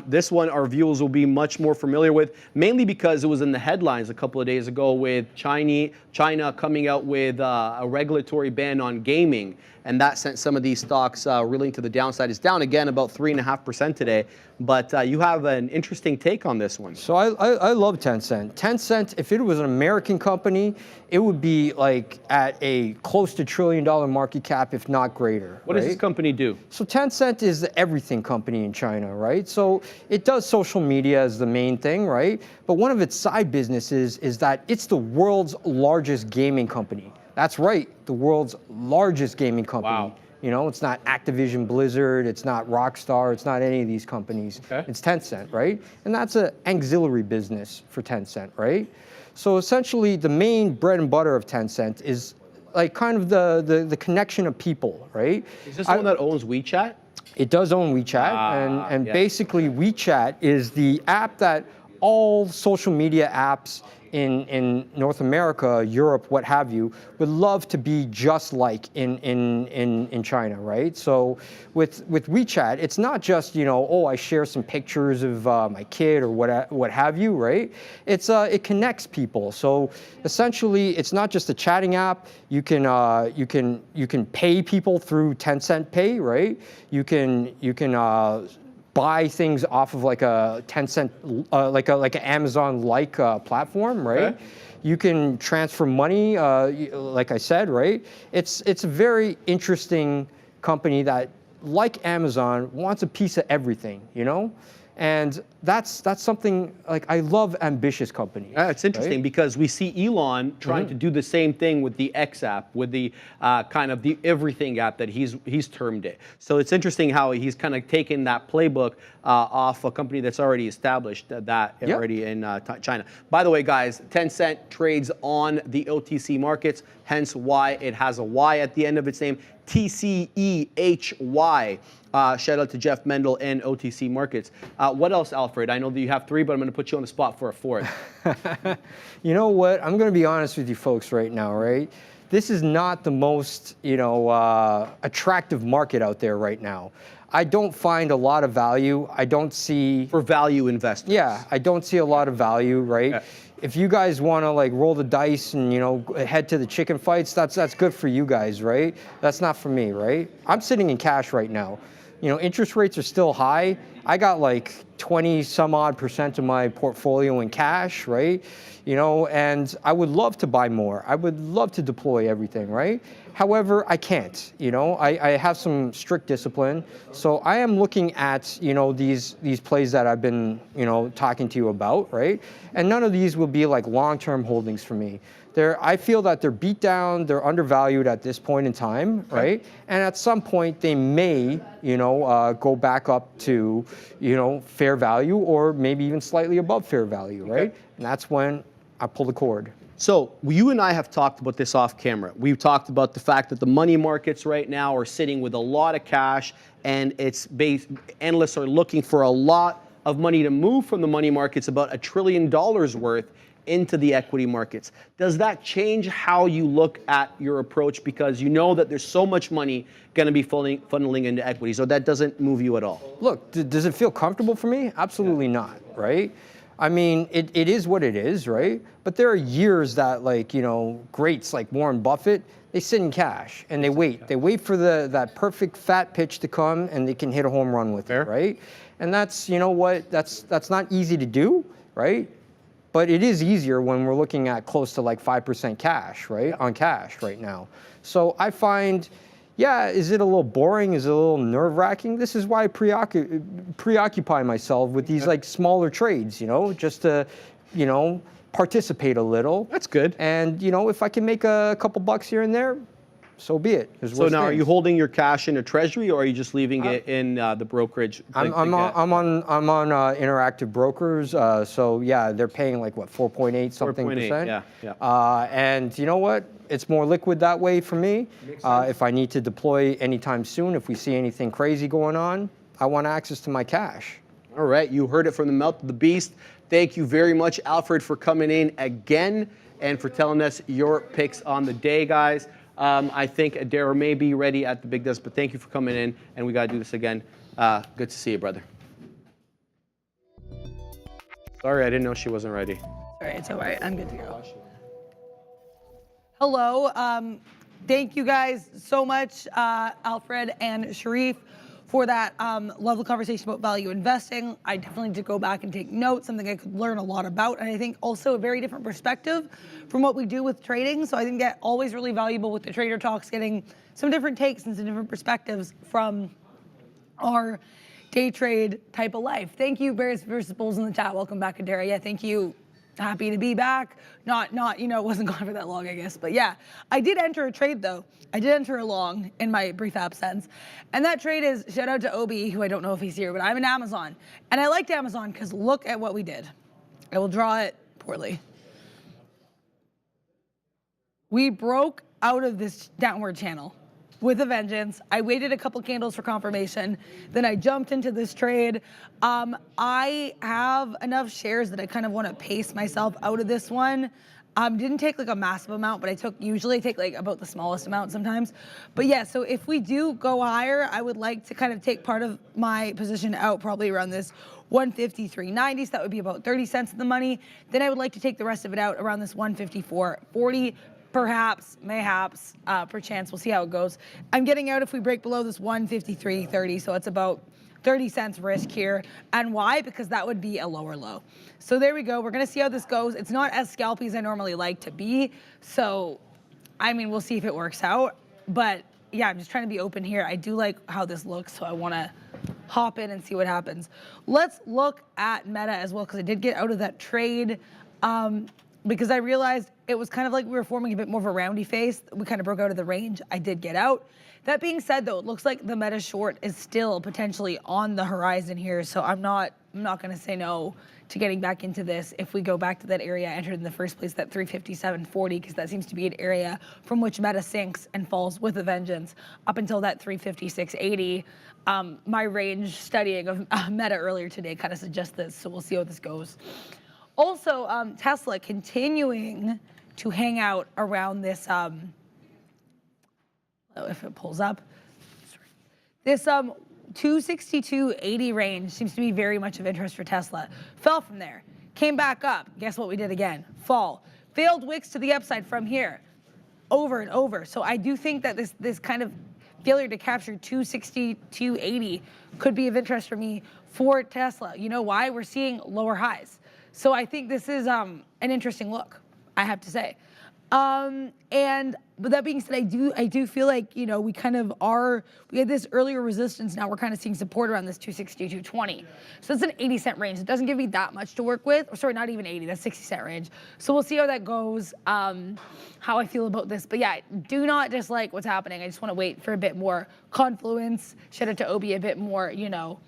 This one our viewers will be much more familiar with, mainly because it was in the headlines a couple of days ago with China coming out with a regulatory ban on gaming. and that sent some of these stocks reeling to the downside. It's down again about 3.5% today, but you have an interesting take on this one. So I love Tencent. Tencent, if it was an American company, it would be like at a close to $1 trillion market cap, if not greater. What does this company do? So Tencent is the everything company in China, right? So it does social media as the main thing, right? But one of its side businesses is that it's the world's largest gaming company. That's right, the world's largest gaming company. Wow. You know, it's not Activision Blizzard, it's not Rockstar, it's not any of these companies. Okay. It's Tencent, right? And that's an auxiliary business for Tencent, right? So essentially, the main bread and butter of Tencent is like kind of the connection of people, right? Is this the one that owns WeChat? It does own WeChat, and yeah. basically WeChat is the app that all social media apps in North America, Europe, what have you, would love to be just like in China, right? So with WeChat, it's not just, you know, oh, I share some pictures of my kid or what have you, right? It connects people. So essentially, it's not just a chatting app. You can pay people through Tencent Pay, right? You can buy things off of like a Tencent, like an Amazon-like platform, right? Okay. You can transfer money, like I said, right? It's a very interesting company that, like Amazon, wants a piece of everything, you know? And that's something, like, I love ambitious companies. It's interesting, right? because we see Elon trying to do the same thing with the X app, with the kind of the everything app that he's termed it. So it's interesting how he's kind of taken that playbook off a company that's already established already in China. By the way, guys, Tencent trades on the OTC markets, hence why it has a Y at the end of its name, TCEHY. Shout out to Jeff Mendel and OTC Markets. What else, Alfred? I know that you have three, but I'm going to put you on the spot for a fourth. You know what? I'm going to be honest with you folks right now, right? This is not the most, you know, attractive market out there right now. I don't find a lot of value. I don't see... For value investors. Yeah, I don't see a lot of value, right? Okay. If you guys want to like roll the dice and, you know, head to the chicken fights, that's good for you guys, right? That's not for me, right? I'm sitting in cash right now. You know, interest rates are still high. I got like 20 some odd % of my portfolio in cash, right? You know, and I would love to buy more. I would love to deploy everything, right? However, I can't, you know, I have some strict discipline. So I am looking at, you know, these plays that I've been, you know, talking to you about, right? And none of these will be like long-term holdings for me. I feel that they're beat down, they're undervalued at this point in time, right? And at some point they may, you know, go back up to, you know, fair value or maybe even slightly above fair value, right? Okay. And that's when I pull the cord. So you and I have talked about this off camera. We've talked about the fact that the money markets right now are sitting with a lot of cash, and analysts are looking for a lot of money to move from the money markets, about $1 trillion worth, into the equity markets. Does that change how you look at your approach, because you know that there's so much money going to be funneling into equities, or that doesn't move you at all? Look, does it feel comfortable for me? Absolutely not, right? I mean, it is what it is, right? But there are years that, like, you know, greats like Warren Buffett, they sit in cash and they wait. They wait for that perfect fat pitch to come and they can hit a home run with it, right? And that's, you know what, that's not easy to do, right? But it is easier when we're looking at close to like 5% cash, right? On cash right now. So I find, yeah, is it a little boring? Is it a little nerve-wracking? This is why I preoccupy myself with these like smaller trades, you know, just to, you know, participate a little. That's good. And, you know, if I can make a couple bucks here and there, so be it. So now, are you holding your cash in a treasury, or are you just leaving it in the brokerage? I'm on Interactive Brokers. So yeah, they're paying like what, 4.8 something percent. Yeah. And you know what? It's more liquid that way for me. If I need to deploy anytime soon, if we see anything crazy going on, I want access to my cash. All right, you heard it from the mouth of the beast. Thank you very much, Alfred, for coming in again and for telling us your picks on the day, guys. I think Adara may be ready at the big desk, but thank you for coming in, and we got to do this again. Good to see you, brother. Sorry, I didn't know she wasn't ready. All right, it's all right. I'm good to go. Hello. thank you guys so much, Alfred and Sharif, for that lovely conversation about value investing. I definitely did go back and take notes, something I could learn a lot about, and I think also a very different perspective from what we do with trading. So I think that always really valuable with the Trader Talks, getting some different takes and some different perspectives from our day trade type of life. Thank you, Bears versus Bulls in the chat. Welcome back, Adara. Yeah, thank you. Happy to be back. Not, you know, it wasn't gone for that long, I guess. But yeah, I did enter a trade though. I did enter a long in my brief absence. And that trade is, shout out to Obi, who I don't know if he's here, but I'm in Amazon. And I liked Amazon because look at what we did. I will draw it poorly. We broke out of this downward channel with a vengeance. I waited a couple candles for confirmation. Then I jumped into this trade. I have enough shares that I kind of want to pace myself out of this one. Didn't take like a massive amount, but usually take like about the smallest amount sometimes. But yeah, so if we do go higher, I would like to kind of take part of my position out probably around this 153.90, so that would be about 30 cents of the money. Then I would like to take the rest of it out around this 154.40. Perhaps, mayhaps, perchance, we'll see how it goes. I'm getting out if we break below this 153.30, so it's about 30 cents risk here. And why? Because that would be a lower low. So there we go. We're going to see how this goes. It's not as scalpy as I normally like to be. So, I mean, we'll see if it works out. But yeah, I'm just trying to be open here. I do like how this looks, so I want to hop in and see what happens. Let's look at Meta as well, because I did get out of that trade. Because I realized it was kind of like we were forming a bit more of a roundy face. We kind of broke out of the range. I did get out. That being said, though, it looks like the Meta short is still potentially on the horizon here. So I'm not going to say no to getting back into this if we go back to that area I entered in the first place, that 357.40, because that seems to be an area from which Meta sinks and falls with a vengeance up until that 356.80. My range studying of Meta earlier today kind of suggests this, so we'll see how this goes. Also, Tesla continuing to hang out around this, if it pulls up, this 262.80 range seems to be very much of interest for Tesla. Fell from there, came back up. Guess what we did again? Fall. Failed wicks to the upside from here, over and over. So I do think that this kind of failure to capture 262.80 could be of interest for me for Tesla. You know why? We're seeing lower highs. So I think this is an interesting look, I have to say. But that being said, I do feel like, you know, we kind of we had this earlier resistance, now we're kind of seeing support around this 262.20. So that's an 80 cent range. It doesn't give me that much to work with. Or sorry, not even 80, that's 60 cent range. So we'll see how that goes, how I feel about this. But yeah, do not dislike what's happening. I just want to wait for a bit more confluence. Shout out to Obi, a bit more, you know,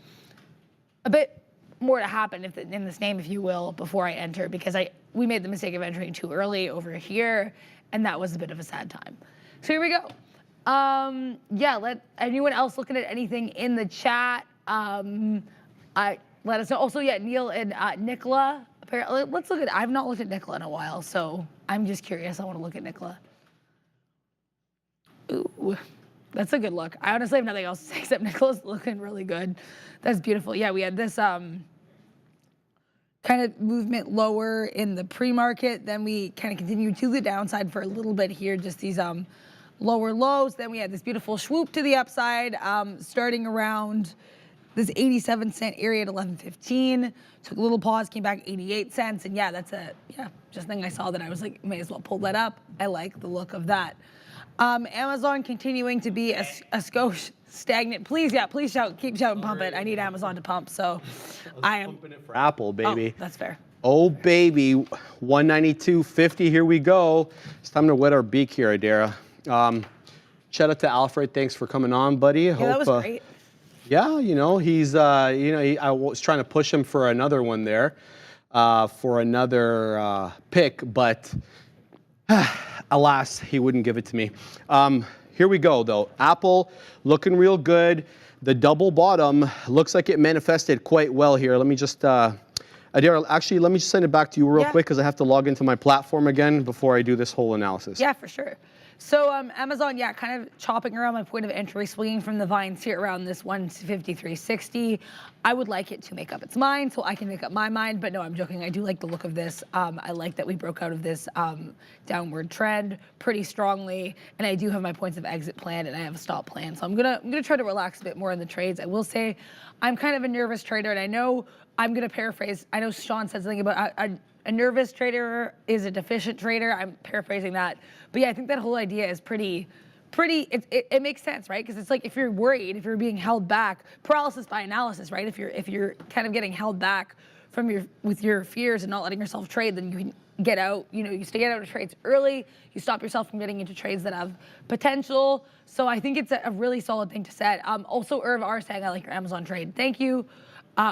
a bit more to happen in this name, if you will, before I enter, because we made the mistake of entering too early over here, and that was a bit of a sad time. So here we go. Yeah, let anyone else looking at anything in the chat, let us know. Also, yeah, Neil and Nicola, apparently, let's look at, I've not looked at Nicola in a while, so I'm just curious. I want to look at Nicola. Ooh, that's a good look. I honestly have nothing else to say except Nicola's looking really good. That's beautiful. Yeah, we had this kind of movement lower in the pre-market. Then we kind of continued to the downside for a little bit here, just these lower lows. Then we had this beautiful swoop to the upside, starting around this 87 cent area at 11.15. Took a little pause, came back 88 cents. And yeah, that's just a thing I saw that I was like, may as well pull that up. I like the look of that. Amazon continuing to be a skosh stagnant. Please shout, keep shouting, pump it. I need Amazon to pump, so I am pumping it for Apple, baby. Oh, that's fair. Oh, baby, 192.50, here we go. It's time to wet our beak here, Adara. Shout out to Alfred, thanks for coming on, buddy. Yeah, that was great. Yeah, you know, I was trying to push him for another one there, for another pick, but alas, he wouldn't give it to me. Here we go, though. Apple looking real good. The double bottom looks like it manifested quite well here. Let me just, Adara, actually, let me just send it back to you real quick because I have to log into my platform again before I do this whole analysis. Yeah, for sure. So Amazon, yeah, kind of chopping around my point of entry, swinging from the vines here around this 153.60. I would like it to make up its mind, so I can make up my mind. But no, I'm joking. I do like the look of this. I like that we broke out of this downward trend pretty strongly, and I do have my points of exit planned, and I have a stop plan. So I'm gonna try to relax a bit more in the trades. I will say, I'm kind of a nervous trader, and I know I'm gonna paraphrase. I know Sean said something about a nervous trader is a deficient trader. I'm paraphrasing that. But yeah, I think that whole idea is pretty, it makes sense, right? Because it's like if you're worried, if you're being held back, paralysis by analysis, right? If you're kind of getting held back from with your fears and not letting yourself trade, then you can get out, you stay out of trades early, you stop yourself from getting into trades that have potential. So I think it's a really solid thing to set. Also, Irv R saying, I like your Amazon trade. Thank you.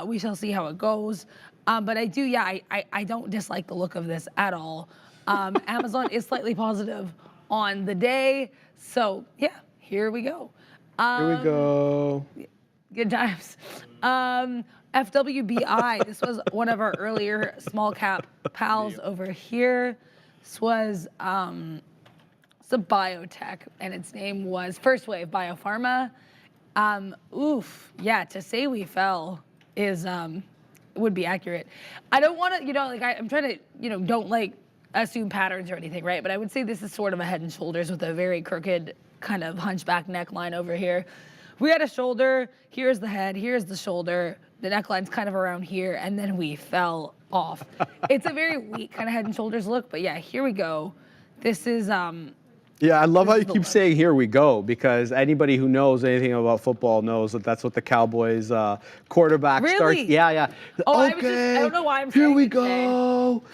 We shall see how it goes. But I do, yeah, I don't dislike the look of this at all. Amazon is slightly positive on the day. So yeah, here we go. Here we go. Good times. FWBI, this was one of our earlier small cap pals over here. This was it's a biotech, and its name was First Wave Biopharma. Yeah, to say we fell is would be accurate. I don't want to, I'm trying to, don't assume patterns or anything, right? But I would say this is sort of a head and shoulders with a very crooked kind of hunchback neckline over here. We had a shoulder, here's the head, here's the shoulder, the neckline's kind of around here, and then we fell off. It's a very weak kind of head and shoulders look, but yeah, here we go. This is, yeah, I love how you keep saying "here we go" because anybody who knows anything about football knows that that's what the Cowboys quarterback starts. Yeah. Oh, okay, I don't know why I'm here saying we it today. go.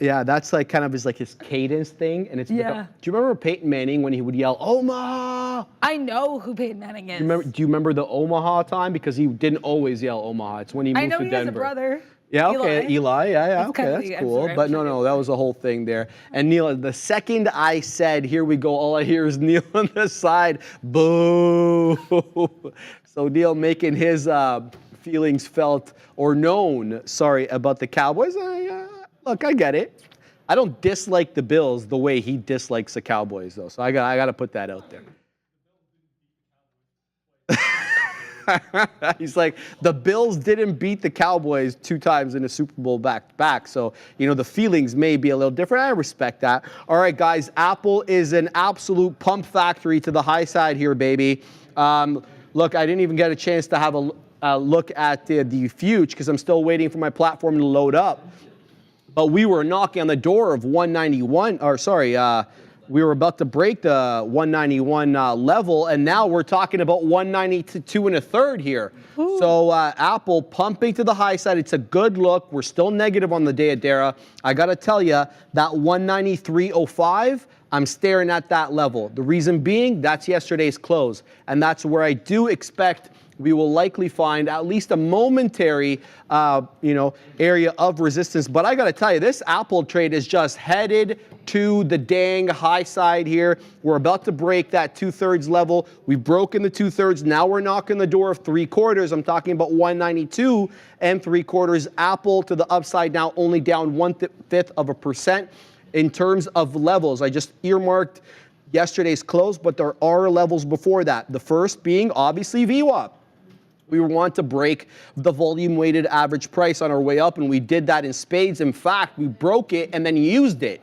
Yeah, that's like kind of his cadence thing, and it's. Yeah. Do you remember Peyton Manning when he would yell "Omaha"? I know who Peyton Manning is. Do you remember the Omaha time? Because he didn't always yell Omaha. It's when he moved to Denver. I know he has a brother. Yeah, okay, Eli, yeah, okay, kind of that's cool. But no, that was the whole thing there. And Neil, the second I said, here we go, all I hear is Neil on the side, boo. So Neil making his feelings felt or known, about the Cowboys. Look, I get it. I don't dislike the Bills the way he dislikes the Cowboys, though. So I got to put that out there. He's like, the Bills didn't beat the Cowboys 2 times in a Super Bowl back-to-back. So, the feelings may be a little different. I respect that. All right, guys, Apple is an absolute pump factory to the high side here, baby. Look, I didn't even get a chance to have a look at the future because I'm still waiting for my platform to load up. But we were knocking on the door of 191, we were about to break the 191 level, and now we're talking about 192 1/3 here. Ooh. So Apple pumping to the high side. It's a good look. We're still negative on the day, Adara. I got to tell you, that 193.05, I'm staring at that level. The reason being, that's yesterday's close, and that's where I do expect we will likely find at least a momentary, area of resistance. But I got to tell you, this Apple trade is just headed to the dang high side here. We're about to break that 2/3 level. We've broken the 2/3. Now we're knocking the door of 3/4. I'm talking about 192 3/4. Apple to the upside now only down 1/5%. In terms of levels, I just earmarked yesterday's close, but there are levels before that. The first being obviously VWAP. We want to break the volume-weighted average price on our way up, and we did that in spades. In fact, we broke it and then used it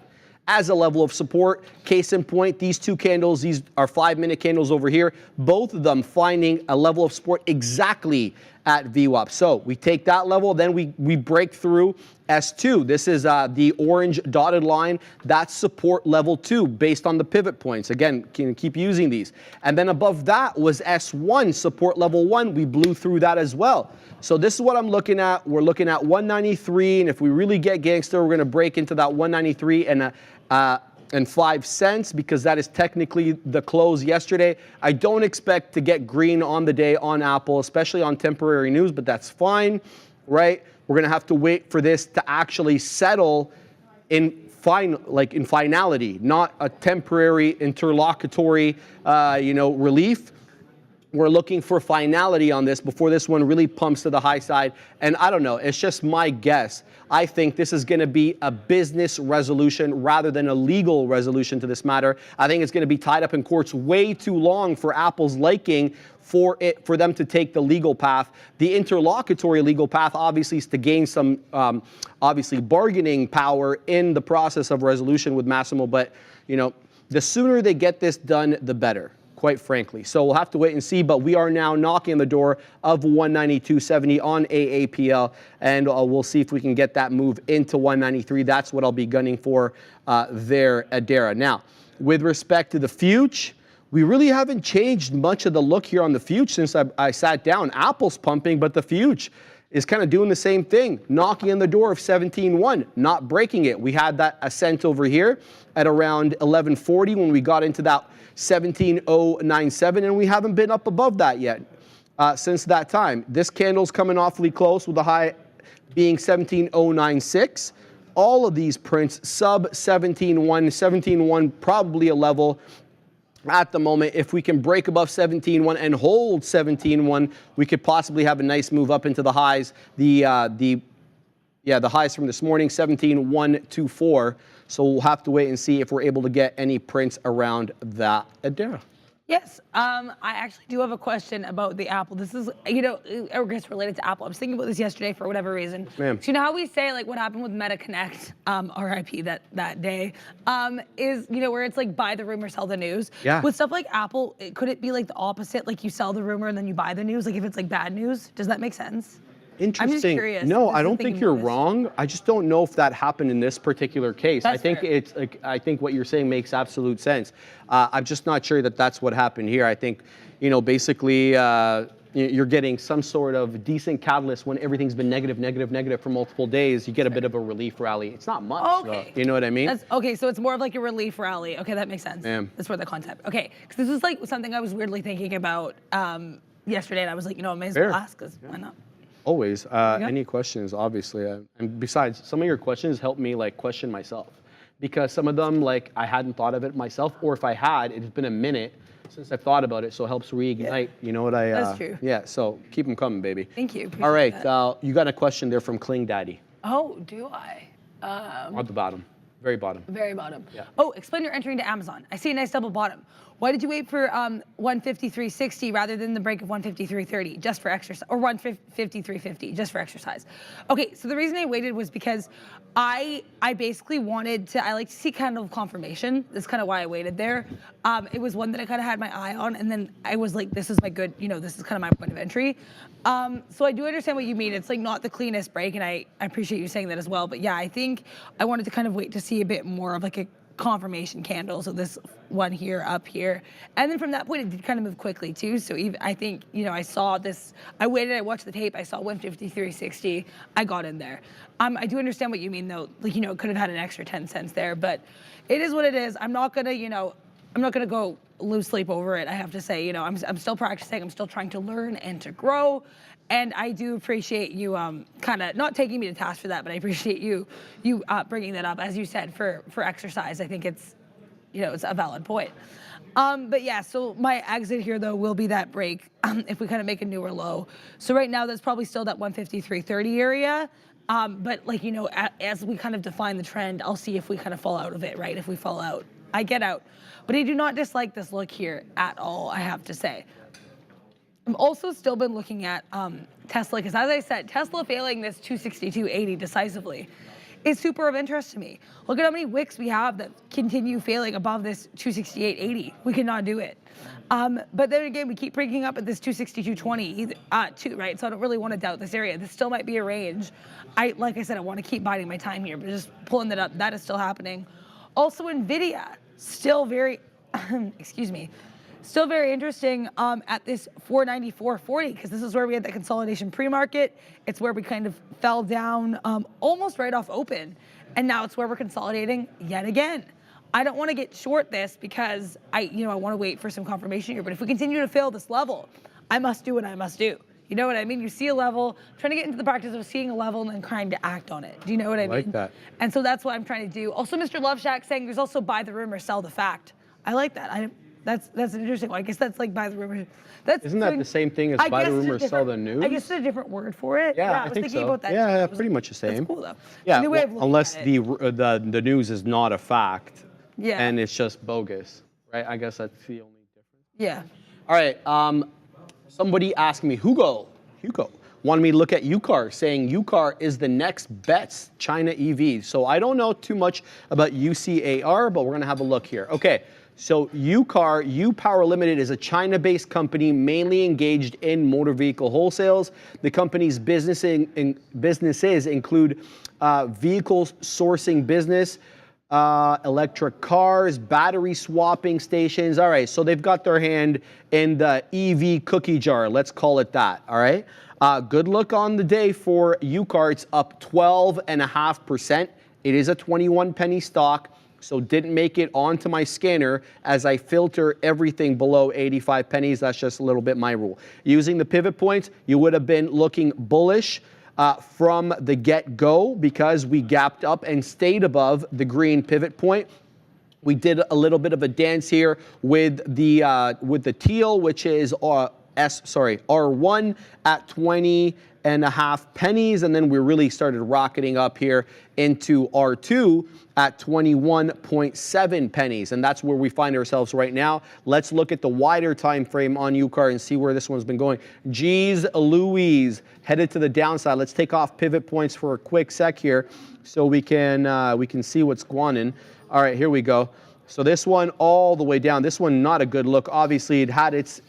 as a level of support. Case in point, these 2 candles, these are 5-minute candles over here, both of them finding a level of support exactly at VWAP. So we take that level, then we break through S2. This is the orange dotted line. That's support level 2 based on the pivot points. Again, can keep using these. And then above that was S1, support level 1. We blew through that as well. So this is what I'm looking at. We're looking at 193, and if we really get gangster, we're going to break into that 193 and 5 cents because that is technically the close yesterday. I don't expect to get green on the day on Apple, especially on temporary news, but that's fine, right? We're going to have to wait for this to actually settle in finality, not a temporary interlocutory, relief. we're looking for finality on this before this one really pumps to the high side. And I don't know, it's just my guess. I think this is going to be a business resolution rather than a legal resolution to this matter. I think it's going to be tied up in courts way too long for Apple's liking for them to take the legal path. The interlocutory legal path obviously is to gain some obviously bargaining power in the process of resolution with Massimo, but you know, the sooner they get this done, the better, quite frankly. So we'll have to wait and see, but we are now knocking on the door of 192.70 on AAPL, and we'll see if we can get that move into 193. That's what I'll be gunning for there, Adara. Now, with respect to the future, we really haven't changed much of the look here on the future since I sat down. Apple's pumping, but the future is kind of doing the same thing, knocking on the door of 17.1, not breaking it. We had that ascent over here at around 11.40 when we got into that 17.097, and we haven't been up above that yet since that time. This candle's coming awfully close with the high being 17.096. All of these prints sub 17.1, 17.1 probably a level at the moment. If we can break above 17.1 and hold 17.1, we could possibly have a nice move up into the highs. The highs from this morning, 17.124. So we'll have to wait and see if we're able to get any prints around that. Adara. Yes, I actually do have a question about the Apple. This is, you know, I guess related to Apple. I was thinking about this yesterday for whatever reason. Ma'am. So you know how we say like what happened with MetaConnect, RIP that day, is, you know, where it's like buy the rumor, sell the news. Yeah. With stuff like Apple, could it be like the opposite? Like you sell the rumor and then you buy the news? Like if it's like bad news, does that make sense? Interesting. I'm just curious. No, This I is don't thinking think you're about this. wrong. I just don't know if that happened in this particular case. I That's think fair. it's like, I think what you're saying makes absolute sense. I'm just not sure that that's what happened here. I think, you know, basically you're getting some sort of decent catalyst when everything's been negative for multiple days. You get a bit of a relief rally. It's not much, Okay. though. You know what I mean? That's, okay, so it's more of like a relief rally. Okay, that makes sense. Ma'am. That's for the concept. Okay, because this is like something I was weirdly thinking about yesterday, and I was like, you know, I may as well Fair. ask, because why not? Always. Any questions, obviously. And besides, some of your questions help me like question myself, because some of them like I hadn't thought of it myself, or if I had, it's been a minute since I've thought about it, so it helps reignite. You know what I? That's true. Yeah. So keep them coming, baby. Thank you. All right. Appreciate that. You got a question there from Kling Daddy Oh, do I? on the bottom, very bottom. Very bottom. Yeah. Oh, explain your entry into Amazon. I see a nice double bottom. Why did you wait for 153.60 rather than the break of 153.30 just for exercise, or 153.50 just for exercise? Okay, so the reason I waited was because I basically wanted to, I like to see kind of confirmation. That's kind of why I waited there. It was one that I kind of had my eye on, and then I was like, this is my good, you know, this is kind of my point of entry. So I do understand what you mean. It's like not the cleanest break, and I appreciate you saying that as well. But yeah, I think I wanted to kind of wait to see a bit more of like a confirmation candle, so this one here, up here, and then from that point it did kind of move quickly too. So even I think, you know, I saw this, I waited, I watched the tape, I saw 153.60, I got in there. I do understand what you mean though, like, you know, it could have had an extra 10 cents there, but it is what it is. I'm not gonna, you know, I'm not gonna go lose sleep over it. I have to say, you know, I'm still practicing, I'm still trying to learn and to grow. And I do appreciate you kind of not taking me to task for that, but I appreciate you bringing that up, as you said, for exercise. I think it's, you know, it's a valid point. But yeah, so my exit here though will be that break if we kind of make a newer low. So right now that's probably still that 153.30 area. But like, you know, as we kind of define the trend, I'll see if we kind of fall out of it, right? If we fall out, I get out. But I do not dislike this look here at all, I have to say. I've also still been looking at Tesla, because as I said, Tesla failing this 262.80 decisively is super of interest to me. Look at how many wicks we have that continue failing above this 268.80. We cannot do it. But then again, we keep breaking up at this 262.20 too, right? So I don't really want to doubt this area. This still might be a range. Like I said, I want to keep biding my time here, but just pulling that up, that is still happening. Also, NVIDIA, still very, excuse me, still very interesting at this 494.40, because this is where we had the consolidation pre-market. It's where we kind of fell down almost right off open. And now it's where we're consolidating yet again. I don't want to get short this because I want to wait for some confirmation here. But if we continue to fail this level, I must do what I must do. You know what I mean? You see a level, trying to get into the practice of seeing a level and then trying to act on it. Do you know what I mean? Like that. And so that's what I'm trying to do. Also, Mr. Love Shack saying there's also buy the rumor, sell the fact. I like that. That's an interesting one. I guess that's like buy the rumor. Isn't that the same thing as buy the rumor, sell the news? I guess it's a different word for it. Yeah, I I was think thinking so. about that. Yeah, pretty much the same. That's cool though. Yeah, New way of looking unless at it. the news is not a fact. Yeah. And it's just bogus, right? I guess that's the only difference. Yeah. All right. Somebody asked me, Hugo, wanted me to look at UCAR, saying UCAR is the next best China EV. So I don't know too much about UCAR, but we're going to have a look here. Okay. So UCAR, U-Power Limited, is a China-based company mainly engaged in motor vehicle wholesales. The company's businesses include vehicles sourcing business, electric cars, battery swapping stations. All right, so they've got their hand in the EV cookie jar, let's call it that, all right? Good look on the day for UCAR. It's up 12.5%. It is a 21 penny stock, so didn't make it onto my scanner as I filter everything below 85 pennies. That's just a little bit my rule. Using the pivot points, you would have been looking bullish from the get-go because we gapped up and stayed above the green pivot point. We did a little bit of a dance here with the teal, which is R1 at 20.5 pennies, and then we really started rocketing up here into R2 at 21.7 pennies, and that's where we find ourselves right now. Let's look at the wider time frame on UCAR and see where this one's been going. Geez Louise, headed to the downside. Let's take off pivot points for a quick sec here so we can see what's going on. All right, here we go. So this one all the way down. This one not a good look. Obviously, it had its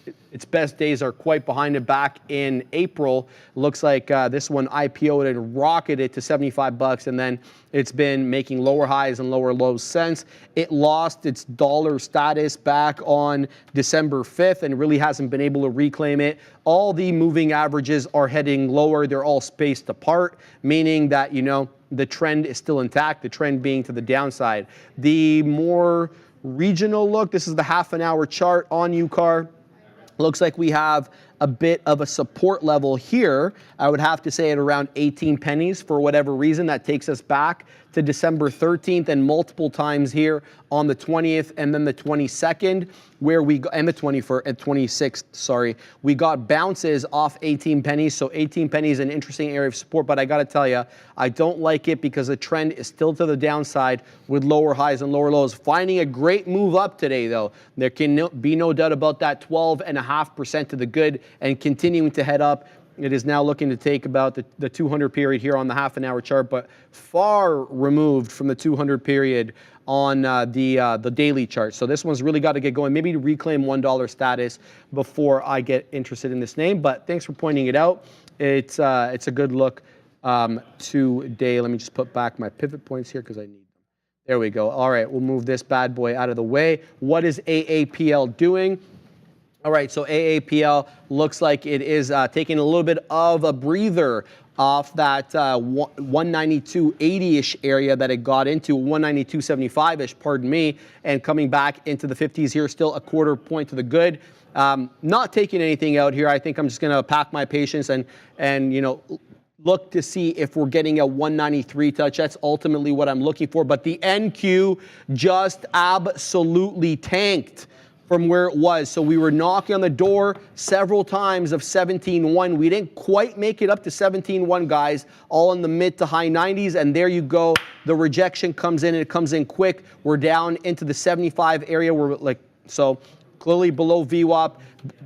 best days are quite behind it back in April. Looks like this one IPO'd and rocketed to 75 bucks, and then it's been making lower highs and lower lows since. It lost its dollar status back on December 5th and really hasn't been able to reclaim it. All the moving averages are heading lower. They're all spaced apart, meaning that, you know, the trend is still intact, the trend being to the downside. The more regional look, this is the half-an-hour chart on UCAR. Looks like we have a bit of a support level here. I would have to say at around 18 pennies for whatever reason. That takes us back to December 13th and multiple times here on the 20th and then the 22nd, where we got, and the 21st and 26th, sorry. We got bounces off 18 pennies. So 18 pennies, an interesting area of support, but I gotta tell you, I don't like it because the trend is still to the downside with lower highs and lower lows. Finding a great move up today though. There can be no doubt about that, 12.5% to the good and continuing to head up. It is now looking to take about the 200 period here on the half-an-hour chart, but far removed from the 200 period on the daily chart. So this one's really got to get going. Maybe to reclaim $1 status before I get interested in this name. But thanks for pointing it out. It's a good look today. Let me just put back my pivot points here because I need them. There we go. All right, we'll move this bad boy out of the way. What is AAPL doing? All right, so AAPL looks like it is taking a little bit of a breather off that 192.80-ish area that it got into, 192.75-ish, pardon me, and coming back into the 50s here, still a quarter point to the good. Not taking anything out here. I think I'm just going to pack my patience and you know, look to see if we're getting a 193 touch. That's ultimately what I'm looking for. But the NQ just absolutely tanked from where it was. So we were knocking on the door several times of 17.1. We didn't quite make it up to 17.1, guys, all in the mid to high 90s. And there you go. The rejection comes in and it comes in quick. We're down into the 75 area. We're like, so clearly below VWAP,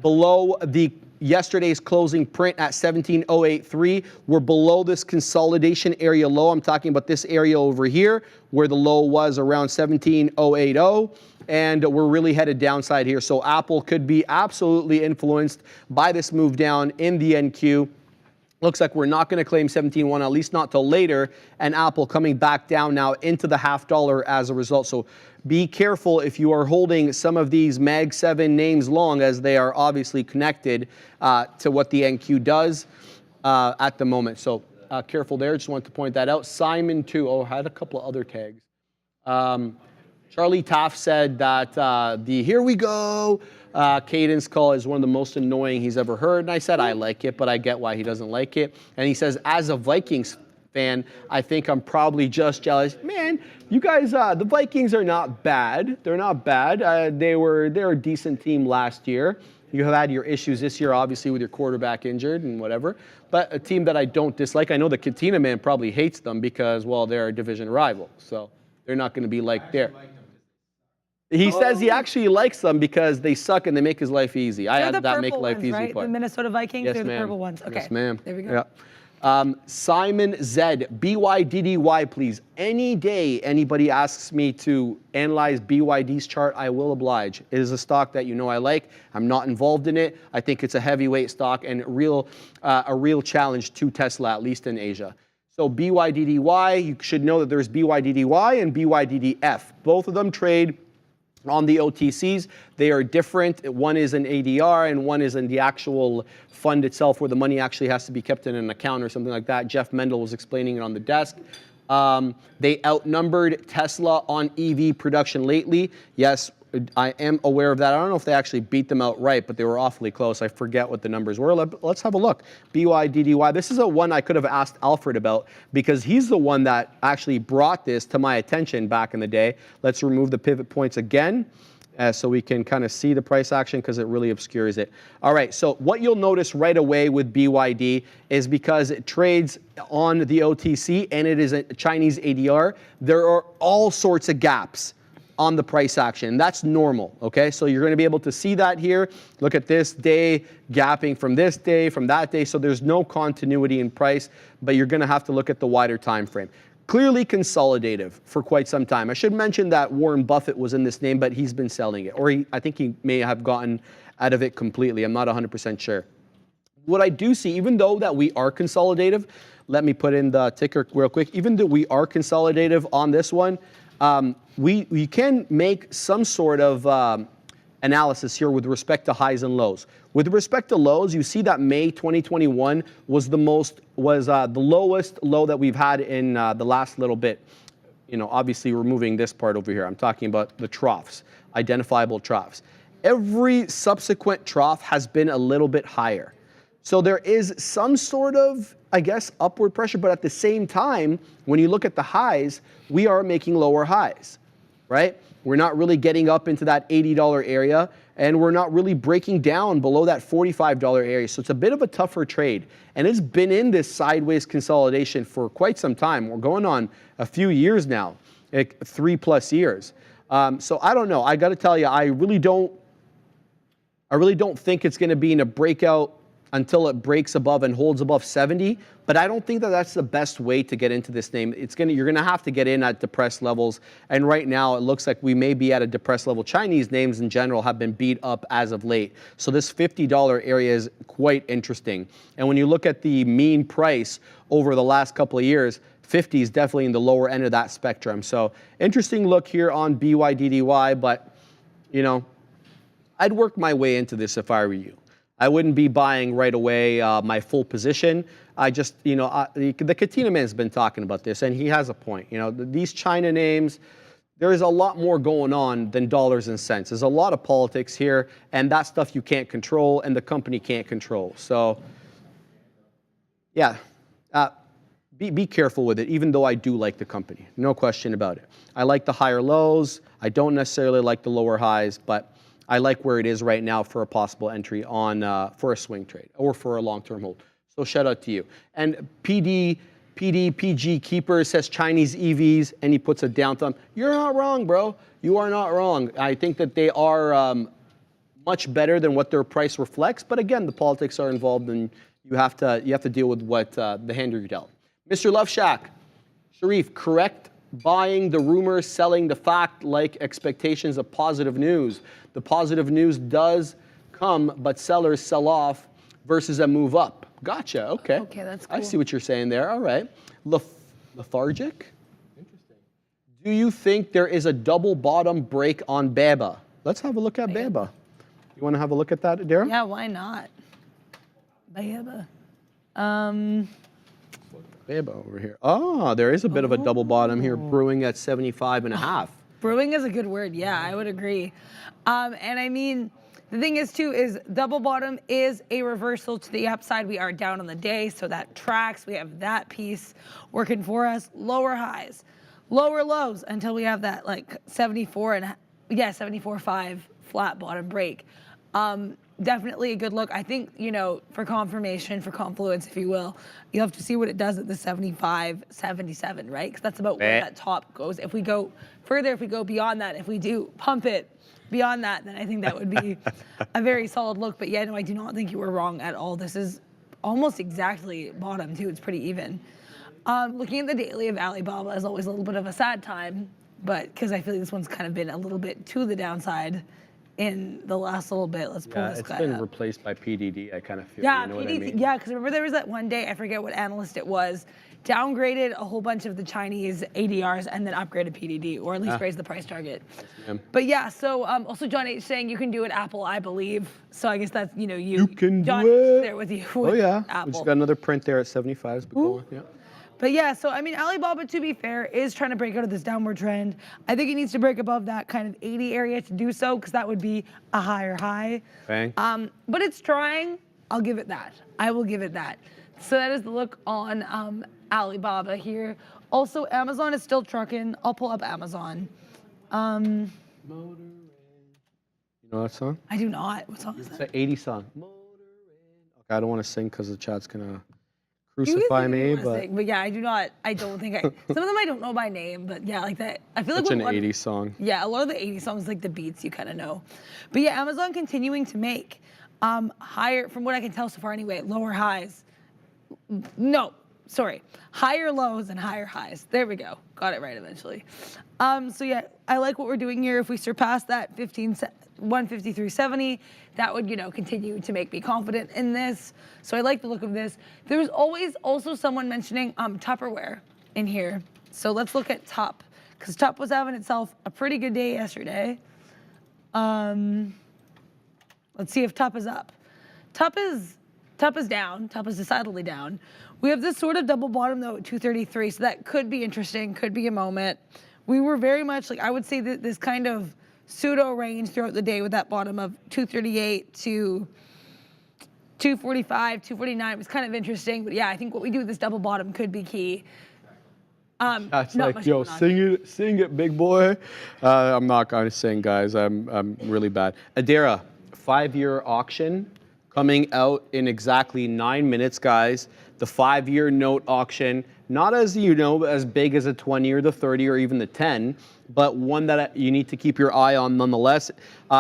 below the yesterday's closing print at 17.083. We're below this consolidation area low. I'm talking about this area over here where the low was around 17.080. And we're really headed downside here. So Apple could be absolutely influenced by this move down in the NQ. Looks like we're not going to claim 17.1, at least not till later. And Apple coming back down now into the $0.50 as a result. So be careful if you are holding some of these Mag 7 names long, as they are obviously connected to what the NQ does at the moment. So careful there. Just wanted to point that out. Simon too. Oh, I had a couple of other tags. Charlie Taft said that the here we go cadence call is one of the most annoying he's ever heard. And I said I like it, but I get why he doesn't like it. And he says, as a Vikings fan. I think I'm probably just jealous. Man, you guys, the Vikings are not bad. They're not bad. They're a decent team last year. You have had your issues this year, obviously, with your quarterback injured and whatever. But a team that I don't dislike, I know the Katina man probably hates them because, well, they're a division rival. So they're not going to be like there. He says he actually likes them because they suck and they make his life easy. I had that make life easy right? part. The Minnesota Vikings, Yes, they're the ma'am. purple ones. Okay. Yes, ma'am. There we go. Yeah. Simon Z, BYDDY, please. Any day anybody asks me to analyze BYD's chart, I will oblige. It is a stock that you know I like. I'm not involved in it. I think it's a heavyweight stock and a real challenge to Tesla, at least in Asia. So BYDDY, you should know that there's BYDDY and BYDDF. Both of them trade on the OTCs. They are different. One is an ADR and one is in the actual fund itself where the money actually has to be kept in an account or something like that. Jeff Mendel was explaining it on the desk. They outnumbered Tesla on EV production lately. Yes, I am aware of that. I don't know if they actually beat them outright, but they were awfully close. I forget what the numbers were. Let's have a look. BYDDY. This is a one I could have asked Alfred about because he's the one that actually brought this to my attention back in the day. Let's remove the pivot points again so we can kind of see the price action because it really obscures it. All right, so what you'll notice right away with BYD is because it trades on the OTC and it is a Chinese ADR, there are all sorts of gaps on the price action. That's normal, okay? So you're going to be able to see that here. Look at this day, gapping from this day, from that day. So there's no continuity in price, but you're going to have to look at the wider time frame. Clearly consolidative for quite some time. I should mention that Warren Buffett was in this name, but he's been selling it. Or I think he may have gotten out of it completely. I'm not 100% sure. What I do see, even though that we are consolidative, let me put in the ticker real quick. Even though we are consolidative on this one, we can make some sort of analysis here with respect to highs and lows. With respect to lows, you see that May 2021 was the lowest low that we've had in the last little bit. You know, obviously removing this part over here. I'm talking about the troughs, identifiable troughs. Every subsequent trough has been a little bit higher. So there is some sort of, I guess, upward pressure, but at the same time, when you look at the highs, we are making lower highs, right? We're not really getting up into that $80 area, and we're not really breaking down below that $45 area. So it's a bit of a tougher trade. And it's been in this sideways consolidation for quite some time. We're going on a few years now, like 3+ years. So I don't know. I got to tell you, I really don't think it's going to be in a breakout until it breaks above and holds above 70. But I don't think that that's the best way to get into this name. You're gonna have to get in at depressed levels. And right now it looks like we may be at a depressed level. Chinese names in general have been beat up as of late. So this $50 area is quite interesting. And when you look at the mean price over the last couple of years, 50 is definitely in the lower end of that spectrum. So interesting look here on BYDDY, but you know, I'd work my way into this if I were you. I wouldn't be buying right away my full position. I just, you know, the Katina man's been talking about this, and he has a point. You know, these China names, there is a lot more going on than dollars and cents. There's a lot of politics here, and that stuff you can't control, and the company can't control. So, yeah, be careful with it, even though I do like the company. No question about it. I like the higher lows. I don't necessarily like the lower highs, but I like where it is right now for a possible entry on for a swing trade or for a long-term hold. So shout out to you. And PG Keeper says Chinese EVs, and he puts a down thumb. You're not wrong, bro. You are not wrong. I think that they are much better than what their price reflects. But again, the politics are involved, and you have to deal with what the hand you're dealt. Mr. Love Shack, Sharif, correct buying the rumors, selling the fact, like expectations of positive news. The positive news does come, but sellers sell off versus a move up. Gotcha, okay. Okay, that's cool. I see what you're saying there, all right. Lethargic? Interesting. Do you think there is a double bottom break on BABA? Let's have a look at BABA. You want to have a look at that, Darren? Yeah, why not? BABA. BABA over here. Oh, there is a bit of a double bottom here, brewing at 75.5. Brewing is a good word. Yeah, I would agree. And I mean, The thing is too, is double bottom is a reversal to the upside. We are down on the day, so that tracks. We have that piece working for us. Lower highs, lower lows until we have that like 74.5 flat bottom break. Definitely a good look. I think, you know, for confirmation, for confluence, if you will, you have to see what it does at the 75, 77, right? Because that's about where that top goes. If we go further, if we go beyond that, if we do pump it beyond that, then I think that would be a very solid look. But yeah, no, I do not think you were wrong at all. This is almost exactly bottom too. It's pretty even. Looking at the daily of Alibaba is always a little bit of a sad time, but because I feel like this one's kind of been a little bit to the downside in the last little bit. Let's pull this guy up. It's been replaced by PDD, I kind of feel. Yeah, you know PDD, what I mean? yeah, because remember there was that one day, I forget what analyst it was, downgraded a whole bunch of the Chinese ADRs and then upgraded PDD, or at least raised the price target. But yeah, so also John H saying you can do it Apple, I believe. So I guess that's, you know, you can John do it. there with you. Oh with yeah, Apple. we just got another print there at 75. Yeah. But yeah, so I mean, Alibaba, to be fair, is trying to break out of this downward trend. I think it needs to break above that kind of 80 area to do so, because that would be a higher high. Bang. But it's trying. I'll give it that. I will give it that. So that is the look on Alibaba here. Also, Amazon is still trucking. I'll pull up Amazon. You know that song? I do not. What song is that? It's an 80s song. Okay, I don't want to sing because the chat's gonna crucify me, but yeah, I do not. I don't think I. Some of them I don't know by name, but yeah, like that. I feel like it's an with 80s song. Yeah, a lot of the 80s songs, like the beats, you kind of know. But yeah, Amazon continuing to make higher, from what I can tell so far anyway, lower highs. No, sorry, higher lows and higher highs. There we go. Got it right eventually. So yeah, I like what we're doing here. If we surpass that 153.70, that would, you know, continue to make me confident in this. So I like the look of this. There's always also someone mentioning Tupperware in here. So let's look at Tup, because Tup was having itself a pretty good day yesterday. Let's see if Tup is up. Tup is down. Tup is decidedly down. We have this sort of double bottom though at 233, so that could be interesting, could be a moment. We were very much like, I would say that this kind of pseudo range throughout the day with that bottom of 238 to 245, 249 was kind of interesting. But yeah, I think what we do with this double bottom could be key. That's like, yo, sing it, big boy. I'm not going to sing, guys. I'm really bad. Adara, 5-year auction coming out in exactly 9 minutes, guys. The 5-year note auction, not as, you know, as big as a 20 or the 30 or even the 10, but one that you need to keep your eye on nonetheless.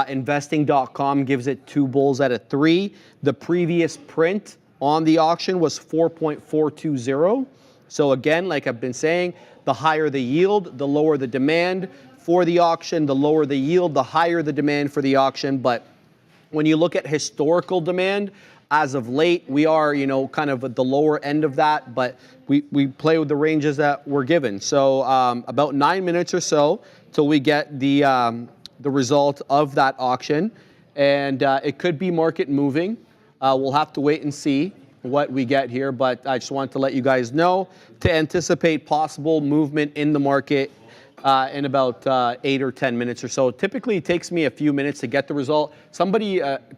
Investing.com gives it 2 bulls out of 3. The previous print on the auction was 4.420. So again, like I've been saying, the higher the yield, the lower the demand for the auction. The lower the yield, the higher the demand for the auction. But when you look at historical demand, as of late, we are, you know, kind of at the lower end of that, but we play with the ranges that we're given. So about 9 minutes or so till we get the result of that auction, and it could be market moving. We'll have to wait and see what we get here, but I just wanted to let you guys know to anticipate possible movement in the market in about 8 or 10 minutes or so. Typically, it takes me a few minutes to get the result.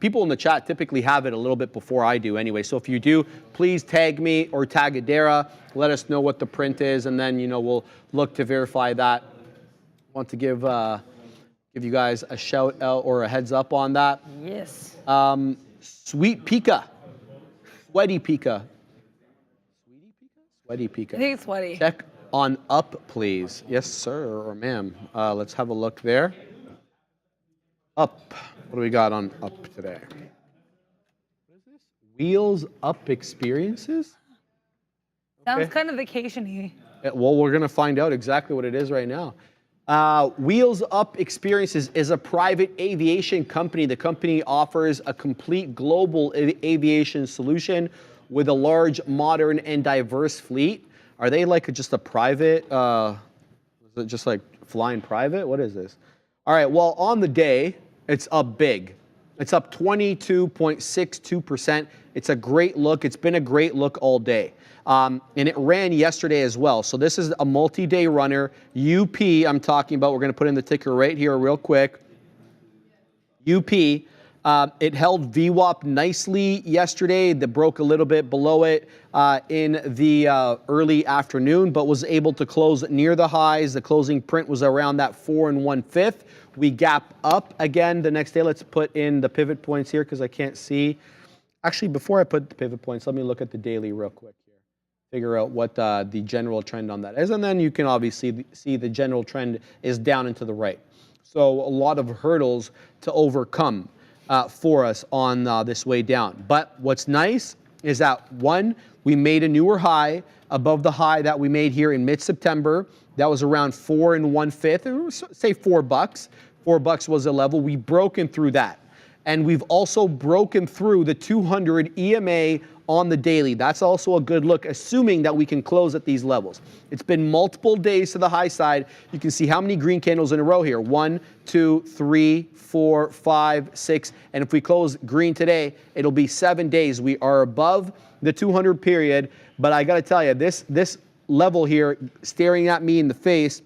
People in the chat typically have it a little bit before I do anyway. So if you do, please tag me or tag Adara. Let us know what the print is, and then, you know, we'll look to verify that. Want to give you guys a shout out or a heads up on that. Yes. Sweet Pika. Sweaty Pika. Sweaty Pika. I think it's sweaty. Check on up, please. Yes, sir or ma'am. Let's have a look there. Up. What do we got on up today? What is this? Wheels Up Experiences? Sounds kind of vacation-y. Well, we're going to find out exactly what it is right now. Wheels Up Experiences is a private aviation company. The company offers a complete global aviation solution with a large, modern, and diverse fleet. Are they like just a private, is it just like flying private? What is this? All right, well, on the day, it's up big. It's up 22.62%. It's a great look. It's been a great look all day. And it ran yesterday as well. So this is a multi-day runner. UP, I'm talking about. We're going to put in the ticker right here real quick. UP, It held VWAP nicely yesterday. That broke a little bit below it in the early afternoon, but was able to close near the highs. The closing print was around that 4 1/5. We gap up again the next day. Let's put in the pivot points here because I can't see. Actually, before I put the pivot points, let me look at the daily real quick here. Figure out what the general trend on that is, and then you can obviously see the general trend is down and to the right. So a lot of hurdles to overcome for us on this way down. But what's nice is that, one, we made a newer high above the high that we made here in mid-September. That was around 4 1/5, or say $4. $4 was a level. We've broken through that. And we've also broken through the 200 EMA on the daily. That's also a good look, assuming that we can close at these levels. It's been multiple days to the high side. You can see how many green candles in a row here. 1, 2, 3, 4, 5, 6. And if we close green today, it'll be 7 days. We are above the 200 period. But I got to tell you, this level here, staring at me in the face,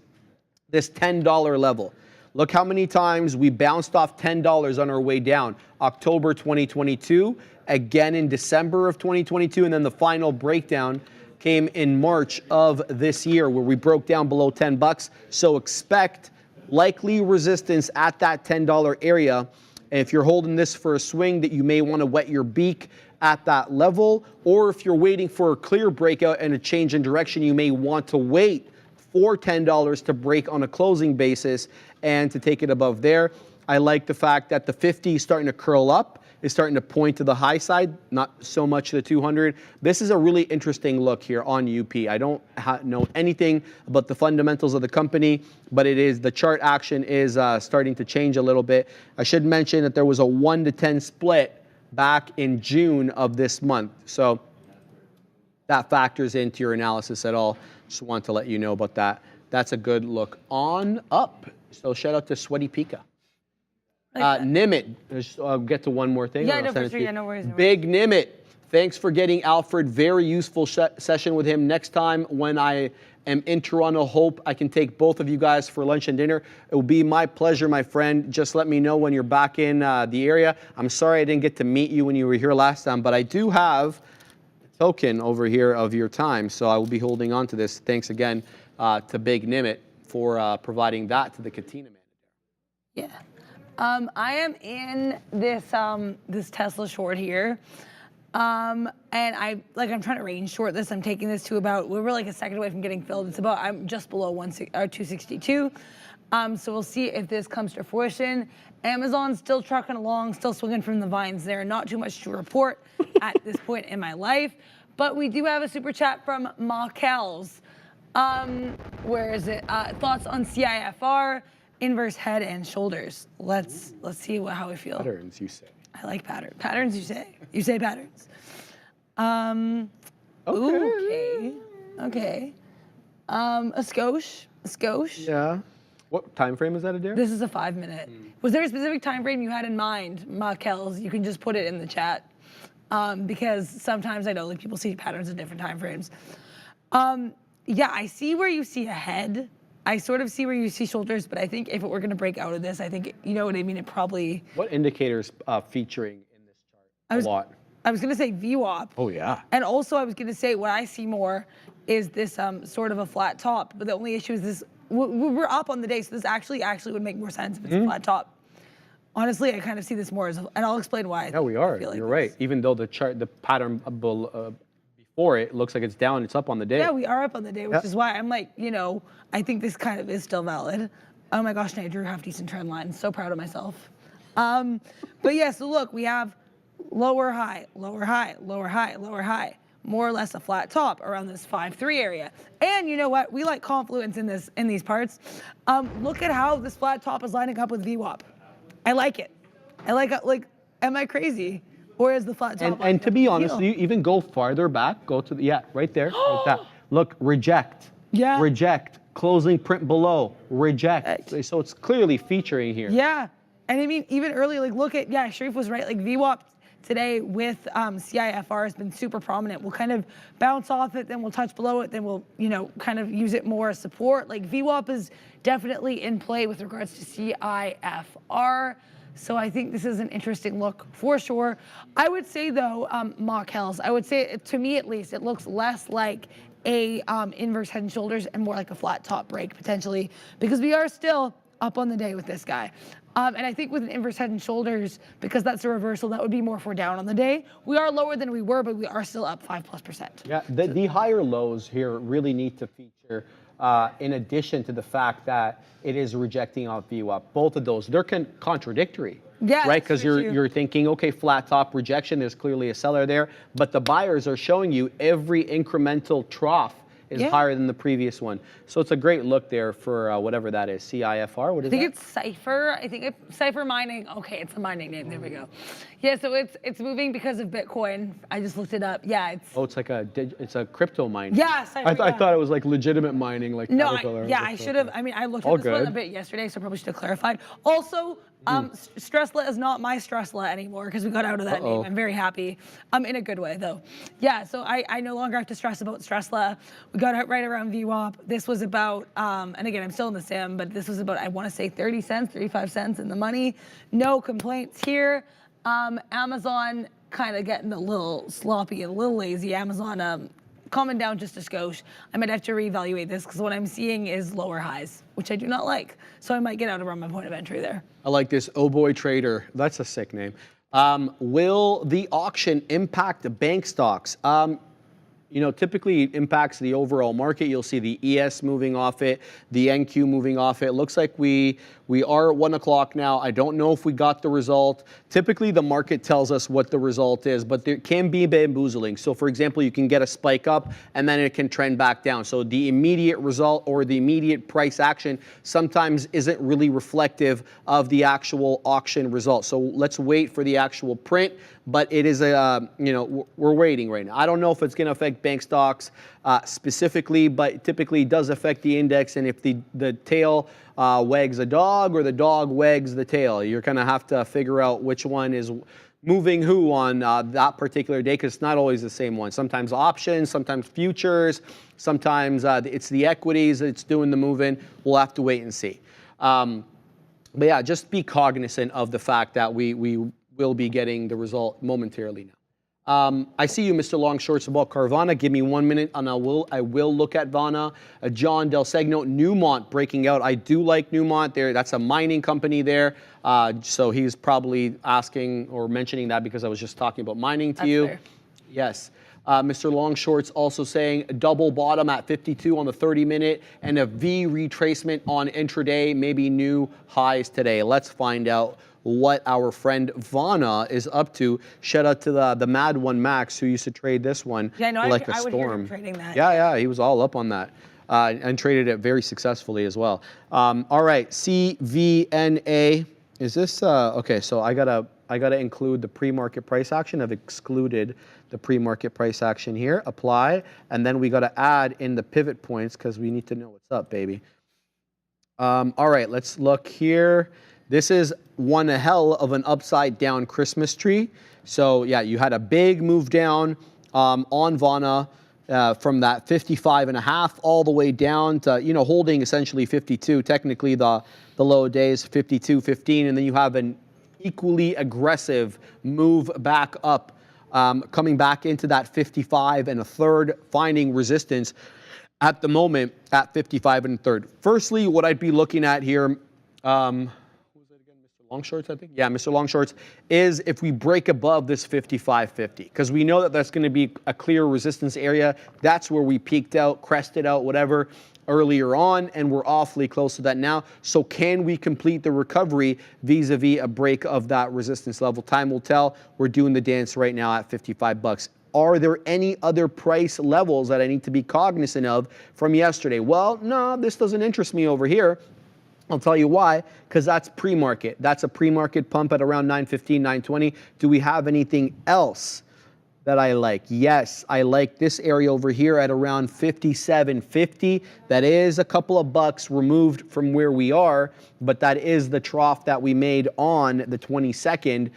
this $10 level. Look how many times we bounced off $10 on our way down. October 2022, again in December of 2022, and then the final breakdown came in March of this year where we broke down below $10. So expect likely resistance at that $10 area. And if you're holding this for a swing, that you may want to wet your beak at that level, or if you're waiting for a clear breakout and a change in direction, you may want to wait for $10 to break on a closing basis and to take it above there. I like the fact that the 50 is starting to curl up, is starting to point to the high side, not so much the 200. This is a really interesting look here on UP. I don't know anything about the fundamentals of the company, but it is, the chart action is starting to change a little bit. I should mention that there was a 1 to 10 split back in June of this month. So that factors into your analysis at all. Just want to let you know about that. That's a good look on up. So shout out to Sweaty Pika. Nimit, I'll get to one more thing. Yeah, no, for sure. Yeah, no worries. Big Nimit, thanks for getting Alfred. Very useful session with him. Next time when I am in Toronto, hope I can take both of you guys for lunch and dinner. It will be my pleasure, my friend. Just let me know when you're back in the area. I'm sorry I didn't get to meet you when you were here last time, but I do have a token over here of your time, so I will be holding on to this. Thanks again to Big Nimit for providing that to the Katina man. Yeah. I am in this this Tesla short here, and I'm trying to range short this. I'm taking this to about, we're like a second away from getting filled. It's about, I'm just below 262. So we'll see if this comes to fruition. Amazon's still trucking along, still swinging from the vines there. Not too much to report at this point in my life, but we do have a super chat from Ma Kells. Where is it? Thoughts on CIFR? Inverse head and shoulders. Let's see how we feel. Patterns, you say. I like patterns. Patterns, you say. You say patterns. Okay. Okay. A skosh. Yeah. What time frame is that, Adair? This is a 5-minute. Was there a specific time frame you had in mind, Kells? You can just put it in the chat. Because sometimes I know like people see patterns in different time frames. Yeah, I see where you see a head. I sort of see where you see shoulders, but I think if it were going to break out of this, I think, you know what I mean, it probably... What indicators featuring in this chart a lot? I was going to say VWAP. Oh, yeah. And also I was going to say what I see more is this sort of a flat top, but the only issue is this, we're up on the day, so this actually would make more sense if it's a flat top. Honestly, I kind of see this more as, and I'll explain why. Yeah, we are. You're right. Even though the chart, the pattern before it looks like it's down, it's up on the day. Yeah, we are up on the day, which is why I'm like, you know, I think this kind of is still valid. Oh my gosh, I drew half decent trend line. So proud of myself. But yeah, so look, we have lower high, lower high, lower high, lower high. More or less a flat top around this 5-3 area. And you know what? We like confluence in these parts. Look at how this flat top is lining up with VWAP. I like it. I like, am I crazy? Or is the flat top? And to be honest, you even go farther back, go to the, yeah, right there, like that. Look, reject. Yeah. Reject. Closing print below. Reject. So it's clearly featuring here. Yeah. And I mean, even earlier, like look at, yeah, Sharif was right. Like VWAP today with CIFR has been super prominent. We'll kind of bounce off it, then we'll touch below it, then we'll, you know, kind of use it more as support. Like VWAP is definitely in play with regards to CIFR. So I think this is an interesting look for sure. I would say though, Mock Hells, I would say to me at least, it looks less like a inverse head and shoulders and more like a flat top break potentially, because we are still up on the day with this guy. And I think with an inverse head and shoulders, because that's a reversal, that would be more if we're down on the day. We are lower than we were, but we are still up 5+%. Yeah, the higher lows here really need to feature in addition to the fact that it is rejecting off VWAP. Both of those, they're contradictory. Yeah, right? Because you're thinking, okay, flat top rejection, there's clearly a seller there, but the buyers are showing you every incremental trough is higher than the previous one. So it's a great look there for whatever that is, CIFR, what is that? I think it's Cypher. I think it's Cypher Mining. Okay, it's a mining name, there we go. Yeah, so it's moving because of Bitcoin. I just looked it up. Yeah, it's... Oh, it's like it's a crypto mine. Yeah, Cypher, I thought it was like legitimate mining, like no, Caterpillar. I should have, I mean, I looked at this one a bit yesterday, so I probably should have clarified. Also, Stressla is not my Stressla anymore because we got out of that name. I'm very happy. In a good way, though. Yeah, so I no longer have to stress about Stressla. We got out right around VWAP. This was about, and again, I'm still in the sim, but this was about, I want to say 30 cents, 35 cents in the money. No complaints here. Amazon kind of getting a little sloppy, a little lazy. Amazon calming down just a skosh. I might have to reevaluate this because what I'm seeing is lower highs, which I do not like. So I might get out around my point of entry there. I like this. Oh boy trader. That's a sick name. Will the auction impact the bank stocks? You know, typically it impacts the overall market. You'll see the ES moving off it, the NQ moving off it. Looks like we are at 1 o'clock now. I don't know if we got the result. Typically the market tells us what the result is, but there can be bamboozling. So for example, you can get a spike up and then it can trend back down. So the immediate result or the immediate price action sometimes isn't really reflective of the actual auction result. So let's wait for the actual print, but it is a, you know, we're waiting right now. I don't know if it's going to affect bank stocks specifically, but typically it does affect the index. And if the tail wags the dog or the dog wags the tail, you're going to have to figure out which one is moving who on that particular day, because it's not always the same one. Sometimes options, sometimes futures, sometimes it's the equities that's doing the moving. We'll have to wait and see. But yeah, just be cognizant of the fact that we will be getting the result momentarily now. I see you, Mr. Long Shorts, about Carvana. Give me 1 minute and I will look at Vana. John Del Segno, Newmont breaking out. I do like Newmont there. That's a mining company there. So he's probably asking or mentioning that because I was just talking about mining to you. Fair. Yes. Mr. Long Shorts also saying a double bottom at 52 on the 30-minute and a V retracement on intraday, maybe new highs today. Let's find out what our friend Vana is up to. Shout out to the Mad One Max who used to trade this one like a storm. would hear him trading that. Yeah, he was all up on that and traded it very successfully as well. All right, CVNA. Is this okay? So I gotta include the pre-market price action. I've excluded the pre-market price action here. Apply, and then we gotta add in the pivot points because we need to know what's up, baby. All right, let's look here. This is one hell of an upside down Christmas tree. So yeah, you had a big move down on Vana from that 55.5 all the way down to, you know, holding essentially 52. Technically the low days 52.15, and then you have an equally aggressive move back up, coming back into that 55 1/3, finding resistance at the moment at 55 1/3. Firstly, what I'd be looking at here, Long Shorts, I think? Yeah, Mr. Long Shorts, is if we break above this 55.50, because we know that that's going to be a clear resistance area. That's where we peaked out, crested out, whatever, earlier on, and we're awfully close to that now. So can we complete the recovery vis-a-vis a break of that resistance level? Time will tell. We're doing the dance right now at 55 bucks. Are there any other price levels that I need to be cognizant of from yesterday? Well, no, this doesn't interest me over here. I'll tell you why, because that's pre-market. That's a pre-market pump at around 915, 920. Do we have anything else that I like? Yes, I like this area over here at around 57.50. That is a couple of bucks removed from where we are, but that is the trough that we made on the 22nd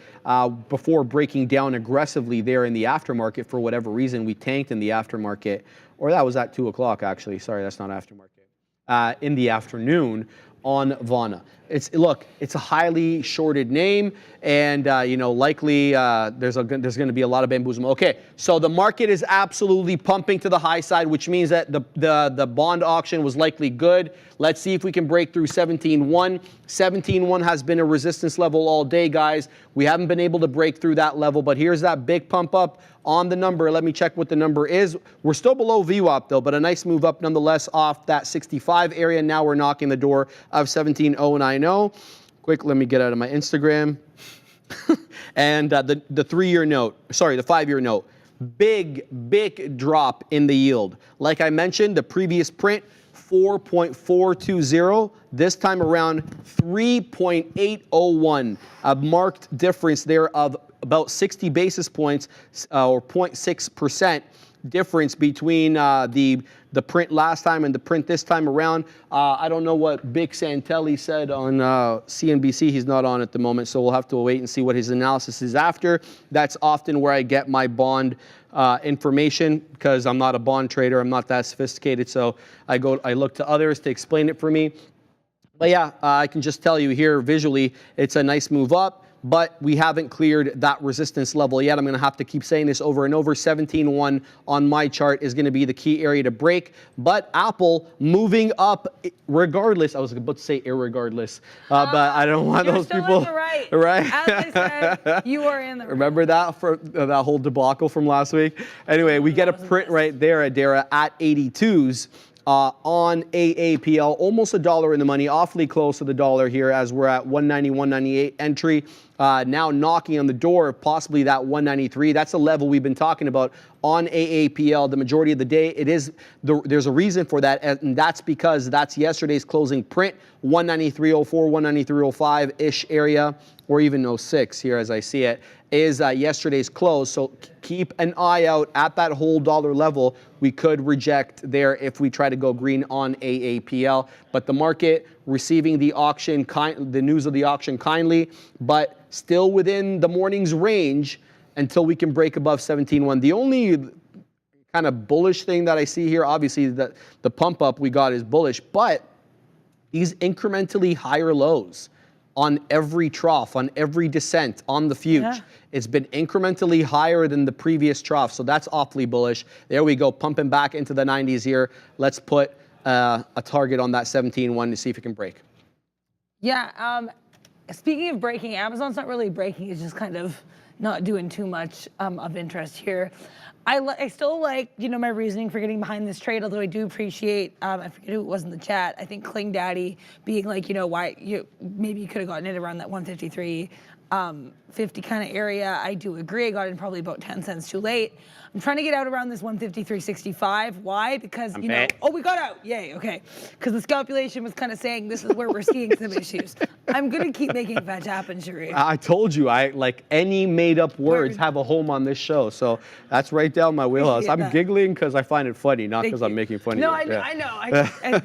before breaking down aggressively there in the aftermarket. For whatever reason, we tanked in the aftermarket, or that was at 2 o'clock actually. Sorry, that's not aftermarket. In the afternoon on Vana. look, it's a highly shorted name, and you know, likely there's going to be a lot of bamboozlement. Okay, so the market is absolutely pumping to the high side, which means that the bond auction was likely good. Let's see if we can break through 17.1. 17.1 has been a resistance level all day, guys. We haven't been able to break through that level, but here's that big pump up on the number. Let me check what the number is. We're still below VWAP though, but a nice move up nonetheless off that 65 area. Now we're knocking the door of 17.090. Quick, let me get out of my Instagram. And the 3-year note, sorry, the 5-year note. Big drop in the yield. Like I mentioned, the previous print, 4.420. This time around, 3.801. A marked difference there of about 60 basis points or 0.6% difference between the print last time and the print this time around. I don't know what Vic Santelli said on CNBC. He's not on at the moment, so we'll have to wait and see what his analysis is after. That's often where I get my bond information, because I'm not a bond trader. I'm not that sophisticated, so I look to others to explain it for me. But yeah, I can just tell you here visually, it's a nice move up, but we haven't cleared that resistance level yet. I'm going to have to keep saying this over and over. 17.1 on my chart is going to be the key area to break. But Apple moving up regardless. I was about to say irregardless, but I don't want those people. You're right. Right? As I said, you are in the right. Remember that for that whole debacle from last week? Anyway, we get a print right there, Adara, at 82s. On AAPL, almost $1 in the money, awfully close to the dollar here as we're at 190, 198 entry. Now knocking on the door of possibly that 193. That's a level we've been talking about on AAPL the majority of the day. There's a reason for that, and that's because that's yesterday's closing print, 193.04, 193.05-ish area, or even 06 here as I see it, is yesterday's close. So keep an eye out at that whole dollar level. We could reject there if we try to go green on AAPL. But the market receiving the auction, the news of the auction kindly, but still within the morning's range until we can break above 17.1. The only kind of bullish thing that I see here, obviously the pump up we got is bullish, but these incrementally higher lows on every trough, on every descent, on the future. Yeah. It's been incrementally higher than the previous trough, so that's awfully bullish. There we go, pumping back into the 90s here. Let's put a target on that 17.1 to see if it can break. Yeah, speaking of breaking, Amazon's not really breaking, it's just kind of not doing too much of interest here. I still like, you know, my reasoning for getting behind this trade, although I do appreciate, I forget who it was in the chat, I think Kling Daddy being like, you know, why maybe you could have gotten it around that 153, 50 kind of area. I do agree, I got in probably about 10 cents too late. I'm trying to get out around this 153.65. Why? Because, you know, oh, we got out, yay, okay. Because the scalpulation was kind of saying this is where we're seeing some issues. I'm gonna keep making fetch happen, Sharif. I told you, like any made up words have a home on this show. So that's right down my wheelhouse. I'm giggling because I find it funny, not because I'm making fun of you. No, I know.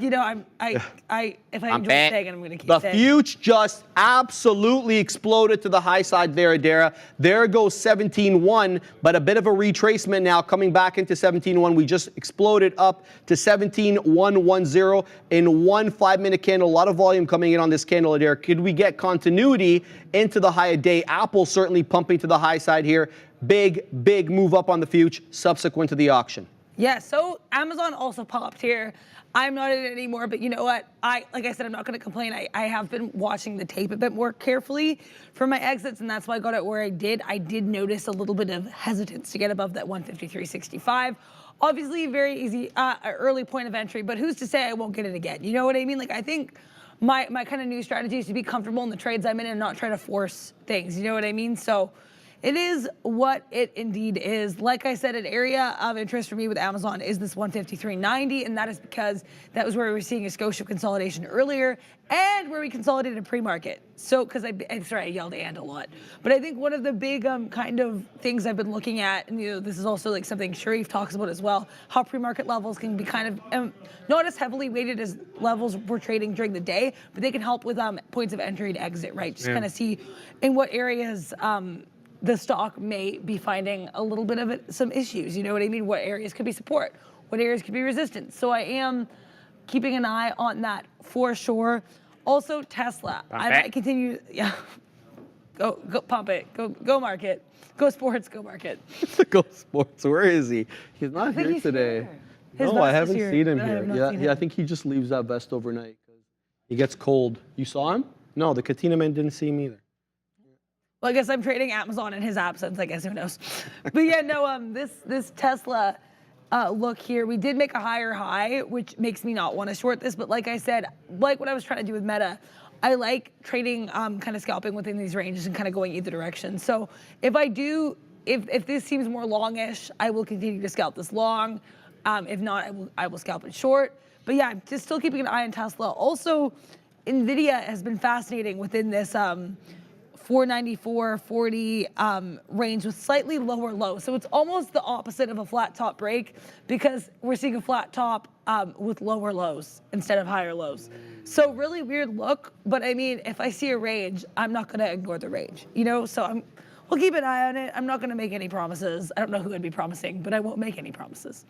You know, if I enjoy saying it, I'm gonna keep saying it. The future just absolutely exploded to the high side there, Adara. There goes 17.1, but a bit of a retracement now coming back into 17.1. We just exploded up to 17.110 in 1 5-minute candle. A lot of volume coming in on this candle, Adara. Could we get continuity into the high of day? Apple certainly pumping to the high side here. Big move up on the future subsequent to the auction. Yeah, so Amazon also popped here. I'm not in it anymore, but you know what? Like I said, I'm not going to complain. I have been watching the tape a bit more carefully for my exits, and that's why I got it where I did. I did notice a little bit of hesitance to get above that 153.65. Obviously, very easy early point of entry, but who's to say I won't get it again? You know what I mean? Like, I think my kind of new strategy is to be comfortable in the trades I'm in and not try to force things. You know what I mean? So it is what it indeed is. Like I said, an area of interest for me with Amazon is this 153.90, and that is because that was where we were seeing a Scotia consolidation earlier and where we consolidated pre-market. So, because sorry, I yelled and a lot. But I think one of the big kind of things I've been looking at, and you know, this is also like something Sharif talks about as well, how pre-market levels can be kind of not as heavily weighted as levels we're trading during the day, but they can help with points of entry and exit, right? Just kind of see in what areas the stock may be finding a little bit of some issues. You know what I mean? What areas could be support? What areas could be resistance? So I am keeping an eye on that for sure. Also, Tesla. I might continue. Yeah. Go pump it. Go market. Go sports. Go market. Go sports. Where is he? He's not here today. No, I haven't seen him here. Yeah, I think he just leaves that vest overnight because he gets cold. You saw him? No, the Katina man didn't see him either. Well, I guess I'm trading Amazon in his absence. I guess who knows? But yeah, no. This Tesla look here, we did make a higher high, which makes me not want to short this. But like I said, like what I was trying to do with Meta, I like trading, kind of scalping within these ranges and kind of going either direction. So if this seems more longish, I will continue to scalp this long. If not, I will scalp it short. But yeah, I'm just still keeping an eye on Tesla. Also, NVIDIA has been fascinating within this 494.40 range with slightly lower lows. So it's almost the opposite of a flat top break because we're seeing a flat top with lower lows instead of higher lows. So really weird look, but I mean, if I see a range, I'm not gonna ignore the range, you know? So we'll keep an eye on it. I'm not gonna make any promises. I don't know who I'd be promising, but I won't make any promises.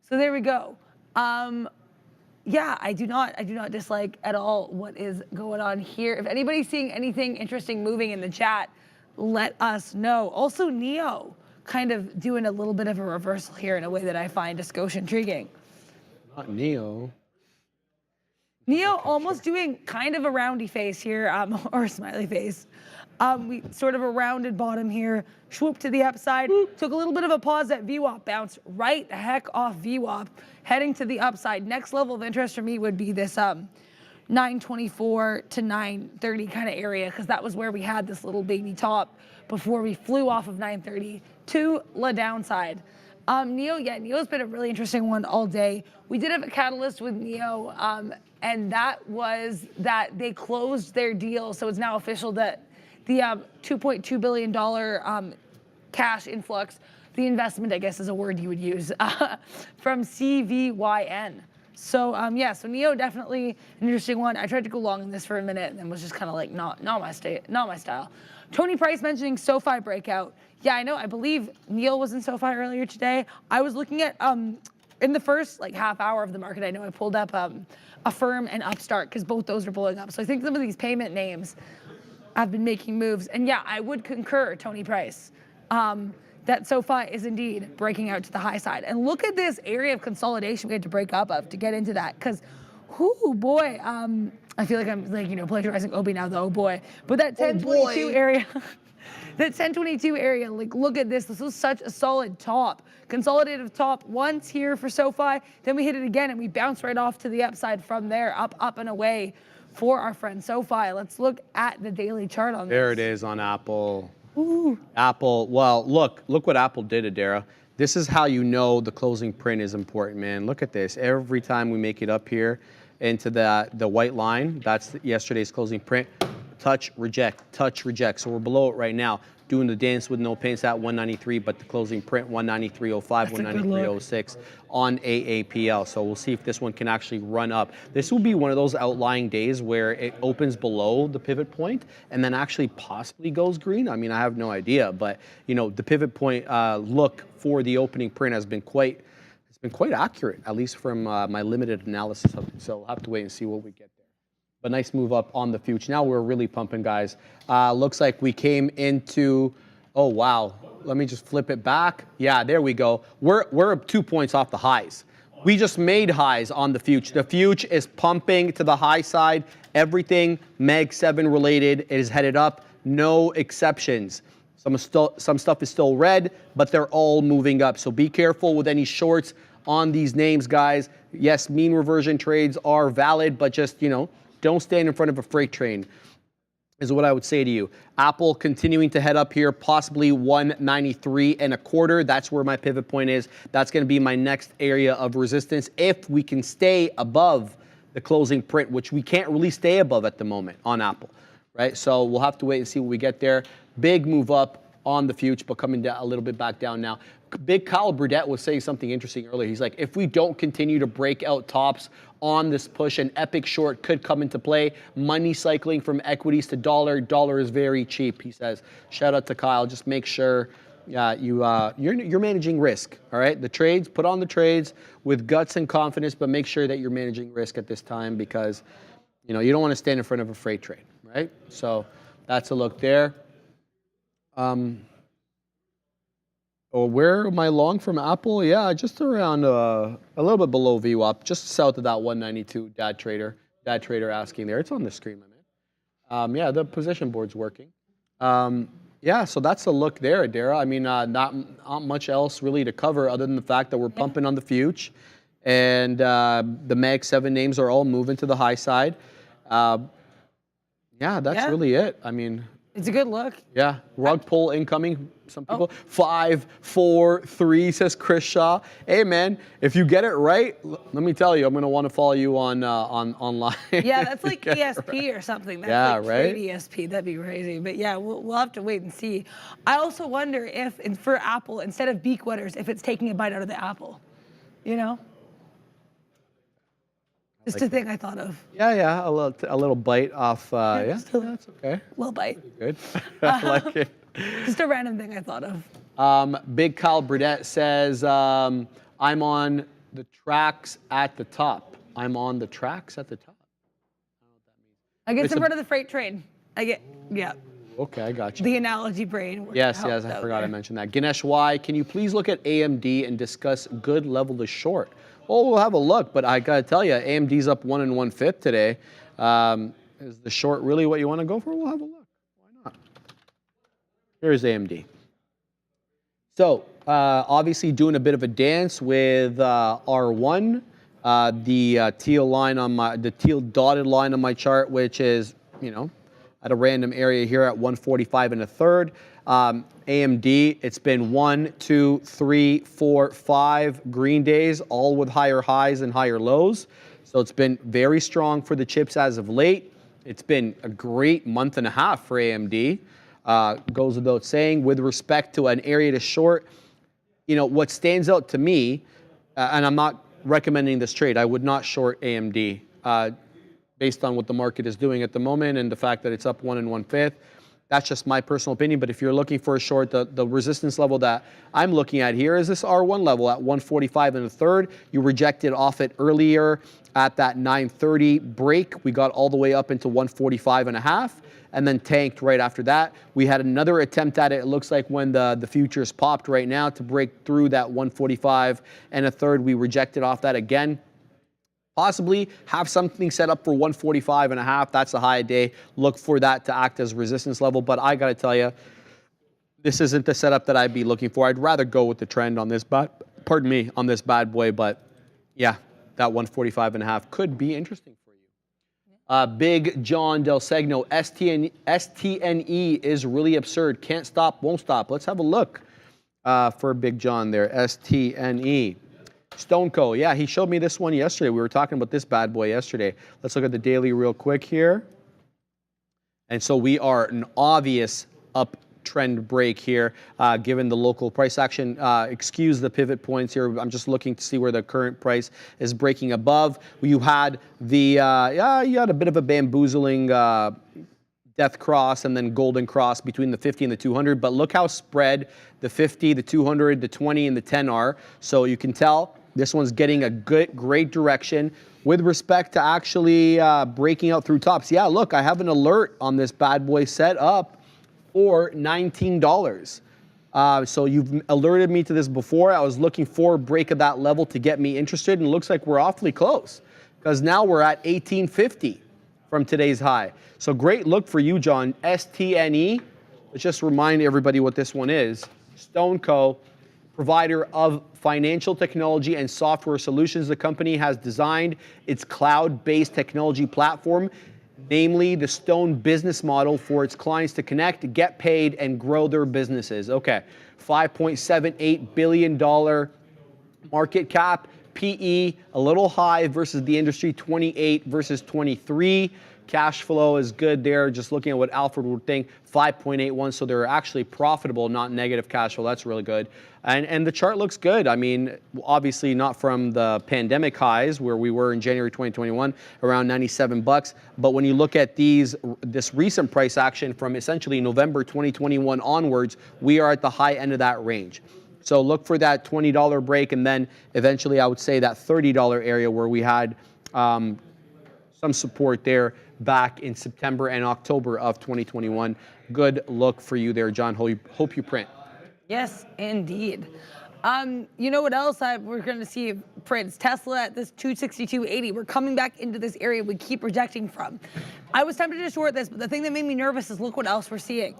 So there we go. Yeah, I do not dislike at all what is going on here. If anybody's seeing anything interesting moving in the chat, let us know. Also, NEO kind of doing a little bit of a reversal here in a way that I find a skosh intriguing. Not NEO. NEO almost doing kind of a roundy face here, or a smiley face. We sort of a rounded bottom here, swoop to the upside, took a little bit of a pause at VWAP, bounced right the heck off VWAP, heading to the upside. Next level of interest for me would be this 924 to 930 kind of area, because that was where we had this little baby top before we flew off of 930 to the downside. NEO, yeah, NEO's been a really interesting one all day. We did have a catalyst with NEO, and that was that they closed their deal, so it's now official that the $2.2 billion cash influx, the investment, I guess is a word you would use, from CVYN. So yeah, so NEO definitely an interesting one. I tried to go long in this for a minute and then was just kind of like, not my style. Tony Price mentioning SoFi breakout. Yeah, I know, I believe Neil was in SoFi earlier today. I was looking at, in the first like half hour of the market, I know I pulled up Affirm and Upstart because both those are blowing up. So I think some of these payment names have been making moves. And yeah, I would concur, Tony Price, that SoFi is indeed breaking out to the high side. And look at this area of consolidation we had to break up of to get into that. Because, whoo, boy, I feel like I'm like, you know, plagiarizing Obi now, though, oh boy. But that 1022 area, that 1022 area, like, look at this. This was such a solid top. Consolidative top once here for SoFi. Then we hit it again and we bounced right off to the upside from there, up and away for our friend SoFi. Let's look at the daily chart on this. There it is on Apple. Ooh. Apple, well, look what Apple did, Adara. This is how you know the closing print is important, man. Look at this. Every time we make it up here into the white line, that's yesterday's closing print. Touch, reject, touch, reject. So we're below it right now. Doing the dance with no paints at 193, but the closing print 193.05, 193.06 on AAPL. So we'll see if this one can actually run up. This will be one of those outlying days where it opens below the pivot point and then actually possibly goes green. I mean, I have no idea, but you know, the pivot point look for the opening print has been quite accurate, at least from my limited analysis of it. So we'll have to wait and see what we get there. But nice move up on the future. Now we're really pumping, guys. Looks like we came into, oh wow. Let me just flip it back. Yeah, there we go. We're 2 points off the highs. We just made highs on the future. The future is pumping to the high side. Everything Meg 7 related, it is headed up. No exceptions. Some stuff is still red, but they're all moving up. So be careful with any shorts on these names, guys. Yes, mean reversion trades are valid, but just, you know, don't stand in front of a freight train is what I would say to you. Apple continuing to head up here, possibly 193.25. That's where my pivot point is. That's going to be my next area of resistance if we can stay above the closing print, which we can't really stay above at the moment on Apple, right? So we'll have to wait and see what we get there. Big move up on the future, but coming down a little bit back down now. Big Kyle Burdett was saying something interesting earlier. He's like, if we don't continue to break out tops on this push, an epic short could come into play. Money cycling from equities to dollar. Dollar is very cheap, he says. Shout out to Kyle. Just make sure you're managing risk, all right? The trades, put on the trades with guts and confidence, but make sure that you're managing risk at this time because You know, you don't want to stand in front of a freight train, right? So that's a look there. Where am I long from Apple? Yeah, just around a little bit below VWAP, just south of that 192. Dad Trader asking there. It's on the screen, my man. Yeah, the position board's working. Yeah, so that's a look there, Adara. I mean, not much else really to cover other than the fact that we're pumping on the future, and the Mag 7 names are all moving to the high side. Yeah, that's really it. I mean, it's a good look. Yeah, rug pull incoming. Some people 5, 4, 3 says Chris Shaw. Hey man, if you get it right, let me tell you, I'm gonna want to follow you on online. Yeah, that's like ESP or something. That's like trade ESP. That'd be crazy. But yeah, we'll have to wait and see. I also wonder if, for Apple, instead of beak wetters, if it's taking a bite out of the apple. You know. Just a thing I thought of. Yeah, a little bite off. Yeah, that's okay. A little bite. Good. I like it. Just a random thing I thought of. Big Kyle Burdett says, I'm on the tracks at the top. I'm on the tracks at the top. I get some part of the freight train. Yeah. Okay, I got you. The analogy brain. Yes, I forgot I mentioned that. Ganesh Y, can you please look at AMD and discuss good level to short? Well, we'll have a look, but I got to tell you, AMD's up 1 1/5 today. Is the short really what you want to go for? We'll have a look. Why not? Here's AMD. So, obviously doing a bit of a dance with R1, the teal line on the teal dotted line on my chart, which is, you know, at a random area here at 145 1/3. AMD, it's been 1, 2, 3, 4, 5 green days, all with higher highs and higher lows. So it's been very strong for the chips as of late. It's been a great month and a half for AMD. Goes without saying. With respect to an area to short, you know, what stands out to me, and I'm not recommending this trade, I would not short AMD based on what the market is doing at the moment and the fact that it's up 1 1/5. That's just my personal opinion, but if you're looking for a short, the resistance level that I'm looking at here is this R1 level at 145 1/3. You rejected off it earlier at that 930 break. We got all the way up into 145 1/2 and then tanked right after that. We had another attempt at it, it looks like when the futures popped right now to break through that 145 1/3. We rejected off that again. Possibly have something set up for 145 1/2. That's a high day. Look for that to act as resistance level. But I got to tell you, this isn't the setup that I'd be looking for. I'd rather go with the trend on this, on this bad boy. But yeah, that 145 1/2 could be interesting for you. Big John Del Segno, STNE is really absurd. Can't stop, won't stop. Let's have a look for Big John there. STNE. Stoneco, yeah, he showed me this one yesterday. We were talking about this bad boy yesterday. Let's look at the daily real quick here. And so we are an obvious uptrend break here, given the local price action. Excuse the pivot points here. I'm just looking to see where the current price is breaking above. You had you had a bit of a bamboozling death cross and then golden cross between the 50 and the 200. But look how spread the 50, the 200, the 20, and the 10 are. So you can tell this one's getting a great direction with respect to actually breaking out through tops. Yeah, look, I have an alert on this bad boy set up for $19. So you've alerted me to this before. I was looking for a break of that level to get me interested, and it looks like we're awfully close because now we're at $18.50 from today's high. So great look for you, John. STNE. Let's just remind everybody what this one is. Stoneco, provider of financial technology and software solutions. The company has designed its cloud-based technology platform, namely the Stone business model for its clients to connect, get paid, and grow their businesses. Okay, $5.78 billion market cap. PE, a little high versus the industry, 28 versus 23. Cash flow is good there. Just looking at what Alfred would think, 5.81. So they're actually profitable, not negative cash flow. That's really good. And the chart looks good. I mean, obviously not from the pandemic highs where we were in January 2021, around 97 bucks. But when you look at this recent price action from essentially November 2021 onwards, we are at the high end of that range. So look for that $20 break, and then eventually I would say that $30 area where we had some support there back in September and October of 2021. Good look for you there, John. Hope you print. Yes, indeed. You know what else we're going to see prints? Tesla at this 262.80. We're coming back into this area we keep rejecting from. I was tempted to short this, but the thing that made me nervous is look what else we're seeing.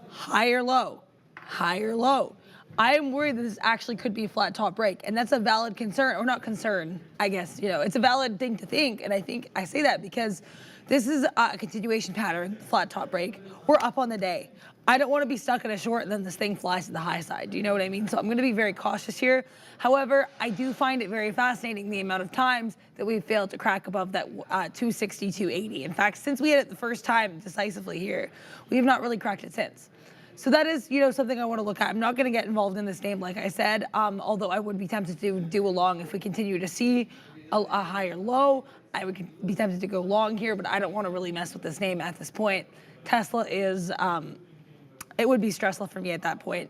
Higher low, higher low. I am worried that this actually could be a flat top break, and that's a valid concern, or not concern, I guess, you know, it's a valid thing to think, and I think I say that because this is a continuation pattern, flat top break. We're up on the day. I don't want to be stuck in a short and then this thing flies to the high side. Do you know what I mean? So I'm going to be very cautious here. However, I do find it very fascinating the amount of times that we've failed to crack above that 262.80. In fact, since we hit it the first time decisively here, we have not really cracked it since. So that is, you know, something I want to look at. I'm not going to get involved in this name, like I said, although I would be tempted to do a long if we continue to see a higher low. I would be tempted to go long here, but I don't want to really mess with this name at this point. Tesla is, it would be stressful for me at that point.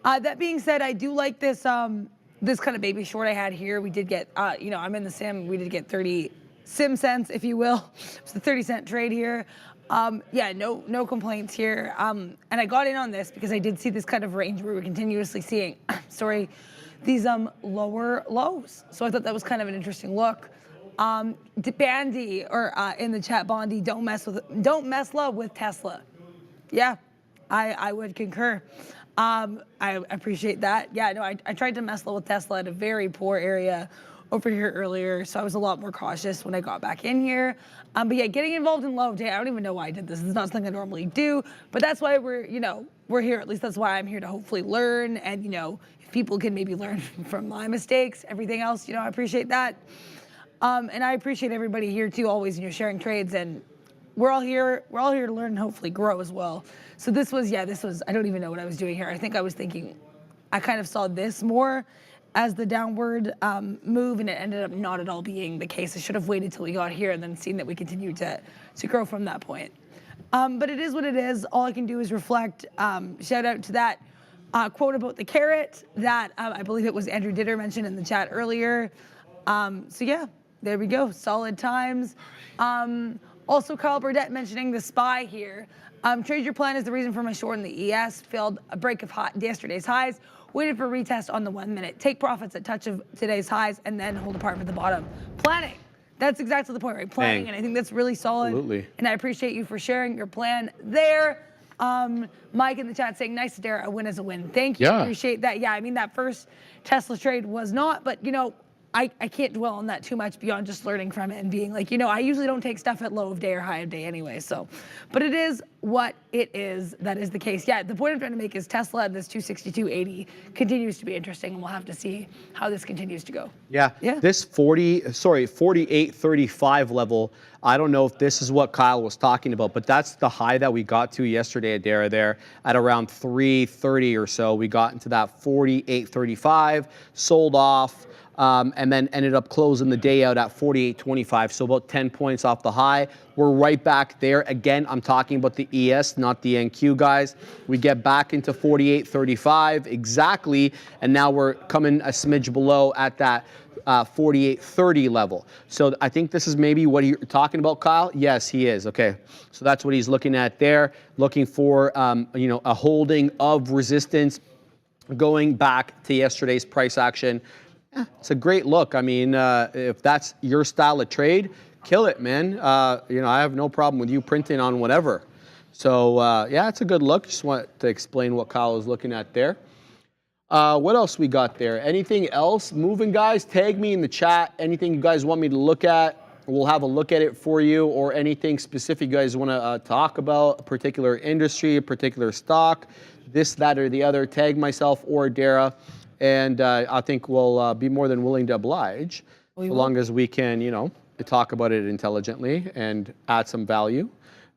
That being said, I do like this this kind of baby short I had here. We did get, you know, I'm in the sim. We did get 30 sim cents, if you will. It's a 30-cent trade here. Yeah, no complaints here. And I got in on this because I did see this kind of range where we're continuously seeing, sorry, these lower lows. So I thought that was kind of an interesting look. Bandy or in the chat, Bondi, don't mess low with Tesla. Yeah, I would concur. I appreciate that. Yeah, no, I tried to mess low with Tesla at a very poor area over here earlier, so I was a lot more cautious when I got back in here. But yeah, getting involved in low day, I don't even know why I did this. It's not something I normally do, but that's why we're here. At least that's why I'm here to hopefully learn. And you know, if people can maybe learn from my mistakes, everything else, you know, I appreciate that. And I appreciate everybody here too, always, you know, sharing trades, and we're all here to learn and hopefully grow as well. So this was, I don't even know what I was doing here. I think I was thinking, I kind of saw this more as the downward move, and it ended up not at all being the case. I should have waited till we got here and then seen that we continued to grow from that point. But it is what it is. All I can do is reflect. Shout out to that quote about the carrot that I believe it was Andrew Ditter mentioned in the chat earlier. So yeah, there we go, solid times. Also, Carl Burdett mentioning the SPY here. Trade your plan is the reason for my short in the ES. Failed a break of yesterday's highs. Waited for a retest on the 1 minute. Take profits at touch of today's highs and then hold apart at the bottom. Planning. That's exactly the point, right? Planning, and I think that's really solid. Absolutely. And I appreciate you for sharing your plan there. Mike in the chat saying, nice, Dara, a win is a win. Thank you, appreciate that. Yeah, I mean, that first Tesla trade was not, but you know, I can't dwell on that too much beyond just learning from it and being like, you know, I usually don't take stuff at low of day or high of day anyway, so. But it is what it is. That is the case. Yeah, the point I'm trying to make is Tesla at this 262.80 continues to be interesting, and we'll have to see how this continues to go. Yeah, this 48.35 level, I don't know if this is what Kyle was talking about, but that's the high that we got to yesterday at Dara there at around 3:30 or so. We got into that 48.35, sold off, and then ended up closing the day out at 48.25, so about 10 points off the high. We're right back there. Again, I'm talking about the ES, not the NQ, guys. We get back into 48.35 exactly, and now we're coming a smidge below at that 48.30 level. So I think this is maybe what you're talking about, Kyle. Yes, he is. Okay, so that's what he's looking at there, looking for you know, a holding of resistance going back to yesterday's price action. It's a great look. I mean, if that's your style of trade, kill it, man. You know, I have no problem with you printing on whatever. So yeah, it's a good look. Just want to explain what Kyle is looking at there. What else we got there? Anything else moving, guys? Tag me in the chat. Anything you guys want me to look at, we'll have a look at it for you, or anything specific you guys want to talk about, a particular industry, a particular stock, this, that, or the other. Tag myself or Dara. And I think we'll be more than willing to oblige, so long as we can, you know, talk about it intelligently and add some value.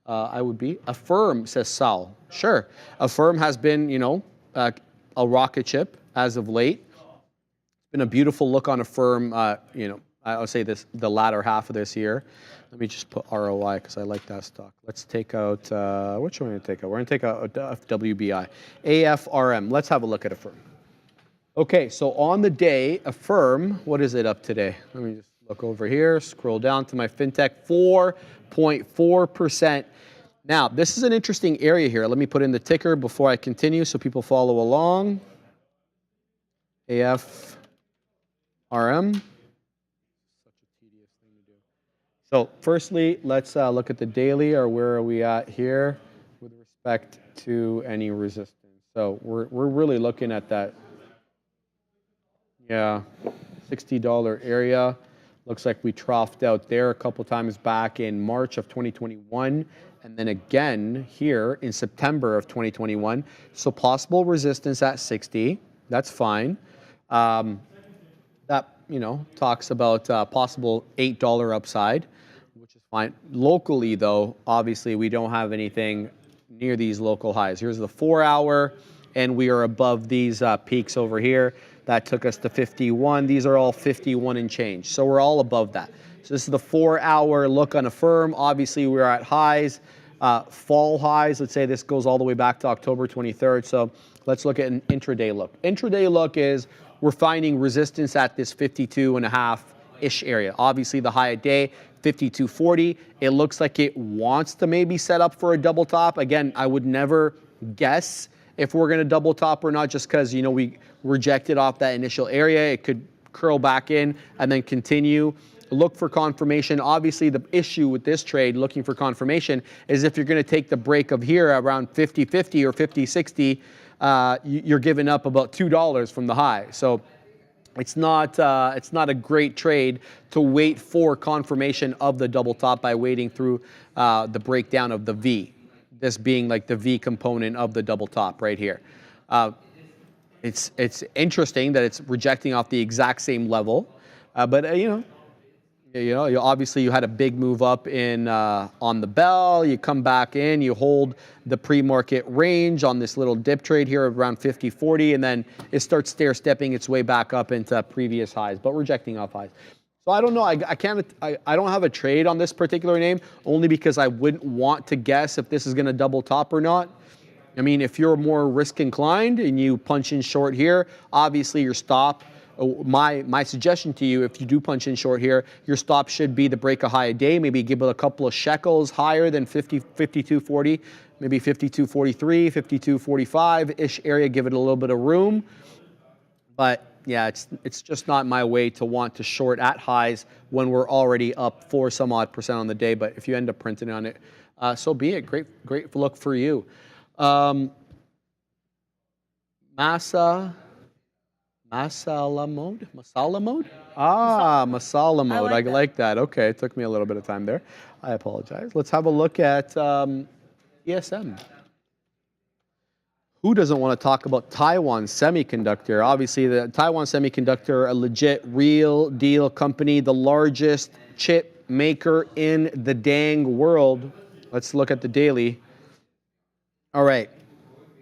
I would be. Affirm, says Sal. Sure. Affirm has been, you know, a rocket ship as of late. It's been a beautiful look on Affirm, you know, I would say the latter half of this year. Let me just put ROI because I like that stock. Let's take out, which one are we going to take out? We're going to take out WBI. AFRM. Let's have a look at Affirm. Okay, so on the day, Affirm, what is it up today? Let me just Look over here, scroll down to my fintech, 4.4%. Now, this is an interesting area here. Let me put in the ticker before I continue so people follow along. AFRM. So firstly, let's look at the daily, or where are we at here with respect to any resistance. So we're really looking at that, yeah, $60 area. Looks like we troughed out there a couple times back in March of 2021, and then again here in September of 2021. So possible resistance at 60. That's fine. That, you know, talks about possible $8 upside, which is fine. Locally, though, obviously we don't have anything near these local highs. Here's the 4-hour, and we are above these peaks over here. That took us to 51. These are all 51 and change. So we're all above that. So this is the 4-hour look on a firm. Obviously, we're at highs, fall highs. Let's say this goes all the way back to October 23rd. So let's look at an intraday look. Intraday look is we're finding resistance at this 52.5-ish area. Obviously, the high a day, 52.40. It looks like it wants to maybe set up for a double top. Again, I would never guess if we're going to double top or not, just because, you know, we rejected off that initial area. It could curl back in and then continue. Look for confirmation. Obviously, the issue with this trade, looking for confirmation, is if you're going to take the break of here around 50.50 or 50.60, you're giving up about $2 from the high. So it's not a great trade to wait for confirmation of the double top by waiting through the breakdown of the V. This being like the V component of the double top right here. It's interesting that it's rejecting off the exact same level, but obviously you had a big move up in on the bell. You come back in, you hold the pre-market range on this little dip trade here around 50.40, and then it starts stair-stepping its way back up into previous highs, but rejecting off highs. So I don't know. I don't have a trade on this particular name, only because I wouldn't want to guess if this is going to double top or not. I mean, if you're more risk inclined and you punch in short here, obviously your stop. My suggestion to you, if you do punch in short here, your stop should be the break a high a day. Maybe give it a couple of shekels higher than 52.40, maybe 52.43, 52.45-ish area. Give it a little bit of room, but yeah, it's just not my way to want to short at highs when we're already up 4 some odd % on the day. But if you end up printing on it, so be it. Great look for you. Masala mode? Ah, masala mode. I like that. Okay, it took me a little bit of time there. I apologize. Let's have a look at ESM. Who doesn't want to talk about Taiwan Semiconductor? Obviously, the Taiwan Semiconductor, a legit, real deal company, the largest chip maker in the dang world. Let's look at the daily. All right.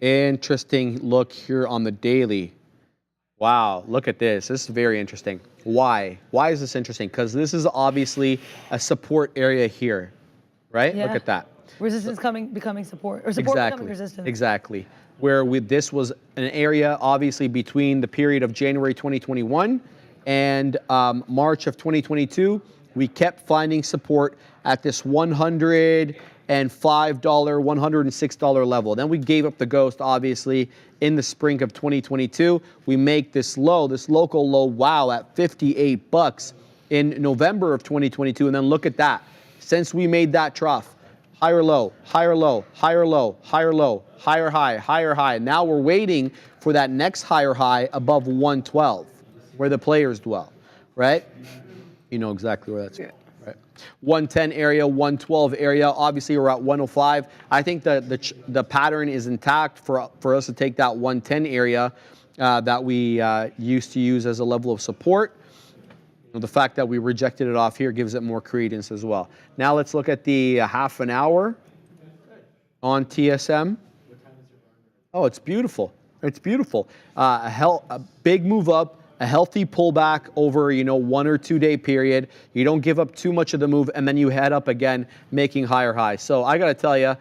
Interesting look here on the daily. Wow, look at this. This is very interesting. Why? Why is this interesting? Because this is obviously a support area here, right? Yeah. Look at that. Resistance becoming support, or support becoming resistance. Exactly. Where this was an area obviously between the period of January 2021 and March of 2022, we kept finding support at this $105, $106 level. Then we gave up the ghost, obviously, in the spring of 2022. We make this low, this local low, wow, at $58 in November of 2022. And then look at that. Since we made that trough, higher low, higher low, higher low, higher low, higher high, higher high. Now we're waiting for that next higher high above 112, where the players dwell, right? You know exactly where that's at, right? 110 area, 112 area. Obviously, we're at 105. I think the pattern is intact for us to take that 110 area that we used to use as a level of support. The fact that we rejected it off here gives it more credence as well. Now let's look at the half an hour on TSM. Oh, it's beautiful. It's beautiful. A big move up, a healthy pullback over, 1 or 2 day period. You don't give up too much of the move, and then you head up again, making higher highs. So I got to tell you,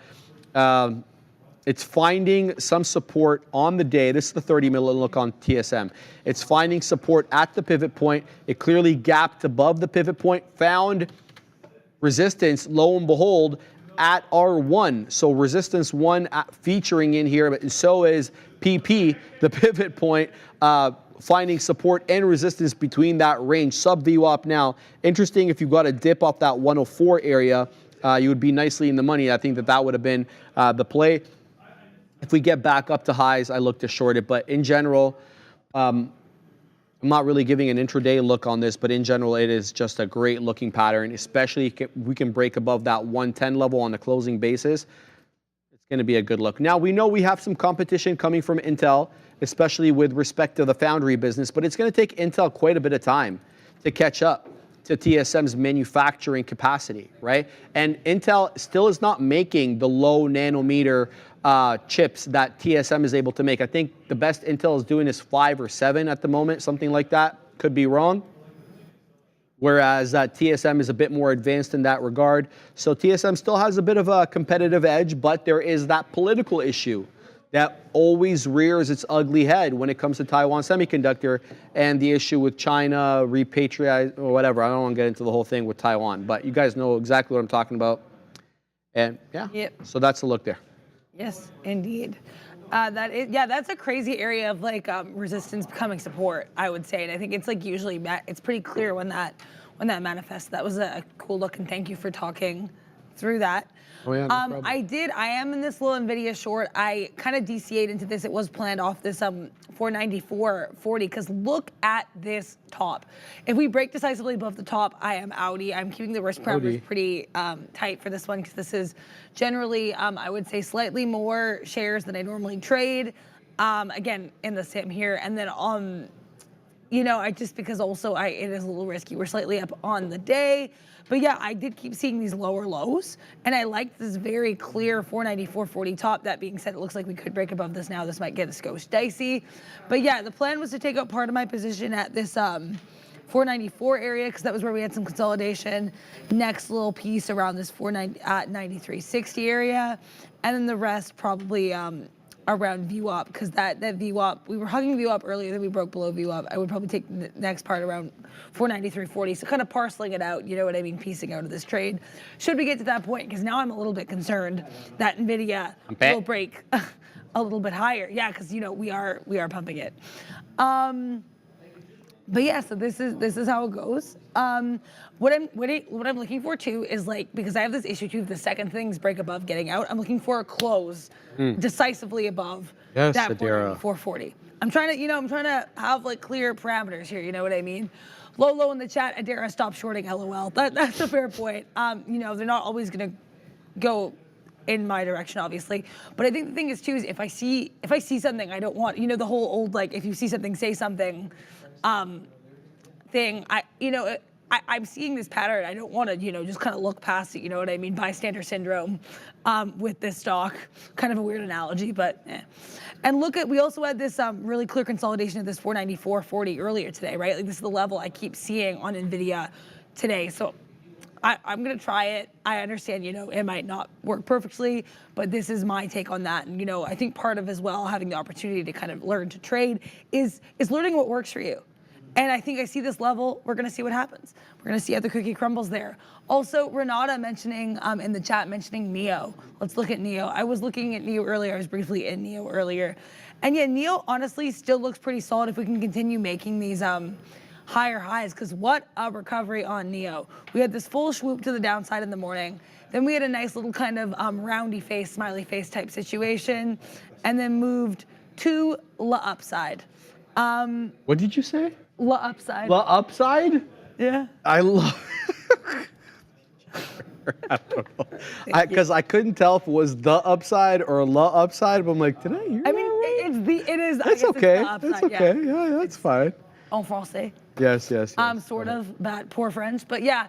It's finding some support on the day. This is the 30-minute look on TSM. It's finding support at the pivot point. It clearly gapped above the pivot point, found resistance, lo and behold, at R1. So resistance 1 featuring in here, but so is PP, the pivot point, finding support and resistance between that range. Sub VWAP now. Interesting, if you've got a dip off that 104 area, you would be nicely in the money. I think that would have been the play. If we get back up to highs, I look to short it. But in general, I'm not really giving an intraday look on this, but in general, it is just a great looking pattern, especially if we can break above that 110 level on a closing basis. It's going to be a good look. Now, we know we have some competition coming from Intel, especially with respect to the foundry business, but it's going to take Intel quite a bit of time to catch up to TSM's manufacturing capacity, right? And Intel still is not making the low nanometer chips that TSM is able to make. I think the best Intel is doing is 5 or 7 at the moment, something like that. Could be wrong. Whereas TSM is a bit more advanced in that regard. So TSM still has a bit of a competitive edge, but there is that political issue that always rears its ugly head when it comes to Taiwan Semiconductor and the issue with China, repatriate, or whatever. I don't want to get into the whole thing with Taiwan, but you guys know exactly what I'm talking about. And yeah, so that's a look there. Yes, indeed. That's a crazy area of like resistance becoming support, I would say. And I think it's like usually, it's pretty clear when that manifests. That was a cool look, and thank you for talking through that. Oh yeah, no problem. I am in this little NVIDIA short. I kind of DCA'd into this. It was planned off this 494.40, because look at this top. If we break decisively above the top, I am outie. I'm keeping the risk parameters pretty tight for this one, because this is generally, I would say, slightly more shares than I normally trade. Again, in the sim here. And then you know, because also it is a little risky. We're slightly up on the day. But yeah, I did keep seeing these lower lows, and I like this very clear 494.40 top. That being said, it looks like we could break above this now. This might get a skosh dicey. But yeah, the plan was to take out part of my position at this 494 area, because that was where we had some consolidation. Next little piece around this 493.60 area, and then the rest probably around VWAP, because that VWAP, we were hugging VWAP earlier, then we broke below VWAP. I would probably take the next part around 493.40, so kind of parceling it out, you know what I mean, piecing out of this trade. Should we get to that point, because now I'm a little bit concerned that NVIDIA will break a little bit higher. Yeah, because you know we are pumping it. But yeah, so this is how it goes. What I'm looking for too is, like, because I have this issue too, if the second things break above getting out, I'm looking for a close decisively above that 440. I'm trying to have like clear parameters here, you know what I mean? Low in the chat, Adara, stop shorting, LOL. That's a fair point. You know, they're not always gonna go in my direction, obviously. But I think the thing is too, is if I see something I don't want, you know, the whole old, like, if you see something, say something thing, I'm seeing this pattern. I don't want to, you know, just kind of look past it, you know what I mean? Bystander syndrome with this stock. Kind of a weird analogy, but eh. And look at, we also had this really clear consolidation of this 494.40 earlier today, right? Like, this is the level I keep seeing on NVIDIA today. So I'm going to try it. I understand, you know, it might not work perfectly, but this is my take on that. And, you know, I think part of as well having the opportunity to kind of learn to trade is learning what works for you. And I think I see this level. We're going to see what happens. We're going to see how the cookie crumbles there. Also, Renata mentioning in the chat, mentioning NEO. Let's look at NEO. I was looking at NEO earlier. I was briefly in NEO earlier. And yeah, NEO honestly still looks pretty solid if we can continue making these higher highs, because what a recovery on NEO. We had this full swoop to the downside in the morning. Then we had a nice little kind of roundy face, smiley face type situation, and then moved to the upside. What did you say? La upside. La upside? Yeah. I love. I don't know. Because I couldn't tell if it was the upside or la upside, but I'm like, did I hear? I mean, it is. That's okay. It's the upside, that's okay. Yeah, that's fine. En français. Yes. Sort of bad, poor French, but yeah.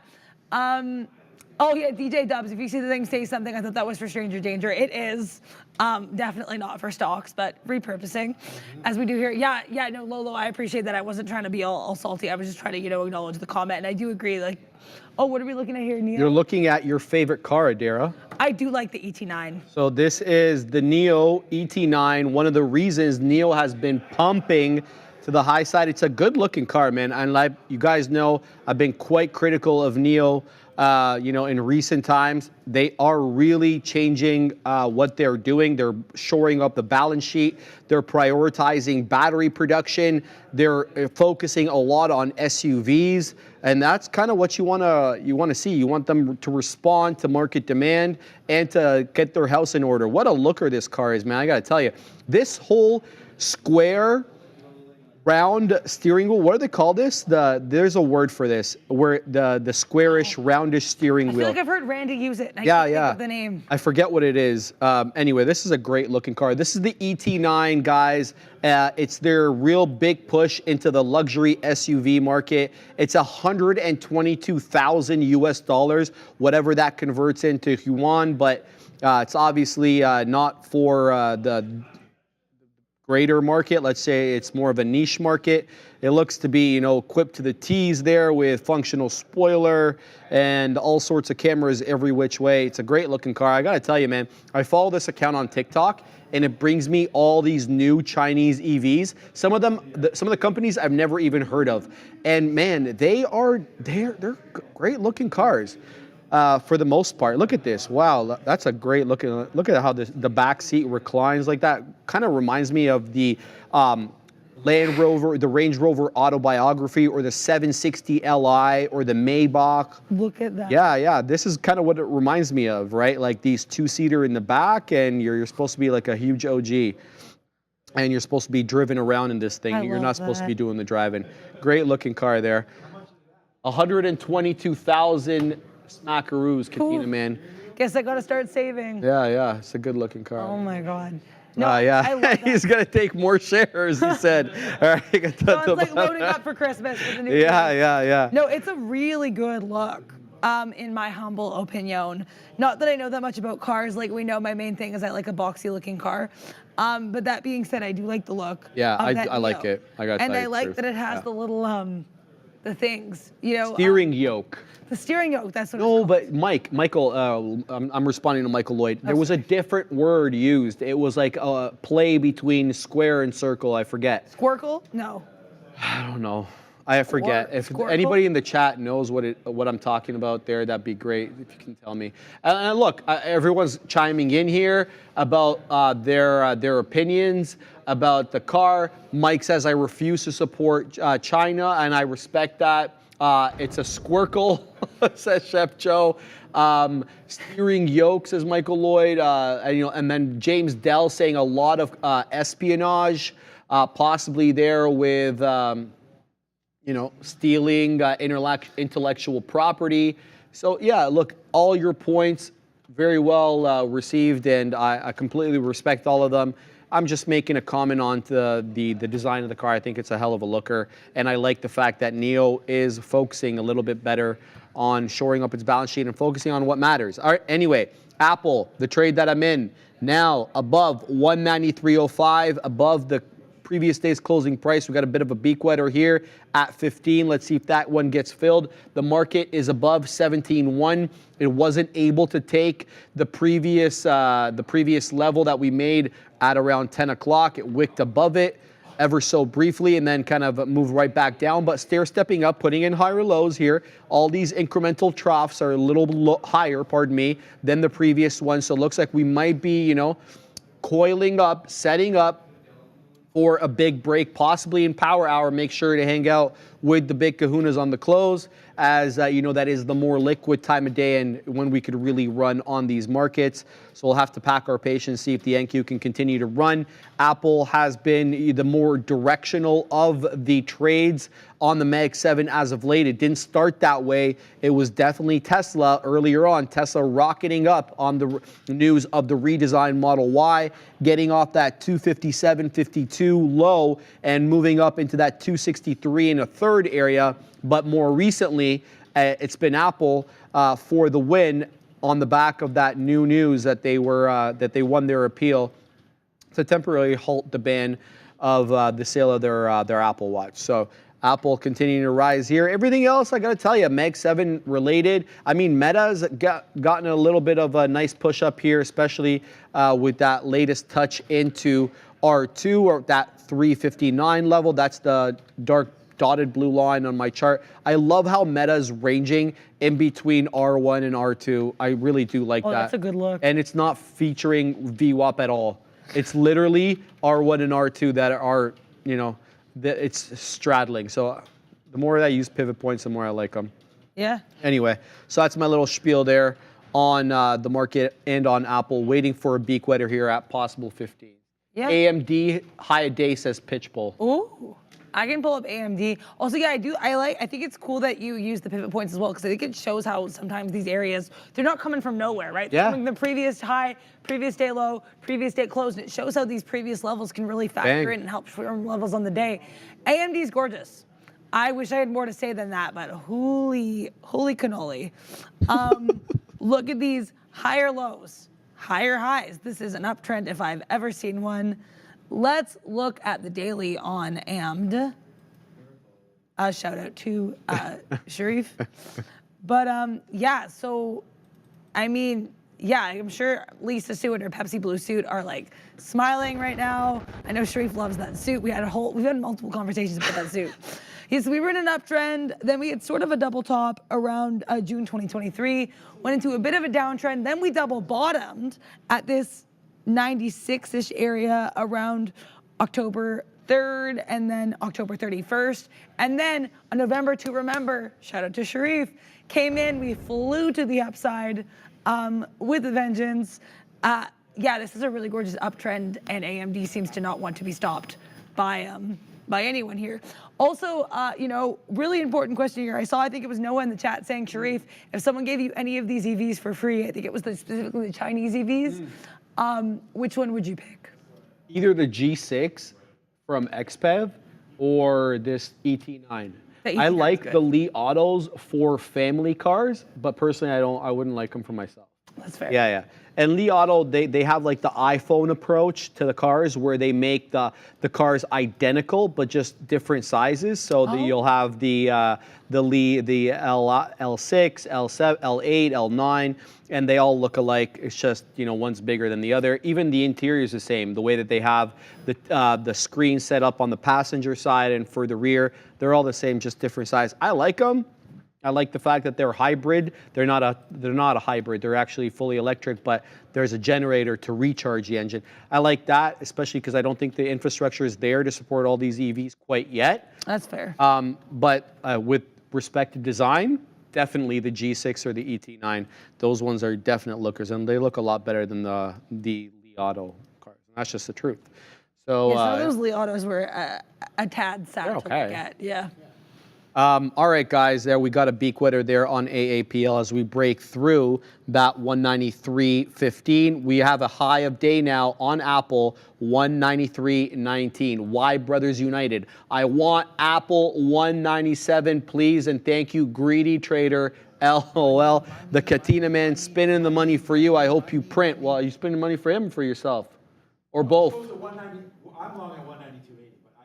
Oh yeah, DJ Dubs, if you see the thing, say something. I thought that was for stranger danger. It is definitely not for stocks, but repurposing, as we do here. Yeah, no, Lolo, I appreciate that. I wasn't trying to be all salty. I was just trying to, acknowledge the comment. And I do agree, like, oh, what are we looking at here, Neil? You're looking at your favorite car, Adara. I do like the ET9. So this is the NIO ET9. One of the reasons NIO has been pumping to the high side. It's a good looking car, man. And like you guys know, I've been quite critical of NIO. In recent times, they are really changing what they're doing. They're shoring up the balance sheet. They're prioritizing battery production. They're focusing a lot on SUVs, and that's kind of what you want to see. You want them to respond to market demand and to get their house in order. What a looker this car is, man! I got to tell you, this whole square round steering wheel. What do they call this? There's a word for this, where the squarish, roundish steering wheel. I feel like I've heard Randy use it. And I can't think of the name. I forget what it is. Anyway, this is a great looking car. This is the ET9, guys. It's their real big push into the luxury SUV market. It's $122,000 US, whatever that converts into yuan, but it's obviously not for the greater market. Let's say it's more of a niche market. It looks to be, equipped to the T's there with functional spoiler and all sorts of cameras every which way. It's a great looking car. I gotta tell you, man, I follow this account on TikTok and it brings me all these new Chinese EVs. Some of the companies I've never even heard of. And man, they're great looking cars. For the most part. Look at this. Wow, that's a great looking. Look at how the back seat reclines like that. Kind of reminds me of the Land Rover, the Range Rover Autobiography, or the 760 Li, or the Maybach. Look at that. Yeah. This is kind of what it reminds me of, right? Like these two-seater in the back, and you're supposed to be like a huge OG. And you're supposed to be driven around in this thing. You're not supposed to be doing the driving. Great looking car there. 122,000 smackaroos, Katina, man. Guess I gotta start saving. Yeah, it's a good looking car. Oh my God. No, yeah. I love that. He's gonna take more shares, he said. All right, John's like loading up for Christmas with a new Yeah. No, it's a really good look, in my humble opinion. Not that I know that much about cars. Like, we know my main thing is I like a boxy looking car. But that being said, I do like the look. Yeah, I like it. And I like that it has the little the things, steering yoke. The steering yoke, that's what No, but Michael, I'm responding to Michael Lloyd. There was a different word used. It was like a play between square and circle. I forget. Squircle? No. I don't know. I forget. If anybody in the chat knows what I'm talking about there, that'd be great if you can tell me. And look, everyone's chiming in here about their opinions about the car. Mike says, I refuse to support China, and I respect that. It's a squircle, says Chef Joe. Steering yoke, says Michael Lloyd. And then James Dell saying a lot of espionage, possibly there with, stealing intellectual property. So yeah, look, all your points very well received, and I completely respect all of them. I'm just making a comment on the design of the car. I think it's a hell of a looker, and I like the fact that NIO is focusing a little bit better on shoring up its balance sheet and focusing on what matters. All right, anyway, Apple, the trade that I'm in, now above 193.05, above the previous day's closing price. We got a bit of a beak wetter here at 15. Let's see if that one gets filled. The market is above 17.1. It wasn't able to take the previous level that we made at around 10 o'clock. It wicked above it ever so briefly and then kind of moved right back down, but stair-stepping up, putting in higher lows here. All these incremental troughs are a little higher, than the previous one. So it looks like we might be, coiling up, setting up for a big break, possibly in power hour. Make sure to hang out with the big kahunas on the close, as that is the more liquid time of day and when we could really run on these markets. So we'll have to pack our patience, see if the NQ can continue to run. Apple has been the more directional of the trades on the Mag 7 as of late. It didn't start that way. It was definitely Tesla earlier on. Tesla rocketing up on the news of the redesigned Model Y, getting off that 257.52 low and moving up into that 263 and a third area. But more recently, it's been Apple for the win on the back of that new news that they won their appeal to temporarily halt the ban of the sale of their Apple Watch. So Apple continuing to rise here. Everything else, I got to tell you, Mag 7 related. I mean, Meta's gotten a little bit of a nice push up here, especially with that latest touch into R2 or that 359 level. That's the dark dotted blue line on my chart. I love how Meta's ranging in between R1 and R2. I really do like that. That's a good look. And it's not featuring VWAP at all. It's literally R1 and R2 that are, you know, it's straddling. So the more I use pivot points, the more I like them. Yeah. Anyway, so that's my little spiel there on the market and on Apple, waiting for a beak wetter here at possible 15. Yeah. AMD high a day says pitch bull. Ooh. I can pull up AMD. Also, yeah, I think it's cool that you use the pivot points as well, because I think it shows how sometimes these areas, they're not coming from nowhere, right? They're coming from the previous high, previous day low, previous day close, and it shows how these previous levels can really factor in and help form levels on the day. AMD's gorgeous. I wish I had more to say than that, but holy cannoli. Look at these higher lows, higher highs. This is an uptrend if I've ever seen one. Let's look at the daily on AMD. Shout out to Sharif. But yeah, so I mean, yeah, I'm sure Lisa Sue and her Pepsi Blue suit are like smiling right now. I know Sharif loves that suit. We've had multiple conversations about that suit. Yes, we were in an uptrend, then we had sort of a double top around June 2023, went into a bit of a downtrend, then we double bottomed at this 96-ish area around October 3rd and then October 31st. And then on November to remember, shout out to Sharif, came in, we flew to the upside with a vengeance. Yeah, this is a really gorgeous uptrend, and AMD seems to not want to be stopped by anyone here. Also, you know, really important question here. I think it was Noah in the chat saying, Sharif, if someone gave you any of these EVs for free, I think it was specifically the Chinese EVs, which one would you pick? Either the G6 from XPEV or this ET9. I like the Li Autos for family cars, but personally, I wouldn't like them for myself. That's fair. Yeah. And Li Auto, they have like the iPhone approach to the cars, where they make the cars identical but just different sizes. So you'll have the Li, the L6, L7, L8, L9, and they all look alike. It's just, you know, one's bigger than the other. Even the interior is the same. The way that they have the screen set up on the passenger side and for the rear, they're all the same, just different size. I like them. I like the fact that they're hybrid. They're not a hybrid. They're actually fully electric, but there's a generator to recharge the engine. I like that, especially because I don't think the infrastructure is there to support all these EVs quite yet. That's fair. But with respect to design, definitely the G6 or the ET9. Those ones are definite lookers, and they look a lot better than the Li Auto cars. That's just the truth. So some of those Li Autos were a tad sad to look at. Yeah. All right, guys, there we got a beak wetter there on AAPL as we break through that 193.15. We have a high of day now on Apple, 193.19. Why, Brothers United? I want Apple 197, please, and thank you, greedy trader. LOL. The Katina man spinning the money for you. I hope you print. Well, are you spending money for him or for yourself? Or both? I'm long at 192.80, but I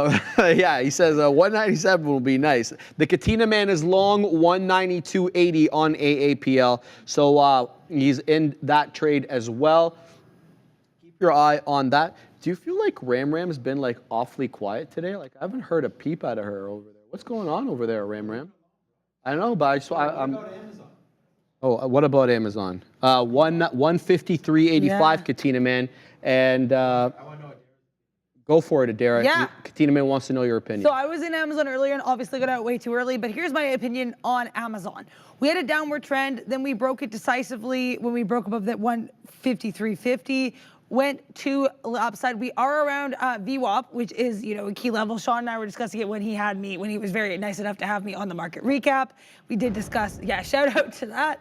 think that yeah, he says 197 will be nice. The Katina man is long 192.80 on AAPL, so he's in that trade as well. Keep your eye on that. Do you feel like Ram's been like awfully quiet today? Like I haven't heard a peep out of her over there. What's going on over there, Ram? I don't know, but I'm. Oh, what about Amazon? 153.85, Katina man, and go for it, Adara. Yeah. Katina man wants to know your opinion. So I was in Amazon earlier and obviously got out way too early, but here's my opinion on Amazon. We had a downward trend, then we broke it decisively when we broke above that 153.50. Went to upside. We are around VWAP, which is, you know, a key level. Sean and I were discussing it when he was very nice enough to have me on the market recap. We did discuss, yeah, shout out to that.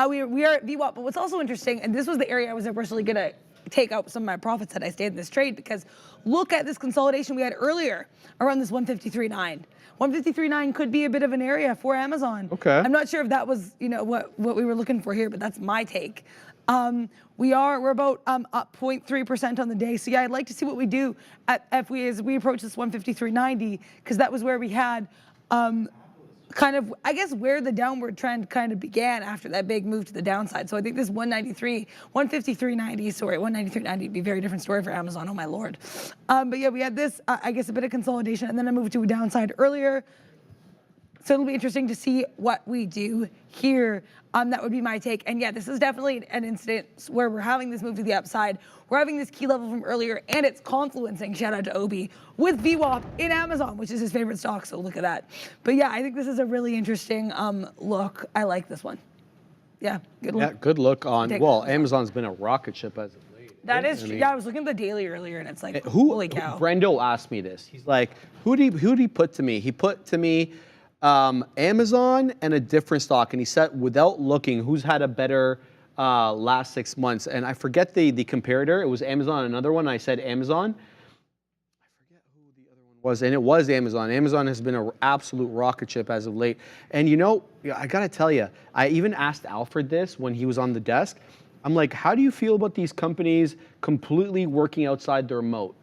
We are at VWAP, but what's also interesting, and this was the area I was originally gonna take out some of my profits that I stayed in this trade, because look at this consolidation we had earlier around this 153.9. 153.9 could be a bit of an area for Amazon. Okay. I'm not sure if that was, you know, what we were looking for here, but that's my take. We're about up 0.3% on the day. So yeah, I'd like to see what we do as we approach this 153.90, because that was where we had kind of, I guess, where the downward trend kind of began after that big move to the downside. So I think this 153.90 would be a very different story for Amazon. Oh my Lord. But yeah, we had this, I guess, a bit of consolidation, and then I moved to a downside earlier. So it'll be interesting to see what we do here. That would be my take. And yeah, this is definitely an incident where we're having this move to the upside. We're having this key level from earlier, and it's confluencing, shout out to Obi, with VWAP in Amazon, which is his favorite stock, so look at that. But yeah, I think this is a really interesting look. I like this one. Yeah, good look. Yeah, good look on, well, Amazon's been a rocket ship as of late. That is true. Yeah, I was looking at the daily earlier, and it's like, holy cow. Brendo asked me this. He's like, who'd he put to me? He put to me Amazon and a different stock, and he said without looking who's had a better last 6 months, and I forget the comparator. It was Amazon, another one. I said Amazon. I forget who the other one was, and it was Amazon. Amazon has been an absolute rocket ship as of late. And you know, I gotta tell you, I even asked Alfred this when he was on the desk. I'm like, how do you feel about these companies completely working outside their moat?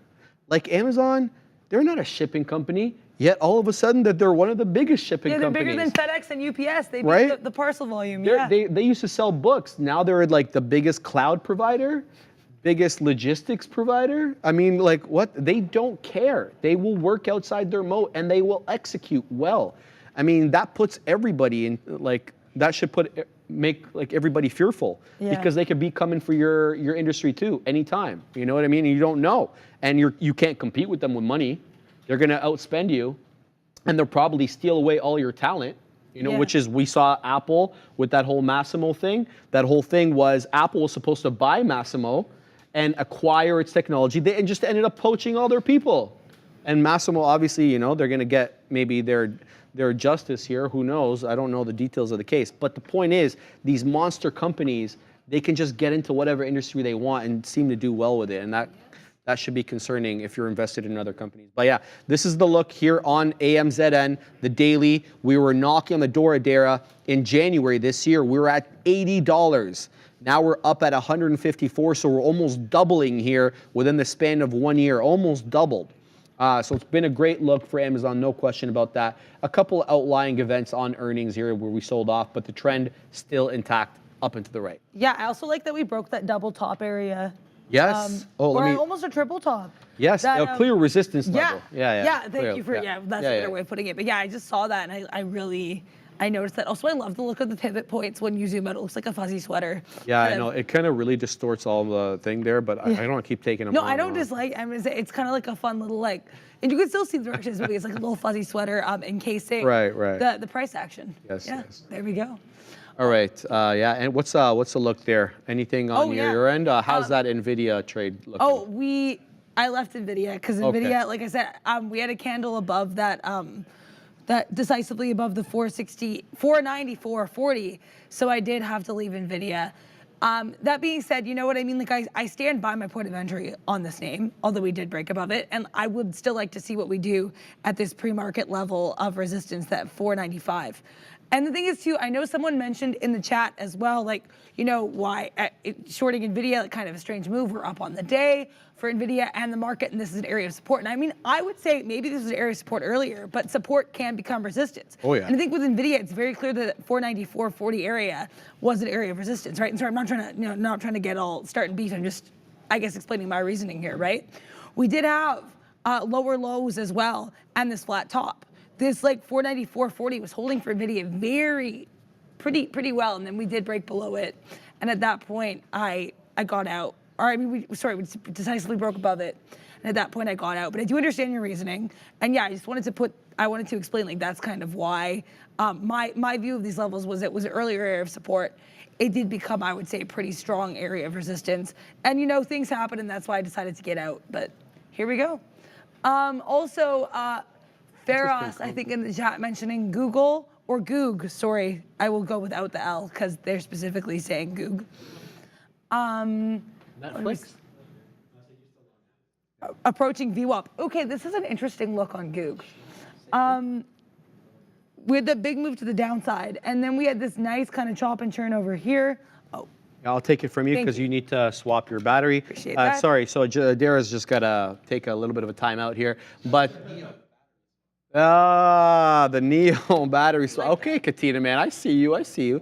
Like Amazon, they're not a shipping company. Yet all of a sudden that they're one of the biggest shipping companies. Yeah, they're bigger than FedEx and UPS. They beat the parcel volume. Yeah. They used to sell books. Now they're like the biggest cloud provider, biggest logistics provider. I mean, like what? They don't care. They will work outside their moat and they will execute well. I mean, that puts everybody in, like, that should make like everybody fearful, because they could be coming for your industry too anytime. You know what I mean? And you don't know, and you can't compete with them with money. They're going to outspend you, and they'll probably steal away all your talent, you know, which is, we saw Apple with that whole Massimo thing. That whole thing was Apple was supposed to buy Massimo and acquire its technology, and just ended up poaching all their people. And Massimo, obviously, you know, they're going to get maybe their justice here. Who knows? I don't know the details of the case. But the point is, these monster companies, they can just get into whatever industry they want and seem to do well with it. And that should be concerning if you're invested in other companies. But yeah, this is the look here on AMZN, the daily. We were knocking on the door of Dara in January this year. We were at $80. Now we're up at 154, so we're almost doubling here within the span of 1 year, almost doubled. So it's been a great look for Amazon, no question about that. A couple of outlying events on earnings here where we sold off, but the trend still intact up and to the right. Yeah, I also like that we broke that double top area. Yes. Or almost a triple top. Yes, that, a clear resistance level. Yeah, thank you for, that's a better way of putting it. But yeah, I just saw that, and I noticed that. Also, I love the look of the pivot points when you zoom out. It looks like a fuzzy sweater. Yeah, I know. It kind of really distorts all the thing there, but I don't keep taking them. No, I don't dislike. I mean, it's kind of like a fun little and you can still see the directions, but it's like a little fuzzy sweater encasing the price action. Yes. There we go. All right. And what's the look there? Anything on your end? How's that NVIDIA trade looking? I left NVIDIA because NVIDIA, like I said, we had a candle above that. That decisively above the 494.40. So I did have to leave NVIDIA. That being said, you know what I mean? Like I stand by my point of entry on this name, although we did break above it. And I would still like to see what we do at this pre-market level of resistance, that 495. And the thing is too, I know someone mentioned in the chat as well, like, you know, why shorting NVIDIA, like, kind of a strange move. We're up on the day for NVIDIA and the market, and this is an area of support. And I mean, I would say maybe this was an area of support earlier, but support can become resistance. Oh yeah. And I think with NVIDIA, it's very clear that 494.40 area was an area of resistance, right? And so I'm not trying to, not trying to get all starting beef. I'm just, I guess, explaining my reasoning here, right? We did have lower lows as well, and this flat top. This like 494.40 was holding for NVIDIA pretty well, and then we did break below it. And at that point, I got out. Or I mean, we decisively broke above it. And at that point, I got out. But I do understand your reasoning. And yeah, I wanted to explain, like, that's kind of why my view of these levels was it was an earlier area of support. It did become, I would say, a pretty strong area of resistance. And things happen, and that's why I decided to get out. But here we go. Feroz, I think in the chat, mentioning Google or Goog. Sorry, I will go without the L because they're specifically saying Goog. Netflix? Approaching VWAP. Okay, this is an interesting look on Goog. We had the big move to the downside, and then we had this nice kind of chop and churn over here. Oh, I'll take it from you Thank because you. you need to swap your battery. Appreciate that. Sorry, so Dara's just got to take a little bit of a timeout here. But, the Neo battery swap. Okay, Katina, man, I see you, I see you.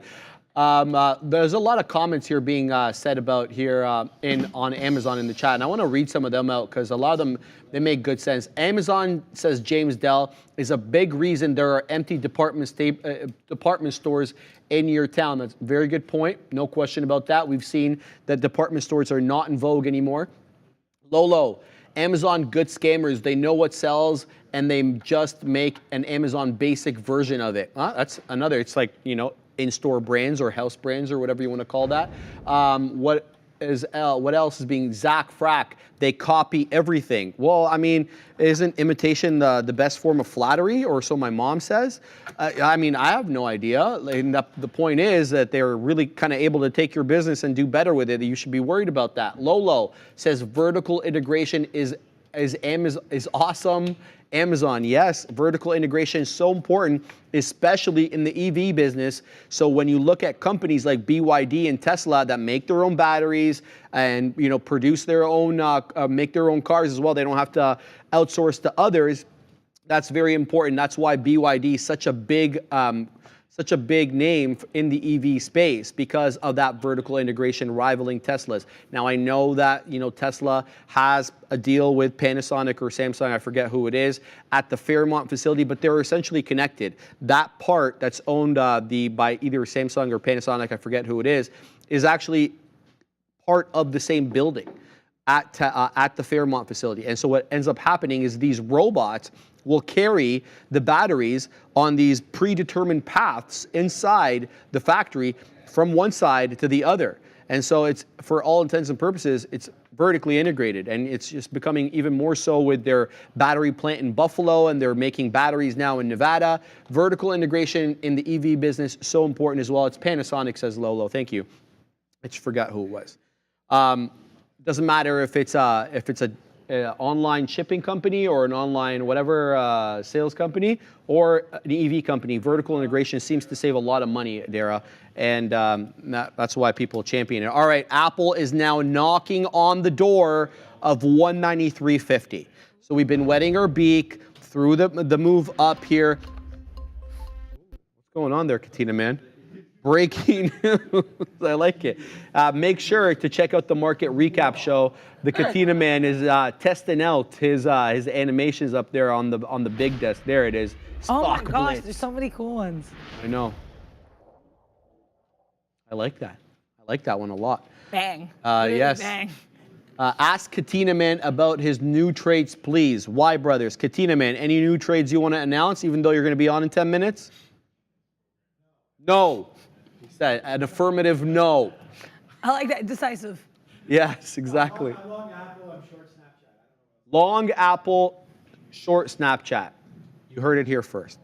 There's a lot of comments here being said about here on Amazon in the chat, and I want to read some of them out because a lot of them, they make good sense. Amazon, says James Dell, is a big reason there are empty department stores in your town. That's a very good point. No question about that. We've seen that department stores are not in vogue anymore. Lolo, Amazon good scammers. They know what sells and they just make an Amazon basic version of it. That's another, it's like, you know, in-store brands or house brands or whatever you want to call that. What else is being Zach Frack? They copy everything. Well, I mean, isn't imitation the best form of flattery, or so my mom says? I mean, I have no idea. And the point is that they're really kind of able to take your business and do better with it. You should be worried about that. Lolo says vertical integration is awesome. Amazon, yes, vertical integration is so important, especially in the EV business. So when you look at companies like BYD and Tesla that make their own batteries and, you know, produce their own, make their own cars as well, they don't have to outsource to others. That's very important. That's why BYD is such a big name in the EV space, because of that vertical integration rivaling Tesla's. Now I know that, you know, Tesla has a deal with Panasonic or Samsung, I forget who it is, at the Fairmont facility, but they're essentially connected. That part that's owned by either Samsung or Panasonic, I forget who it is actually part of the same building at the Fairmont facility. And so what ends up happening is these robots will carry the batteries on these predetermined paths inside the factory from one side to the other. And so it's, for all intents and purposes, it's vertically integrated, and it's just becoming even more so with their battery plant in Buffalo, and they're making batteries now in Nevada. Vertical integration in the EV business, so important as well. It's Panasonic, says Lolo. Thank you. I just forgot who it was. Doesn't matter if it's a online shipping company or an online whatever sales company or an EV company. Vertical integration seems to save a lot of money, Dara, and that's why people champion it. All right, Apple is now knocking on the door of 193.50. So we've been wetting our beak through the move up here. What's going on there, Katina, man? Breaking news. I like it. Make sure to check out the market recap show. The Katina man is testing out his animations up there on the big desk. There it is. oh my Stock gosh, blitz. there's so many cool ones. I know. I like that. I like that one a lot. Bang. Really yes. Bang. Ask Katina man about his new trades, please. Why, brothers? Katina man, any new trades you want to announce, even though you're going to be on in 10 minutes? No. An affirmative no. I like that. Decisive. Yes, exactly. I'm long Apple, I'm short Snapchat. Long Apple, short Snapchat. You heard it here first.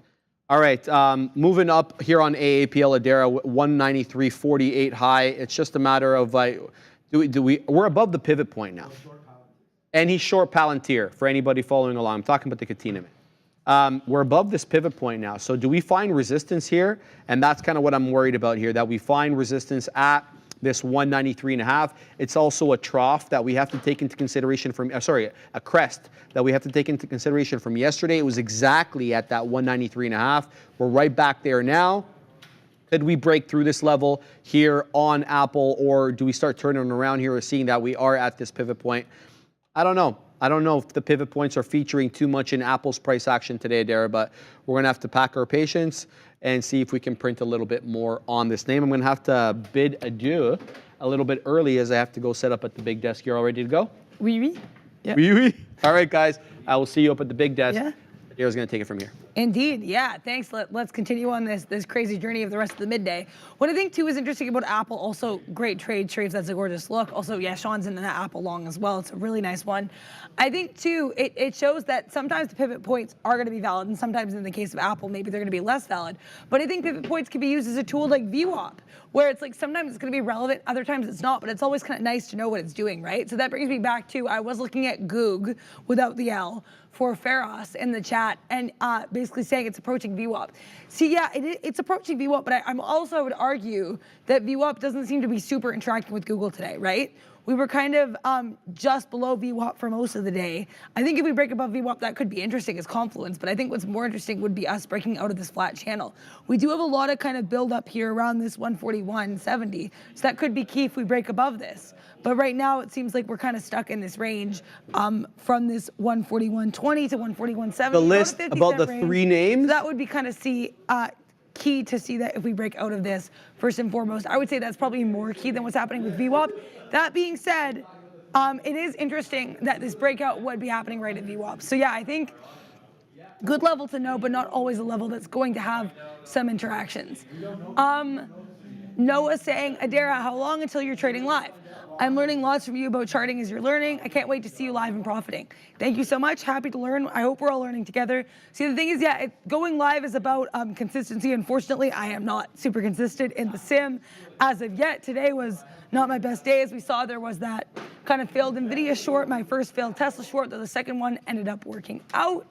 All right, moving up here on AAPL Adara, 193.48 high. It's just a matter of we're above the pivot point now. And he's short Palantir for anybody following along. I'm talking about the Katina man. We're above this pivot point now. So do we find resistance here? And that's kind of what I'm worried about here, that we find resistance at this 193.5. It's also a trough that we have to take into consideration from, a crest that we have to take into consideration from yesterday. It was exactly at that 193.5. We're right back there now. Could we break through this level here on Apple, or do we start turning around here or seeing that we are at this pivot point? I don't know. I don't know if the pivot points are featuring too much in Apple's price action today, Dara, but we're going to have to pack our patience and see if we can print a little bit more on this name. I'm going to have to bid adieu a little bit early as I have to go set up at the big desk. You're all ready to go? Oui, oui. Yep. Oui, oui. All right, guys. I will see you up at the big desk. Yeah. Dara's going to take it from here. Indeed, yeah. Thanks. Let's continue on this crazy journey of the rest of the midday. What I think too is interesting about Apple, also great trade, Sharif. That's a gorgeous look. Also, yeah, Sean's in that Apple long as well. It's a really nice one. I think too, it shows that sometimes the pivot points are going to be valid, and sometimes in the case of Apple, maybe they're going to be less valid. But I think pivot points can be used as a tool like VWAP, where it's like sometimes it's going to be relevant, other times it's not. But it's always kind of nice to know what it's doing, right? So that brings me back to I was looking at Goog without the L for Feros in the chat, and basically basically saying it's approaching VWAP. See, yeah, it's approaching VWAP, but I would argue that VWAP doesn't seem to be super interacting with Google today, right? We were kind of just below VWAP for most of the day. I think if we break above VWAP, that could be interesting as confluence, but I think what's more interesting would be us breaking out of this flat channel. We do have a lot of kind of build up here around this 141.70, so that could be key if we break above this. But right now, it seems like we're kind of stuck in this range from this 141.20 to 141.70. The list about the range. 3 names? So that would be kind of key to see that if we break out of this, first and foremost. I would say that's probably more key than what's happening with VWAP. That being said, it is interesting that this breakout would be happening right at VWAP. So yeah, I think good level to know, but not always a level that's going to have some interactions. Noah saying, Adara, how long until you're trading live? I'm learning lots from you about charting as you're learning. I can't wait to see you live and profiting. Thank you so much. Happy to learn. I hope we're all learning together. See, the thing is, yeah, going live is about consistency. Unfortunately, I am not super consistent in the sim as of yet. Today was not my best day. As we saw, there was that kind of failed NVIDIA short, my first failed Tesla short, though the second one ended up working out.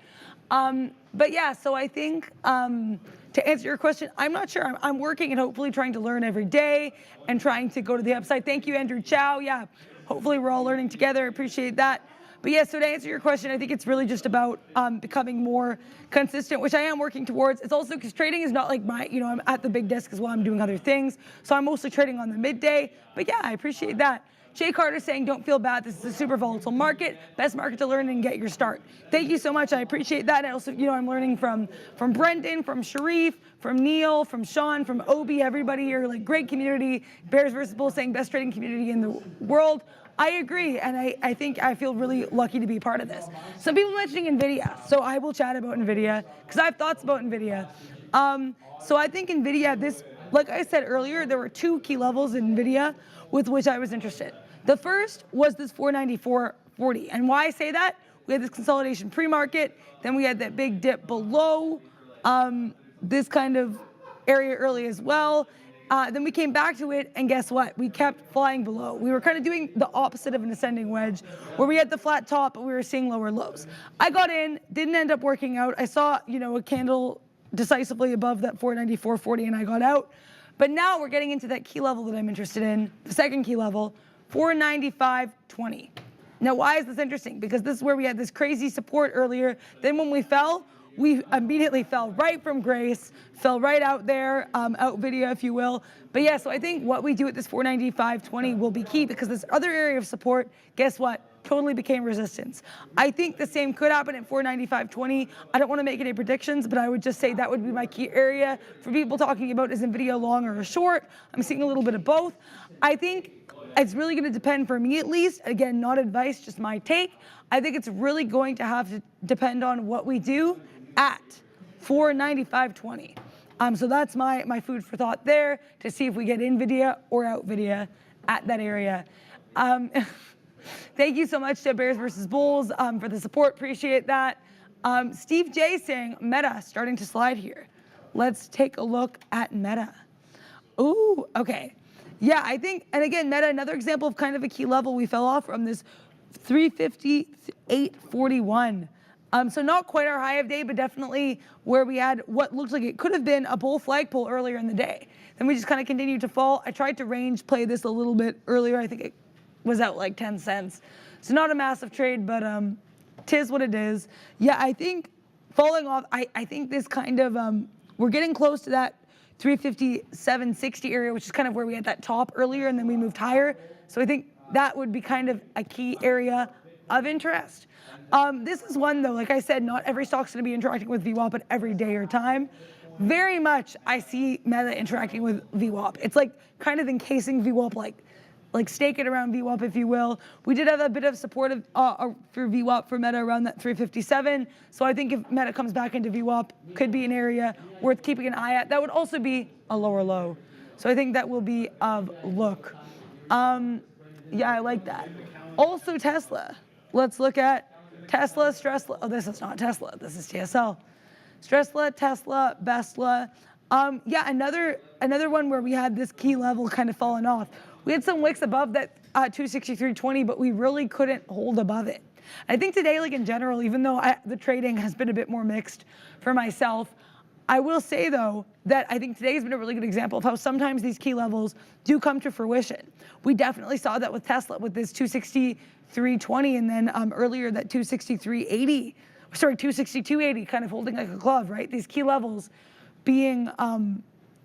But yeah, so I think to answer your question, I'm not sure. I'm working and hopefully trying to learn every day and trying to go to the upside. Thank you, Andrew Chow. Yeah, hopefully we're all learning together. Appreciate that. But yeah, so to answer your question, I think it's really just about becoming more consistent, which I am working towards. It's also because trading is not like I'm at the big desk as well. I'm doing other things. So I'm mostly trading on the midday. But yeah, I appreciate that. Jay Carter saying, don't feel bad. This is a super volatile market. Best market to learn and get your start. Thank you so much. I appreciate that. And also, I'm learning from Brendan, from Sharif, from Neil, from Sean, from Obi, everybody here. Like, great community. Bears versus Bulls saying best trading community in the world. I agree, and I think I feel really lucky to be part of this. Some people mentioning NVIDIA, so I will chat about NVIDIA because I have thoughts about NVIDIA. So I think NVIDIA, like I said earlier, there were 2 key levels in NVIDIA with which I was interested. The first was this 494.40, and why I say that, we had this consolidation pre-market, then we had that big dip below this kind of area early as well. Then we came back to it, and guess what? We kept flying below. We were kind of doing the opposite of an ascending wedge, where we had the flat top, but we were seeing lower lows. I got in, didn't end up working out. I saw, a candle decisively above that 494.40, and I got out. But now we're getting into that key level that I'm interested in, the second key level, 495.20. Now, why is this interesting? Because this is where we had this crazy support earlier. Then when we fell, we immediately fell right from grace, fell right out there, out video, if you will. But yeah, so I think what we do at this 495.20 will be key because this other area of support, guess what? Totally became resistance. I think the same could happen at 495.20. I don't want to make any predictions, but I would just say that would be my key area for people talking about is NVIDIA long or a short. I'm seeing a little bit of both. I think it's really going to depend for me at least. Again, not advice, just my take. I think it's really going to have to depend on what we do at 495.20. So that's my food for thought there to see if we get NVIDIA or out NVIDIA at that area. Thank you so much to Bears versus Bulls for the support. Appreciate that. Steve J saying Meta starting to slide here. Let's take a look at Meta. Ooh, okay. Yeah, I think, and again, Meta, another example of kind of a key level we fell off from this 358.41. So not quite our high of day, but definitely where we had what looked like it could have been a bull flagpole earlier in the day. Then we just kind of continued to fall. I tried to range play this a little bit earlier. I think it was out like 10 cents. So not a massive trade, but tis what it is. Yeah, I think falling off, I think this kind of, we're getting close to that 357.60 area, which is kind of where we had that top earlier and then we moved higher. So I think that would be kind of a key area of interest. This is one though, like I said, not every stock's gonna be interacting with VWAP at every day or time. Very much I see Meta interacting with VWAP. It's like kind of encasing VWAP, like stake it around VWAP, if you will. We did have a bit of support for VWAP for Meta around that 357. So I think if Meta comes back into VWAP, could be an area worth keeping an eye at. That would also be a lower low. So I think that will be of look. Yeah, I like that. Also Tesla. Let's look at Tesla, Stressla. Oh, this is not Tesla. This is TSL. Stressla, Tesla, Bestla. Yeah, another one where we had this key level kind of falling off. We had some wicks above that 263.20, but we really couldn't hold above it. I think today, like in general, even though the trading has been a bit more mixed for myself, I will say though that I think today has been a really good example of how sometimes these key levels do come to fruition. We definitely saw that with Tesla with this 263.20 and then earlier that 263.80, sorry, 262.80 kind of holding like a glove, right? These key levels being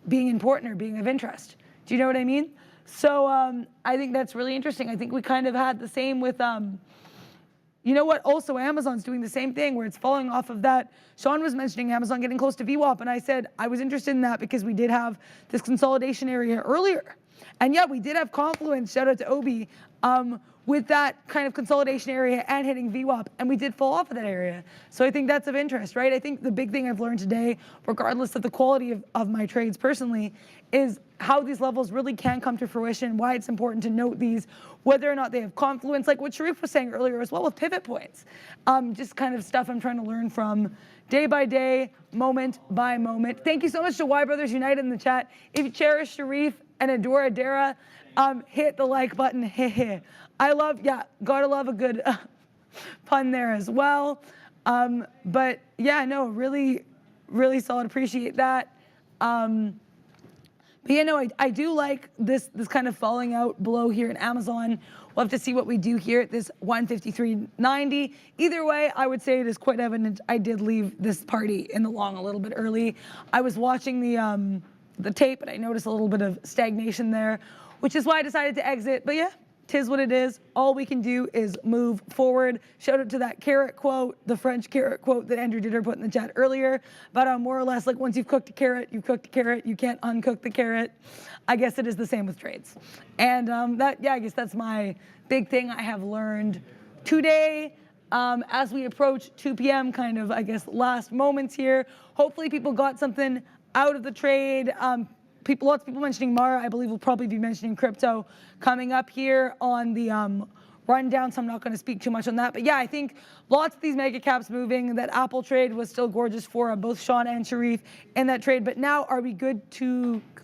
important or being of interest. Do you know what I mean? So I think that's really interesting. I think we kind of had the same with you know what? Also, Amazon's doing the same thing where it's falling off of that. Sean was mentioning Amazon getting close to VWAP, and I said I was interested in that because we did have this consolidation area earlier. And yeah, we did have confluence, shout out to Obi, with that kind of consolidation area and hitting VWAP, and we did fall off of that area. So I think that's of interest, right? I think the big thing I've learned today, regardless of the quality of my trades personally, is how these levels really can come to fruition, why it's important to note these, whether or not they have confluence, like what Sharif was saying earlier as well with pivot points. Just kind of stuff I'm trying to learn from day by day, moment by moment. Thank you so much to Y Brothers United in the chat. If you cherish Sharif and adore Adara, hit the like button. I love, yeah, gotta love a good pun there as well. But yeah, no, really, really solid. Appreciate that. But yeah, no, I do like this kind of falling out below here in Amazon. We'll have to see what we do here at this 153.90. Either way, I would say it is quite evident I did leave this party in the long a little bit early. I was watching the tape and I noticed a little bit of stagnation there, which is why I decided to exit. But yeah, 'tis what it is. All we can do is move forward. Shout out to that carrot quote, the French carrot quote that Andrew Ditter put in the chat earlier. But more or less, like once you've cooked a carrot, you've cooked a carrot. You can't uncook the carrot. I guess it is the same with trades. And I guess that's my big thing I have learned today. As we approach 2 p.m., kind of, I guess, last moments here. Hopefully people got something out of the trade. Lots of people mentioning Mara. I believe we'll probably be mentioning crypto coming up here on the rundown, so I'm not going to speak too much on that. But yeah, I think lots of these mega caps moving. That Apple trade was still gorgeous for both Sean and Sharif in that trade. But now, are we good to go?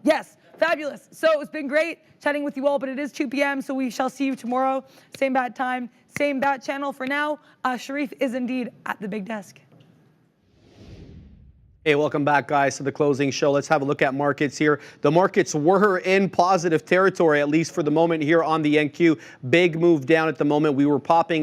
Yes, fabulous. So it's been great chatting with you all, but it is 2 p.m., so we shall see you tomorrow. Same bad time, same bad channel for now. Sharif is indeed at the big desk. Hey, welcome back, guys, to the closing show. Let's have a look at markets here. The markets were in positive territory, at least for the moment here on the NQ. Big move down at the moment. We were popping